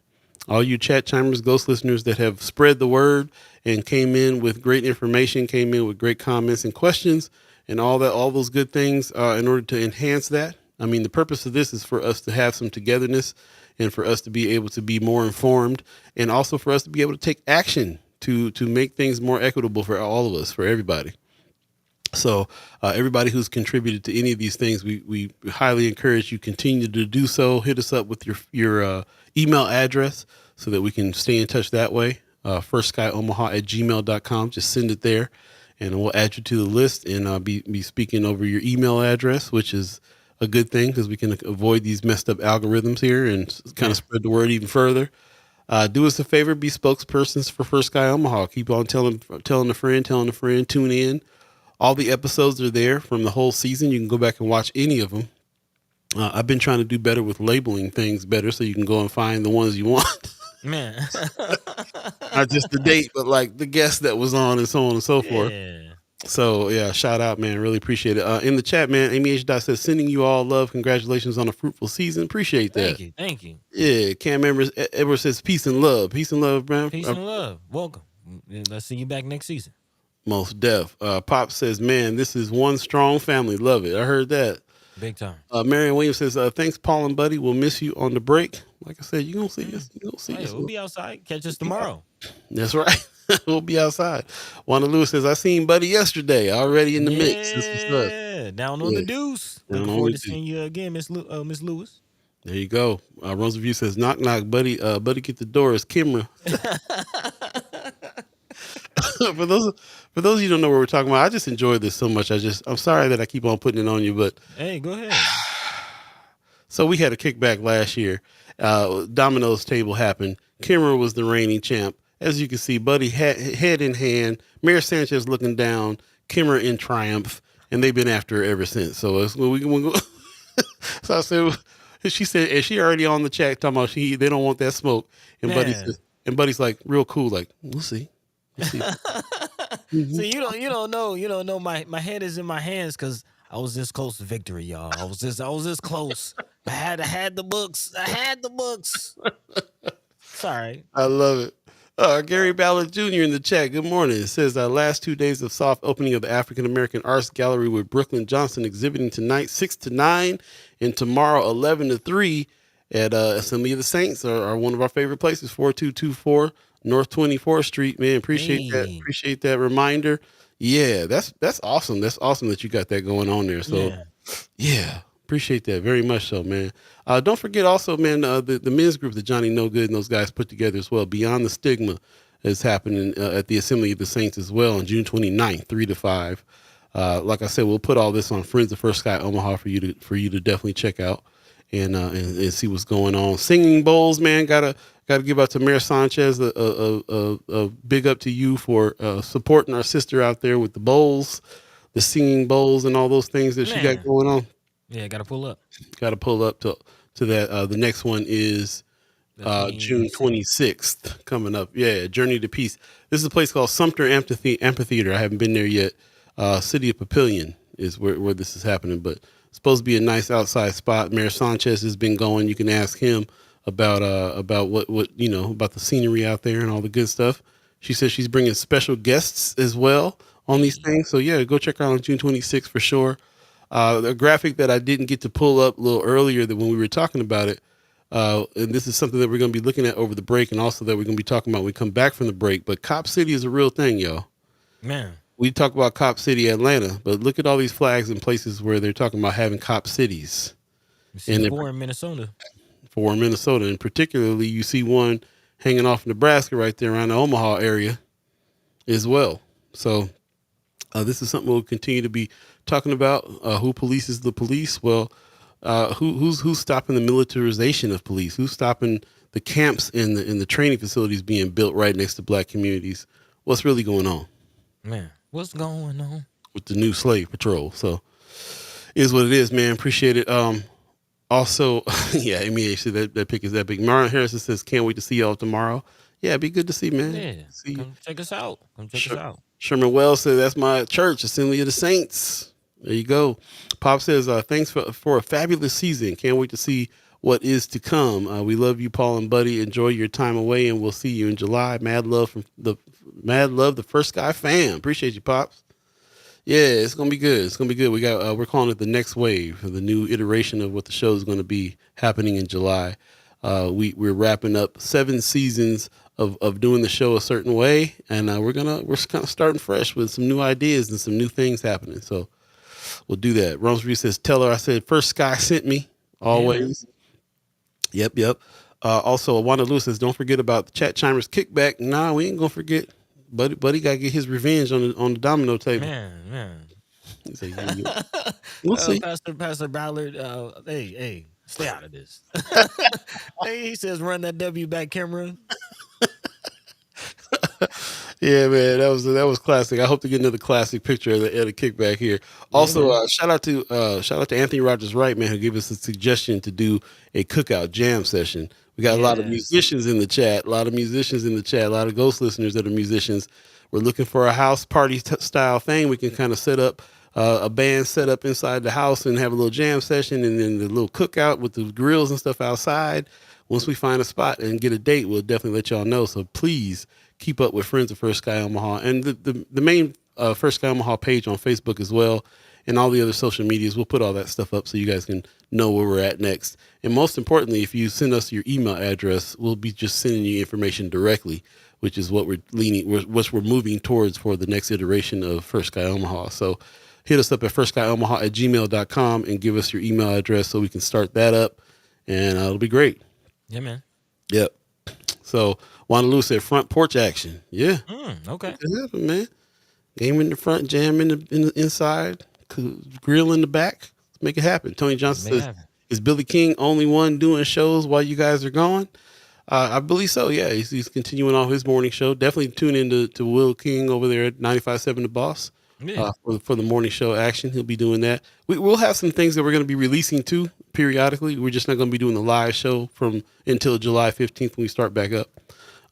All you chat chimers, ghost listeners that have spread the word and came in with great information, came in with great comments and questions and all those good things in order to enhance that. I mean, the purpose of this is for us to have some togetherness and for us to be able to be more informed and also for us to be able to take action to make things more equitable for all of us, for everybody. So everybody who's contributed to any of these things, we highly encourage you continue to do so. Hit us up with your email address so that we can stay in touch that way. firstsky.omaha@gmail.com. Just send it there and we'll add you to the list and be speaking over your email address, which is a good thing because we can avoid these messed up algorithms here and kind of spread the word even further. Do us a favor, be spokespersons for First Sky Omaha. Keep on telling a friend, tune in. All the episodes are there from the whole season. You can go back and watch any of them. I've been trying to do better with labeling things better so you can go and find the ones you want. Man. Not just the date, but like the guest that was on and so on and so forth. So yeah, shout out, man. Really appreciate it. In the chat, man, Amy H. Dot says, sending you all love. Congratulations on a fruitful season. Appreciate that. Thank you. Yeah, Cam Edwards says, peace and love. Peace and love, man. Peace and love. Welcome. Let's see you back next season. Most def. Pop says, man, this is one strong family. Love it. I heard that. Big time. Marion Williams says, thanks, Paul and Buddy. We'll miss you on the break. Like I said, you're going to see us. You're gonna see us. We'll be outside. Catch us tomorrow. That's right. We'll be outside. Wanda Lewis says, I seen Buddy yesterday. Already in the mix. Yeah. Down on the deuce. Looking forward to seeing you again, Miss Lewis. There you go. Rose Review says, knock, knock, Buddy. Buddy, get the door. It's Kimra. For those of you who don't know what we're talking about, I just enjoy this so much. I'm sorry that I keep on putting it on you, but hey, go ahead. So we had a kickback last year. Domino's table happened. Kimra was the reigning champ. As you can see, Buddy head in hand, Mayor Sanchez looking down, Kimmer in triumph, and they've been after her ever since. So it's we go. So I said, she said, and she already on the chat talking about they don't want that smoke. And Man. Buddy's like real cool, like we'll see. We'll see. See, you don't know. My head is in my hands because I was this close to victory, y'all. I was this close. I had the books. I had the books. Sorry. I love it. Gary Ballard Jr. in the chat. Good morning. It says last 2 days of soft opening of the African American Arts Gallery with Brooklyn Johnson exhibiting tonight 6 to 9 and tomorrow 11 to 3 at Assembly of the Saints, are one of our favorite places, 4224 North 24th Street. Man, appreciate that. Appreciate that reminder. Yeah, that's awesome. That's awesome that you got that going on there. So yeah. Appreciate that very much so, man. Don't forget also, man, the men's group that Johnny No Good and those guys put together as well. Beyond the Stigma is happening at the Assembly of the Saints as well on June 29th, 3 to 5. Like I said, we'll put all this on Friends of First Sky Omaha for you to definitely check out and see what's going on. Singing Bowls, man, gotta give out to Mayor Sanchez a big up to you for supporting our sister out there with the bowls, the singing bowls, and all those things that she got going on. Yeah, got to pull up. Got to pull up to that. The next one is June 26th coming up. Yeah, Journey to Peace. This is a place called Sumter Amphitheater. I haven't been there yet. City of Papillion is where this is happening, but it's supposed to be a nice outside spot. Mayor Sanchez has been going. You can ask him about what about the scenery out there and all the good stuff. She says she's bringing special guests as well on these things. So yeah, go check her out on June 26th for sure. The graphic that I didn't get to pull up a little earlier than when we were talking about it, and this is something that we're going to be looking at over the break, and also that we're going to be talking about when we come back from the break. But Cop City is a real thing, y'all. Man, we talk about Cop City, Atlanta, but look at all these flags in places where they're talking about having cop cities. And 4 in Minnesota. 4 in Minnesota, and particularly you see one hanging off Nebraska right there around the Omaha area as well. So this is something we'll continue to be talking about. Who polices the police? Well, who's stopping the militarization of police? Who's stopping the camps and the training facilities being built right next to black communities? What's really going on? Man, what's going on with the new slave patrol? So is what it is, man. Appreciate it. Also, yeah, Amy H said that pick is epic. Marion Harrison says, can't wait to see y'all tomorrow. Yeah, it'd be good to see, man. Yeah, see, come check us out. Us out. Sherman Wells said, that's my church, Assembly of the Saints. There you go. Pop says, thanks for a fabulous season. Can't wait to see what is to come. We love you, Paul and Buddy. Enjoy your time away, and we'll see you in July. Mad love, the First Sky fam. Appreciate you, Pops. Yeah, it's gonna be good. It's gonna be good. We got we're calling it the next wave, the new iteration of what the show is going to be happening in July. We're wrapping up 7 seasons of doing the show a certain way, and we're kind of starting fresh with some new ideas and some new things happening. So we'll do that. Romsbury says, tell her I said First Sky sent me always. Yeah. Yep. Also, Wanda Lewis says, don't forget about the Chat Chimers kickback. Nah, we ain't gonna forget. Buddy got to get his revenge on the domino table. Man. He said, yeah. We'll see. Pastor Ballard, hey, stay out of this. Hey, he says, run that W back camera. Yeah, man, that was classic. I hope to get another classic picture of the kickback here. Also, shout out to Anthony Rogers Wright, man, who gave us a suggestion to do a cookout jam session. We got a lot of musicians in the chat, a lot of Ghost listeners that are musicians. We're looking for a house party style thing. We can kind of set up a band set up inside the house and have a little jam session, and then the little cookout with the grills and stuff outside. Once we find a spot and get a date, we'll definitely let y'all know. So please keep up with Friends of First Sky Omaha and the main First Sky Omaha page on Facebook as well, and all the other social medias. We'll put all that stuff up so you guys can know where we're at next. And most importantly, if you send us your email address, we'll be just sending you information directly, which is what we're moving towards for the next iteration of First Sky Omaha. So hit us up at firstsky@gmail.com and give us your email address so we can start that up, and it'll be great. Yeah, man. Yep. So Wanda Lou said front porch action. Yeah. Okay. It happened, man. Game in the front, jam in the inside, grill in the back. Let's make it happen. Tony Johnson says, is Billy King only one doing shows while you guys are gone? I believe so. Yeah, he's continuing on his morning show. Definitely tune in to Will King over there at 95.7 The Boss Yeah. For the morning show action. He'll be doing that. We'll have some things that we're going to be releasing too periodically. We're just not going to be doing the live show from until July 15th when we start back up.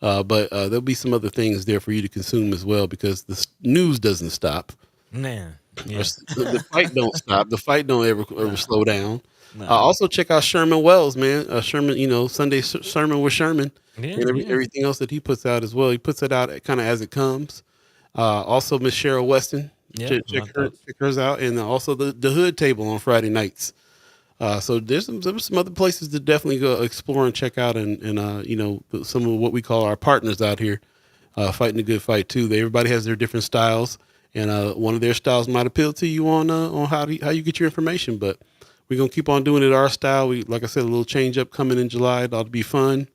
But there'll be some other things there for you to consume as well because the news doesn't stop. Man. Yeah. The fight don't stop. The fight don't ever Nah. slow down. Nah. Also check out Sherman Wells, man. Sherman, Sunday sermon with Sherman Yeah. and Yeah. everything else that he puts out as well. He puts it out kind of as it comes. Also Miss Cheryl Weston, Yeah. My thoughts. check hers out, and also the Hood Table on Friday nights. So there's some other places to definitely go explore and check out, and some of what we call our partners out here, fighting a good fight too. Everybody has their different styles, and one of their styles might appeal to you on how you get your information. But we're gonna keep on doing it our style. We, like I said, a little change up coming in July. It ought to be fun.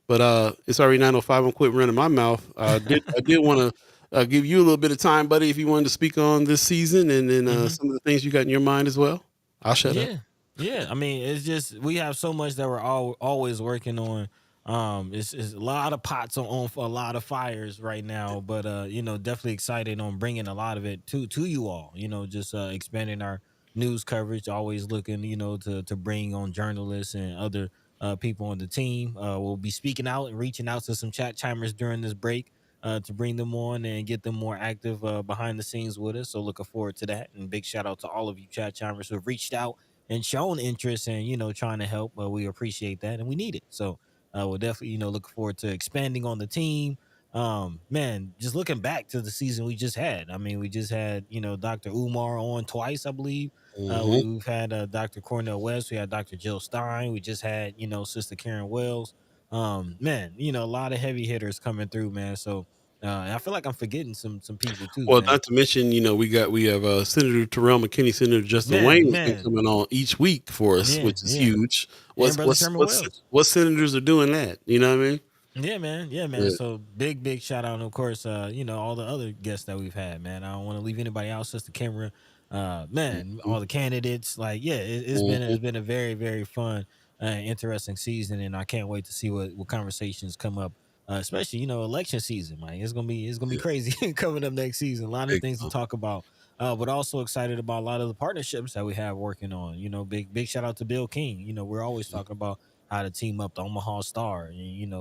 But it's already 9:05. I'm quit running my mouth. I did want to give you a little bit of time, buddy, if you wanted to speak on this season and then Hmm. some of the things you got in your mind as well. I'll shut up. Yeah. Yeah. I mean, it's just we have so much that we're always working on. It's a lot of pots on for a lot of fires right now, but definitely excited on bringing a lot of it to you all. Just expanding our news coverage. Always looking, to bring on journalists and other people on the team. We'll be speaking out and reaching out to some chat chimers during this break. To bring them on and get them more active behind the scenes with us. So looking forward to that. And big shout out to all of you chat chimers who have reached out and shown interest in, trying to help. We appreciate that and we need it. So we'll definitely, look forward to expanding on the team. Man, just looking back to the season we just had. I mean, we just had, Dr. Umar on twice, I believe. Hmm. We've had Dr. Cornell West. We had Dr. Jill Stein. We just had, Sister Karen Wells. Man, a lot of heavy hitters coming through, man. So I feel like I'm forgetting some people too, Well, man. not to mention, we have Senator Terrell McKinney, Senator Justin Man, Wayne has been man, coming on each week for us, yeah, which is yeah. huge. And Brother Sherman Wells. What senators are doing that? You know what I mean? Yeah, man. Yeah, man. Yeah. So big shout out, and of course, all the other guests that we've had, man. I don't want to leave anybody out, Sister Camera. Man, all the candidates, like, yeah, it's Hmm. been a very, very fun, interesting season, and I can't wait to see what conversations come up. Especially, election season, man. It's gonna be Yeah, crazy coming up next season. A lot of big things to time. talk about. But also excited about a lot of the partnerships that we have working on. Big shout out to Bill King. We're always talking about how to team up the Omaha Star and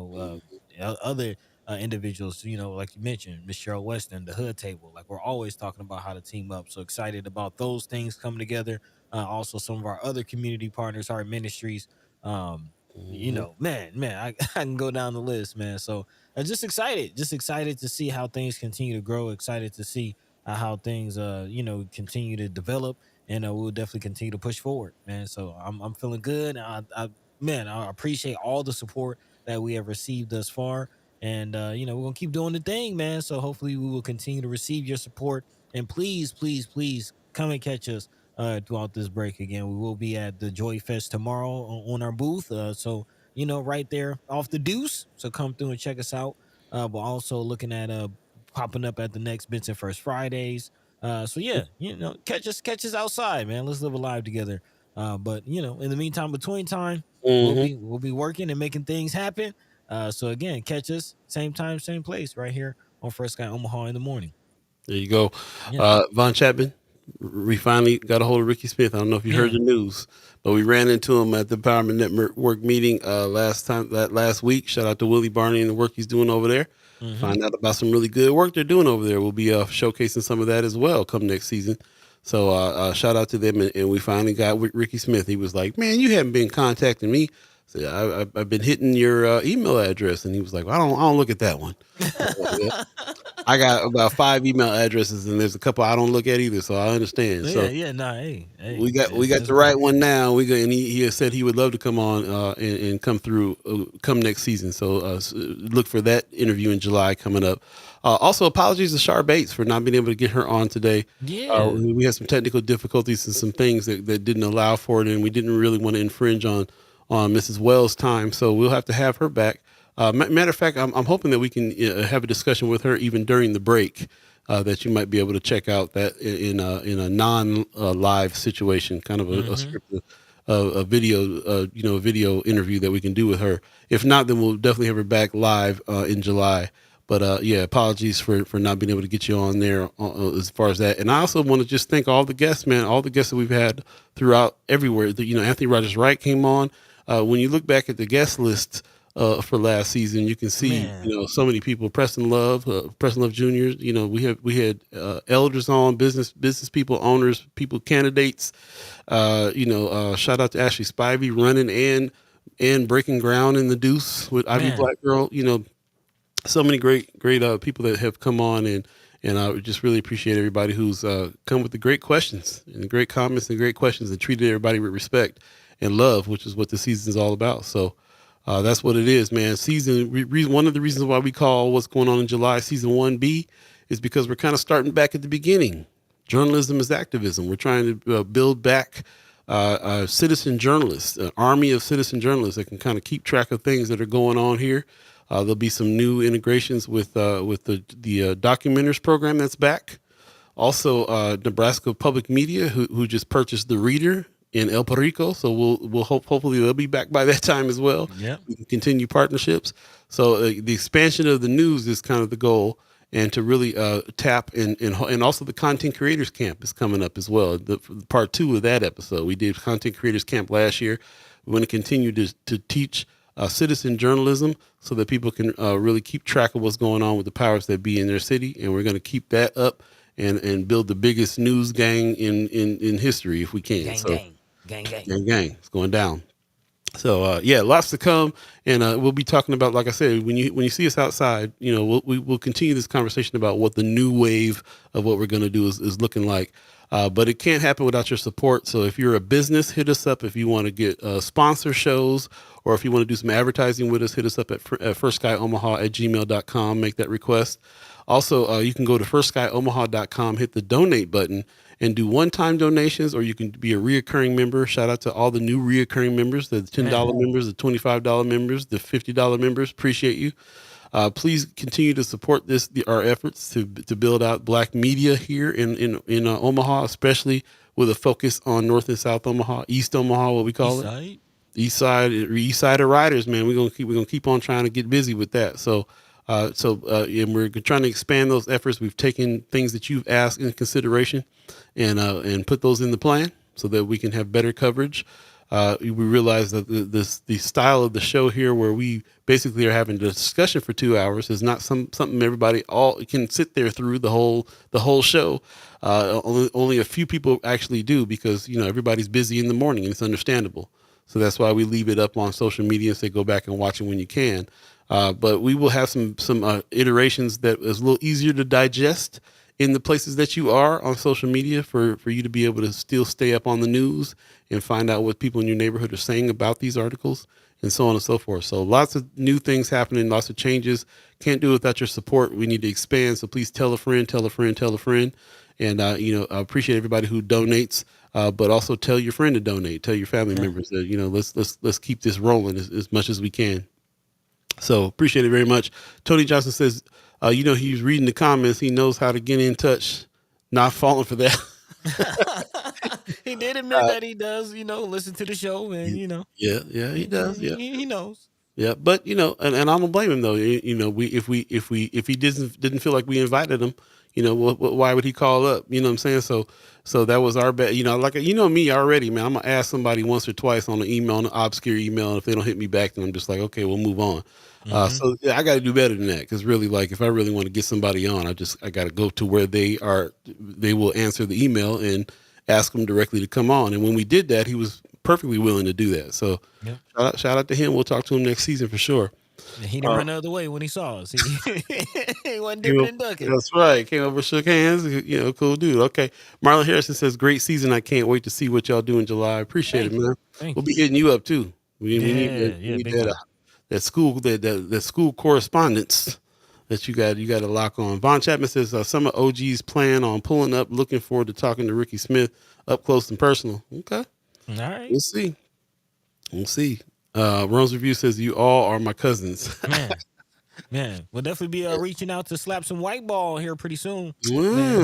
other individuals. Like you mentioned, Miss Cheryl Weston, the Hood Table. Like we're always talking about how to team up. So excited about those things coming together. Also, some of our other community partners, our ministries. Um, Hmm. man, I can go down the list, man. So just excited to see how things continue to grow. Excited to see how things continue to develop, and we'll definitely continue to push forward, man. So I'm feeling good. I appreciate all the support that we have received thus far, and we're gonna keep doing the thing, man. So hopefully we will continue to receive your support, and please come and catch us throughout this break again. We will be at the Joy Fest tomorrow on our booth, so right there off the Deuce. So come through and check us out. We're also looking at popping up at the next Benson First Fridays. So yeah, catch us outside, man. Let's live a life together. But in the meantime, between time, we'll Hmm. be working and making things happen. So again, catch us same time, same place, right here on First Sky Omaha in the morning. There you go. Yeah, Von Chapman, we finally got a hold of Ricky Smith. I don't know if you heard yeah, the news, but we ran into him at the Empowerment Network meeting last week. Shout out to Willie Barney and the work he's doing over there. mm-hmm. Find out about some really good work they're doing over there. We'll be showcasing some of that as well come next season. So shout out to them, and we finally got with Ricky Smith. He was like, "Man, you haven't been contacting me." So I've been hitting your email address, and he was like, well, I don't look at that one." I was like, "Yeah." I got about 5 email addresses, and there's a couple I don't look at either, so I understand. Yeah, So yeah, nah, hey, we got that's the good. right one now. And he has said he would love to come on and come through, come next season. So look for that interview in July coming up. Also, apologies to Shar Bates for not being able to get her on today. Yeah, We had some technical difficulties and some things that didn't allow for it, and we didn't really want to infringe on Mrs. Wells' time. So we'll have to have her back. Matter of fact, I'm hoping that we can have a discussion with her even during the break. That you might be able to check out that in a non live situation, kind of a mm-hmm. script, a video, video interview that we can do with her. If not, then we'll definitely have her back live in July. But yeah, apologies for not being able to get you on there as far as that. And I also want to just thank all the guests, man, all the guests that we've had throughout everywhere. Anthony Rogers Wright came on. When you look back at the guest list for last season, you can see Man, so many people. Preston Love Jr. We had elders on, business people, owners, people, candidates. Shout out to Ashley Spivey running and breaking ground in the Deuce with Ivy man, Black Girl. So many great people that have come on, and I just really appreciate everybody who's come with the great questions and the great comments and great questions and treated everybody with respect and love, which is what the season is all about. So that's what it is, man. One of the reasons why we call what's going on in July season 1B is because we're kind of starting back at the beginning. Journalism is activism. We're trying to build back citizen journalists, an army of citizen journalists that can kind of keep track of things that are going on here. There'll be some new integrations with the Documenters program that's back. Also, Nebraska Public Media, who just purchased The Reader in El Perico, so hopefully they'll be back by that time as well. yeah, We can continue partnerships. So the expansion of the news is kind of the goal, and to really tap and also the Content Creators Camp is coming up as well. The part 2 of that episode, we did Content Creators Camp last year. We want to continue to teach citizen journalism so that people can really keep track of what's going on with the powers that be in their city, and we're going to keep that up and build the biggest news gang in history if we can. Gang. It's going down. So yeah, lots to come, and we'll be talking about, like I said, when you see us outside, we'll continue this conversation about what the new wave of what we're going to do is looking like. But it can't happen without your support. So if you're a business, hit us up. If you want to get sponsor shows, or if you want to do some advertising with us, hit us up at firstskyOmaha@gmail.com. Make that request. Also, you can go to firstskyOmaha.com, hit the donate button, and do one-time donations, or you can be a reoccurring member. Shout out to all the new reoccurring members, the $10 members, the $25 members, the $50 members. Appreciate you. Please continue to support our efforts to build out Black media here in Omaha, especially with a focus on North and South Omaha, East Omaha, what we call it. East Side of Riders, man. We're gonna keep on trying to get busy with that. And we're trying to expand those efforts. We've taken things that you've asked in consideration and put those in the plan so that we can have better coverage. We realize that the style of the show here, where we basically are having a discussion for 2 hours, is not something everybody all can sit there through the whole show. Only a few people actually do, because everybody's busy in the morning, and it's understandable. So that's why we leave it up on social media and say go back and watch it when you can. But we will have some iterations that is a little easier to digest in the places that you are on social media, for you to be able to still stay up on the news and find out what people in your neighborhood are saying about these articles, and so on and so forth. So lots of new things happening, lots of changes. Can't do it without your support. We need to expand. So please tell a friend, tell a friend, tell a friend. And, I appreciate everybody who donates, but also tell your friend to donate, tell your family members that, let's keep this rolling as much as we can. So appreciate it very much. Tony Johnson says, he's reading the comments. He knows how to get in touch. Not falling for that. he did admit that he does, listen to the show, and Yeah, he does. Yeah, he knows. Yeah, but and I don't blame him though. If he didn't feel like we invited him, why would he call up? You know what I'm saying? So that was our bad. Like me already, man. I'm gonna ask somebody once or twice on an email, an obscure email, and if they don't hit me back, then I'm just like, okay, we'll move on. So yeah, I got to do better than that, because really, like, if I really want to get somebody on, I got to go to where they are. They will answer the email and ask them directly to come on. And when we did that, he was perfectly willing to do that. So shout out to him. We'll talk to him next season for sure. He didn't run the other way when he saw us. He wasn't dipping and ducking. That's right. Came over, shook hands. Cool dude. Okay. Marlon Harrison says, great season. I can't wait to see what y'all do in July. I appreciate it, man. We'll be hitting you up too. We need that school correspondence that you got to lock on. Von Chapman says, some of OG's plan on pulling up. Looking forward to talking to Ricky Smith up close and personal. Okay. All right. We'll see. Rose Review says, you all are my cousins. Man, we'll definitely be reaching out to slap some white ball here pretty soon. Yeah.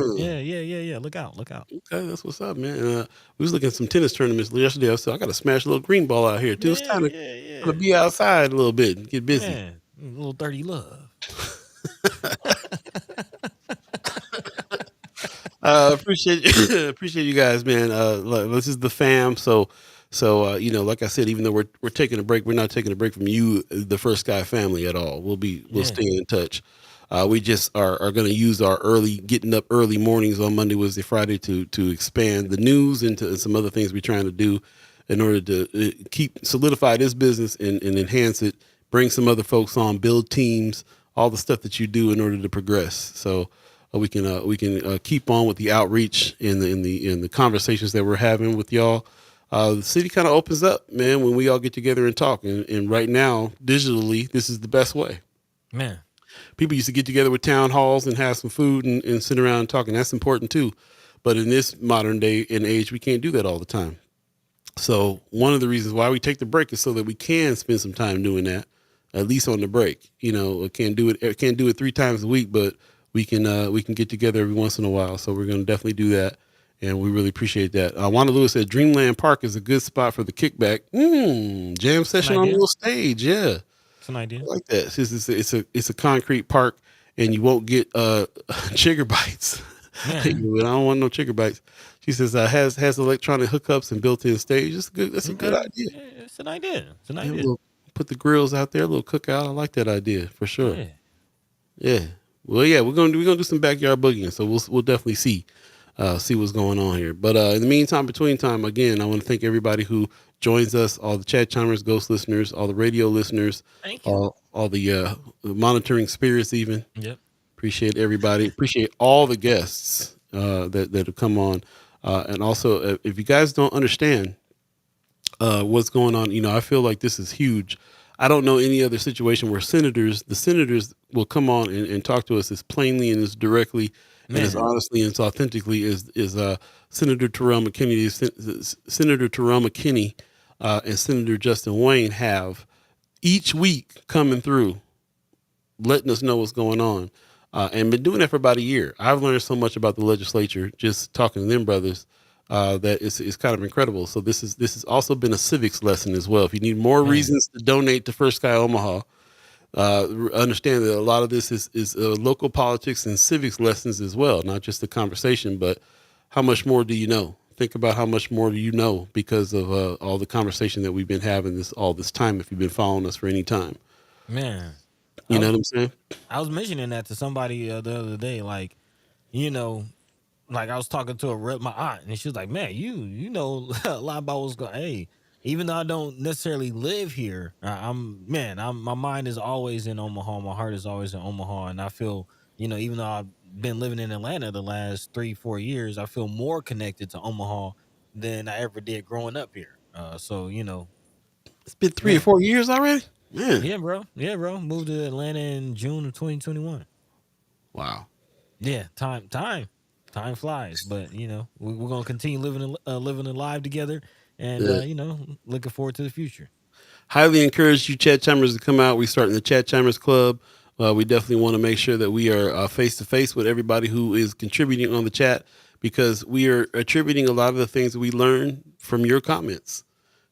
Look out. Okay, that's what's up, man. We was looking at some tennis tournaments yesterday. I said, I got to smash a little green ball out here too. It's time to be outside a little bit and get busy. Man, a little dirty love. Appreciate appreciate you guys, man. This is the fam. Like I said, even though we're taking a break, we're not taking a break from you, the First Sky family, at all. We'll Yeah. stay in touch. We just are going to use our early getting up early mornings on Monday, Wednesday, Friday to expand the news into some other things we're trying to do in order to keep solidify this business and enhance it. Bring some other folks on, build teams, all the stuff that you do in order to progress. So we can keep on with the outreach in the conversations that we're having with y'all. The city kind of opens up, man, when we all get together and talk. And right now, digitally, this is the best way. Man. People used to get together with town halls and have some food and sit around and talk, and that's important too. But in this modern day and age, we can't do that all the time. So one of the reasons why we take the break is so that we can spend some time doing that, at least on the break. I can't do it 3 times a week, but we can get together every once in a while. So we're going to definitely do that, and we really appreciate that. Wanda Lewis said Dreamland Park is a good spot for the kickback. Jam session on a little stage, yeah. It's an idea. I like that. It's a concrete park, and you won't get chigger bites. I don't want no chigger bites. She says has electronic hookups and built-in stage. That's a good idea. Yeah, it's an idea. It's an Yeah, idea. we'll put the grills out there, a little cookout. I like that idea for sure. Yeah. Yeah. Well, yeah, we're gonna do some backyard boogieing, so we'll definitely see what's going on here. But in the meantime, between time, again, I want to thank everybody who joins us, all the chat chimers, ghost listeners, all the radio listeners, Thank you. all the monitoring spirits, even. Yep. Appreciate everybody. Appreciate all the guests that have come on, and also if you guys don't understand what's going on, I feel like this is huge. I don't know any other situation where the senators will come on and talk to us as plainly and as directly and as honestly and as authentically as Senator Terrell McKinney, Senator Terrell McKinney, and Senator Justin Wayne have each week coming through, letting us know what's going on, and been doing that for about a year. I've learned so much about the legislature just talking to them brothers. That is kind of incredible. So this has also been a civics lesson as well. If you need more reasons to donate to First Sky Omaha, understand that a lot of this is local politics and civics lessons as well, not just the conversation, but how much more do you know? Think about how much more do you know because of all the conversation that we've been having all this time. If you've been following us for any time, Man. you know what I'm saying? I was mentioning that to somebody the other day, like, like I was talking to my aunt, and she was like, "Man, you know a lot about what's going." Hey, even though I don't necessarily live here, my mind is always in Omaha. My heart is always in Omaha, and I feel, even though I've been living in Atlanta the last 3-4 years, I feel more connected to Omaha than I ever did growing up here. So It's been 3 or 4 years already. Man, yeah, bro, moved to Atlanta in June of 2021. wow. Yeah, time flies, but we're gonna continue living alive together, and looking forward to the future. Highly encourage you chat chimers to come out. We're starting the chat chimers club. We definitely want to make sure that we are face to face with everybody who is contributing on the chat, because we are attributing a lot of the things that we learn from your comments.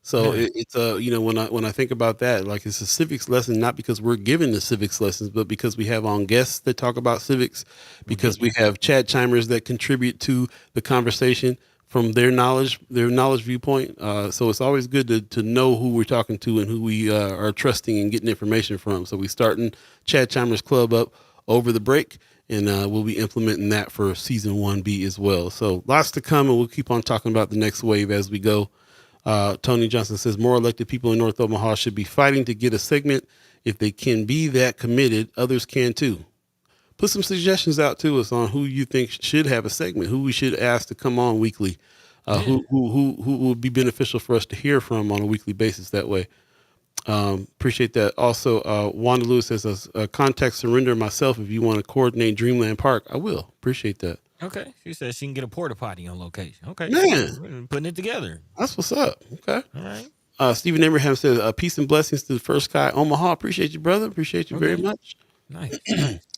So it's when I think about that, like, it's a civics lesson, not because we're giving the civics lessons, but because we have on guests that talk about civics, because we have chat chimers that contribute to the conversation from their knowledge viewpoint. So it's always good to know who we're talking to and who we are trusting and getting information from. So we starting Chat Chimers Club up over the break, and we'll be implementing that for season 1B as well. So lots to come, and we'll keep on talking about the next wave as we go. Tony Johnson says more elected people in North Omaha should be fighting to get a segment. If they can be that committed, others can too. Put some suggestions out to us on who you think should have a segment, who we should ask to come on weekly, who would be beneficial for us to hear from on a weekly basis that way. Appreciate that. Also, Wanda Lewis says, contact Surrender myself if you want to coordinate Dreamland Park. I will. Appreciate that. Okay. She says she can get a porta potty on location. Okay. Man. Putting it together. That's what's up. Okay. All right. Stephen Abraham says, peace and blessings to the First Sky Omaha. Appreciate you, brother. Appreciate you very much. Nice.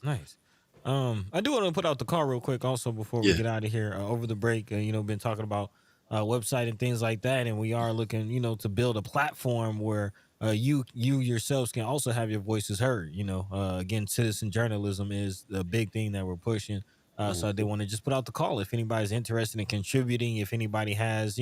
Nice. I do want to put out the call real quick also before we get out of here. Over the break, been talking about website and things like that, and we are looking, to build a platform where you yourselves can also have your voices heard. Again, citizen journalism is the big thing that we're pushing. So I did want to just put out the call. If anybody's interested in contributing, if anybody has,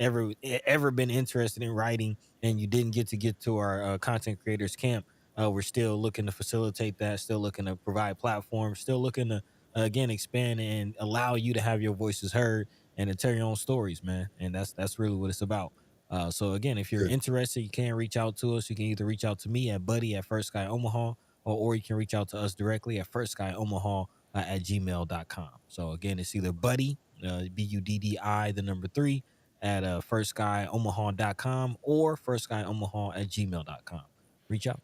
ever been interested in writing and you didn't get to our content creators camp, we're still looking to facilitate that. Still looking to provide platforms. Still looking to again expand and allow you to have your voices heard and to tell your own stories, man. And that's really what it's about. So again, if you're interested, you can reach out to us. You can either reach out to me at Buddi at First Sky Omaha, or you can reach out to us directly at First Sky Omaha at gmail.com. So again, it's either Buddi, Buddi, the number 3 at firstsky.omaha.com or firstsky.omaha at gmail.com. Reach out.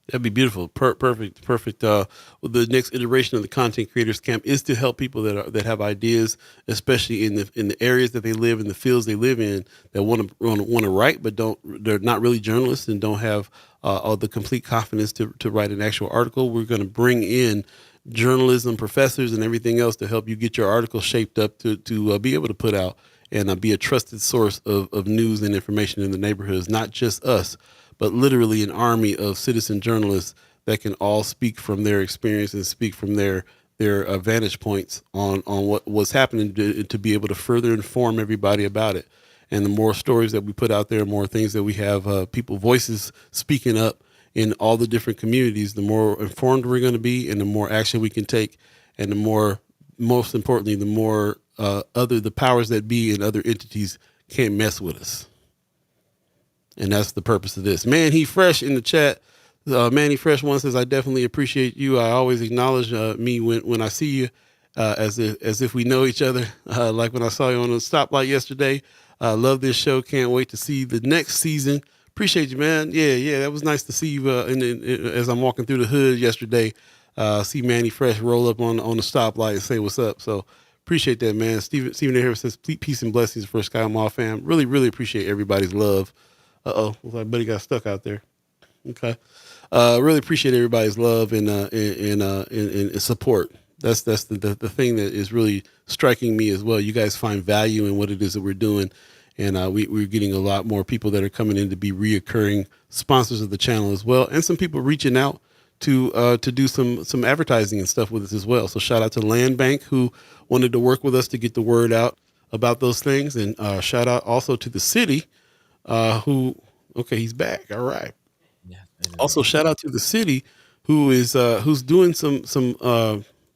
That'd be beautiful. Perfect. Well, the next iteration of the content creators camp is to help people that have ideas, especially in the areas that they live, in the fields they live in, that want to write, but they're not really journalists and don't have all the complete confidence to write an actual article. We're going to bring in journalism professors and everything else to help you get your article shaped up to be able to put out and be a trusted source of news and information in the neighborhoods, not just us, but literally an army of citizen journalists that can all speak from their experience and speak from their vantage points on what's happening to be able to further inform everybody about it. And the more stories that we put out there, more things that we have people voices speaking up in all the different communities, the more informed we're going to be and the more action we can take. And most importantly, the more the powers that be and other entities can't mess with us. And that's the purpose of this. Man, he fresh in the chat. Manny Fresh one says, I definitely appreciate you. I always acknowledge me when I see you, as if we know each other. Like when I saw you on the stoplight yesterday. Love this show. Can't wait to see the next season. Appreciate you, man. Yeah. That was nice to see you as I'm walking through the hood yesterday. See Manny Fresh roll up on the stoplight and say what's up. So appreciate that, man. Steven Harris says, peace and blessings for Sky Mall fam. Really, really appreciate everybody's love. Looks like Buddy got stuck out there. Okay. Really appreciate everybody's love and support. That's the thing that is really striking me as well. You guys find value in what it is that we're doing. And we're getting a lot more people that are coming in to be reoccurring sponsors of the channel as well. And some people reaching out to do some advertising and stuff with us as well. So shout out to Land Bank, who wanted to work with us to get the word out about those things. And shout out also to the city, he's back. All right. Yeah. Also, shout out to the city who's doing some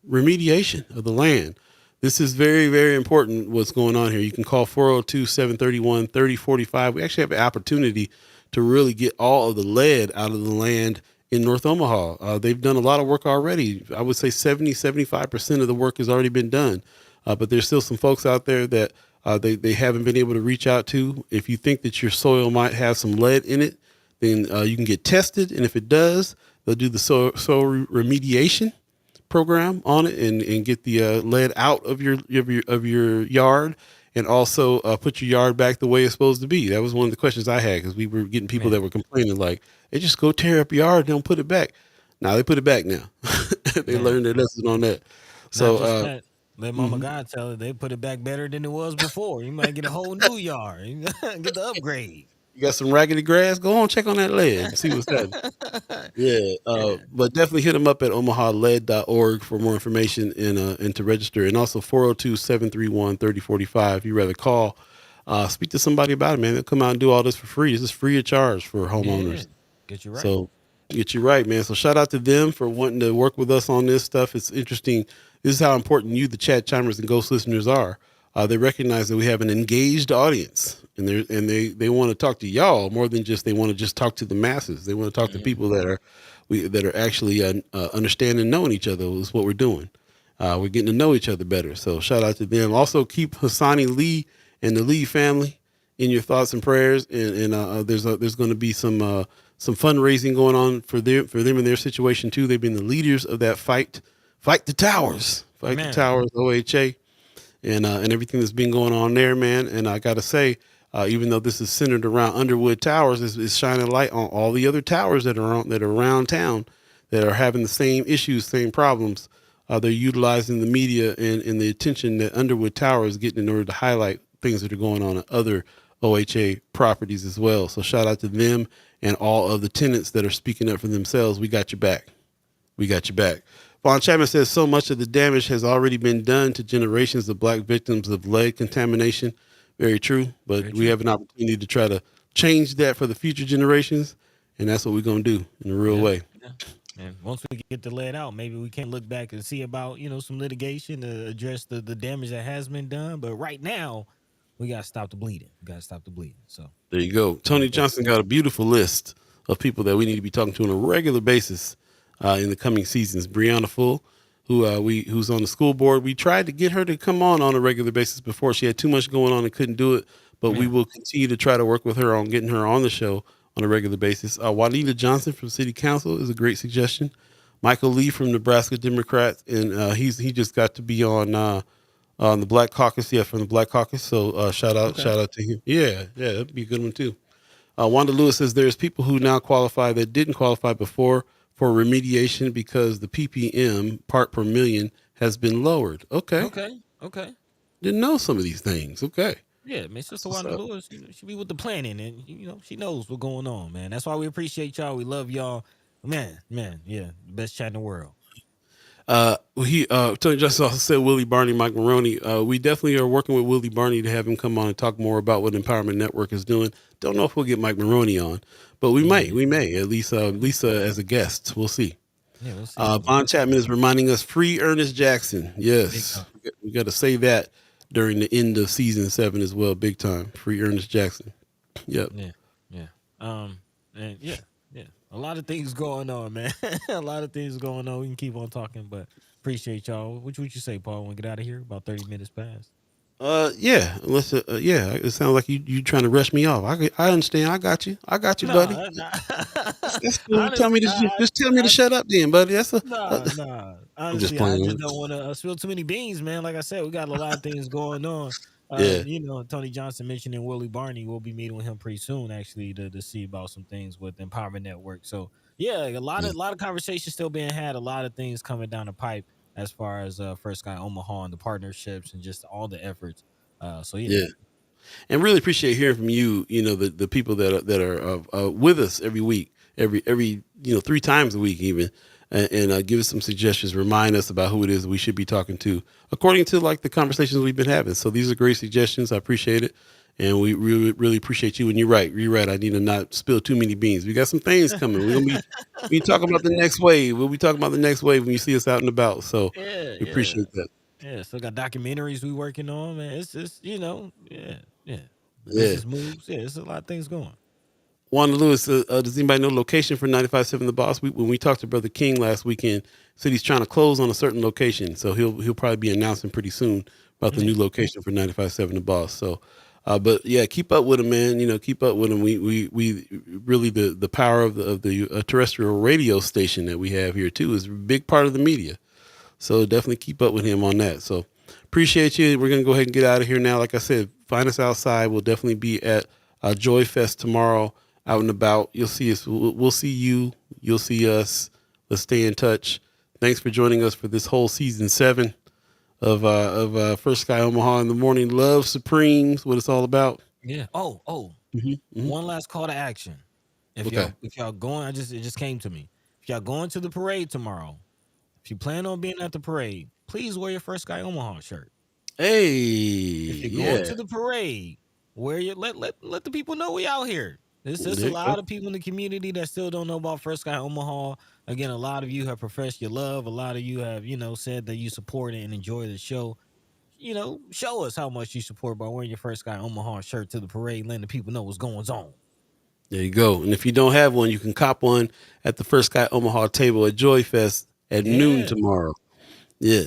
remediation of the land. This is very, very important what's going on here. You can call 402-731-3045. We actually have an opportunity to really get all of the lead out of the land in North Omaha. They've done a lot of work already. I would say 75% of the work has already been done. But there's still some folks out there that they haven't been able to reach out to. If you think that your soil might have some lead in it, then you can get tested. And if it does, they'll do the soil remediation program on it and get the lead out of your yard, and also put your yard back the way it's supposed to be. That was one of the questions I had, because we were getting people that were complaining like, they just go tear up your yard and don't put it back. Now they put it back now. They learned their lesson on that. So let Mama God tell it, they put it back better than it was before. You might get a whole new yard. You get the upgrade. You got some raggedy grass? Go on, check on that lead. See what's happening. But definitely hit them up at omahalead.org for more information and to register. And also 402-731-3045. If you rather call, speak to somebody about it, man. They'll come out and do all this for free. This is free of charge for homeowners. Yeah. Get you right. So get you right, man. So shout out to them for wanting to work with us on this stuff. It's interesting. This is how important you, the chat chimers and ghost listeners, are. They recognize that we have an engaged audience, and they want to talk to y'all more than just they want to just talk to the masses. They want to talk to people that are actually understanding and knowing each other. Is what we're doing. We're getting to know each other better. So shout out to them. Also keep Hassani Lee and the Lee family in your thoughts and prayers. And there's going to be some fundraising going on for them and their situation too. They've been the leaders of that fight the towers, the towers, OHA. And everything that's been going on there, man. And I got to say, even though this is centered around Underwood Towers, it's shining light on all the other towers that are around town that are having the same issues, same problems. They're utilizing the media and the attention that Underwood Tower is getting in order to highlight things that are going on at other OHA properties as well. So shout out to them and all of the tenants that are speaking up for themselves. We got your back. We got your back. Vaughn Chapman says so much of the damage has already been done to generations of black victims of lead contamination. Very true. But Very we true. have an opportunity to try to change that for the future generations. And that's what we're going to do in a real Yeah. way. Yeah. And once we get the lead out, maybe we can look back and see about, some litigation to address the damage that has been done. But right now, we gotta stop the bleeding. We gotta stop the bleeding. So There you go. Tony Johnson got a beautiful list of people that we need to be talking to on a regular basis in the coming seasons. Brianna Full, who's on the school board. We tried to get her to come on a regular basis before. She had too much going on and couldn't do it. But we yeah. will continue to try to work with her on getting her on the show on a regular basis. Juanita Johnson from City Council is a great suggestion. Michael Lee from Nebraska Democrats, and he just got to be on the Black Caucus, from the Black Caucus. So shout out to him. Yeah, that'd be a good one too. Wanda Lewis says there's people who now qualify that didn't qualify before for remediation because the ppm part per million has been lowered. Okay, Okay. didn't know some of these things. Okay, Yeah, man, Sister what's Wanda up? Lewis, she be with the planning, and she knows what's going on, man. That's why we appreciate y'all. We love y'all, man. Yeah, the best chat in the world. Tony Justice also said Willie Barney, Mike Maroney. We definitely are working with Willie Barney to have him come on and talk more about what Empowerment Network is doing. Don't know if we'll get Mike Maroney on, but we may at least as a guest. We'll see. Yeah, we'll see. Von Chapman is reminding us free Ernest Jackson. Big Yes, time. we got to say that during the end of season 7 as well. Big time. Free Ernest Jackson. Yep. Yeah. And yeah. A lot of things going on, man. A lot of things going on. We can keep on talking, but appreciate y'all. What would you say, Paul? When we get out of here, about 30 minutes past. Yeah. Unless, it sounds like you trying to rush me off. I understand. I got you, buddy. Nah. That's cool. Tell me Honestly, to just tell me to shut up, then, buddy. nah. I'm just Honestly, I playing. just don't want to spill too many beans, man. Like I said, we got a lot of things going on. Yeah. Tony Johnson mentioning Willie Barney. We'll be meeting with him pretty soon, actually, to see about some things with Empowerment Network. So yeah, a lot of conversations still being had. A lot of things coming down the pipe as far as First Guy Omaha and the partnerships and just all the efforts. So yeah. Yeah. And really appreciate hearing from you. The people that are with us every week, every 3 times a week even, and give us some suggestions. Remind us about who it is we should be talking to, according to like the conversations we've been having. So these are great suggestions. I appreciate it, and we really appreciate you. And you're right. I need to not spill too many beans. We got some things coming. We're gonna be talking about the next wave. We'll be talking about the next wave when you see us out and about. So we Yeah. appreciate that. Yeah, still got documentaries we working on, man. It's just, yeah. Yeah. Business moves. Yeah, there's a lot of things going. Wanda Lewis, does anybody know location for 95.7 The Boss? When we talked to Brother King last weekend, said he's trying to close on a certain location, so he'll probably be announcing pretty soon about the new location for 95.7 The Boss. So, but yeah, keep up with him, man. Keep up with him. We really the power of the terrestrial radio station that we have here too is a big part of the media. So definitely keep up with him on that. So appreciate you. We're gonna go ahead and get out of here now. Like I said, find us outside. We'll definitely be at Joy Fest tomorrow, out and about. You'll see us. We'll see you. You'll see us. Let's stay in touch. Thanks for joining us for this whole season 7 of First Sky Omaha in the Morning. Love Supremes. What it's all about. Yeah. Oh. One last call to action. If y'all going, it just came to me. If y'all going to the parade tomorrow, if you plan on being at the parade, please wear your First Sky Omaha shirt. Hey, if you're going to the parade, wear your let the people know we out here. There's a lot of people in the community that still don't know about First Sky Omaha. Again, a lot of you have professed your love. A lot of you have, said that you support it and enjoy the show. Show us how much you support by wearing your First Sky Omaha shirt to the parade, letting the people know what's going on. There you go. And if you don't have one, you can cop one at the First Sky Omaha table at Joy Fest at noon tomorrow. Yeah.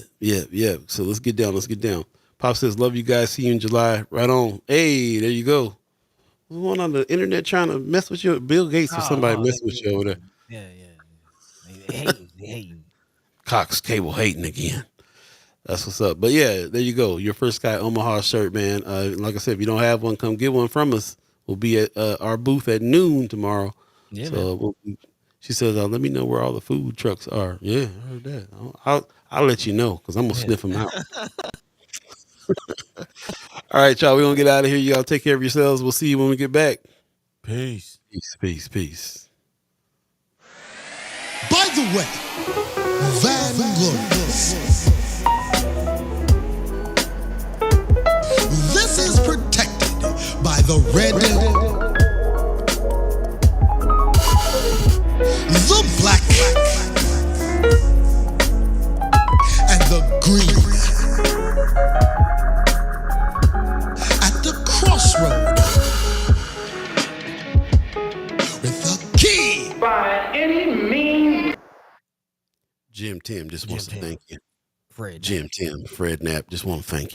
So let's get down. Pop says, love you guys. See you in July. Right on. Hey, there you go. Who's one on the internet trying to mess with you? Bill Gates or somebody messing with you over there. Yeah. They hate. Cox Cable hating again. That's what's up. But yeah, there you go. Your First Sky Omaha shirt, man. Like I said, if you don't have one, come get one from us. We'll be at our booth at noon tomorrow. Yeah, so she says, let me know where all the food trucks are. Yeah, I heard that. I'll let you know because I'm going to sniff them out. All right, y'all. We're going to get out of here. Y'all take care of yourselves. We'll see you when we get back. Peace. Peace. By the way, Vanglorious, this is protected by the red, the black, and the green. At the crossroad, with the key. By any means. Jim Tim just wants to thank you. Fred. Jim Tim, Fred Knapp just want to thank you.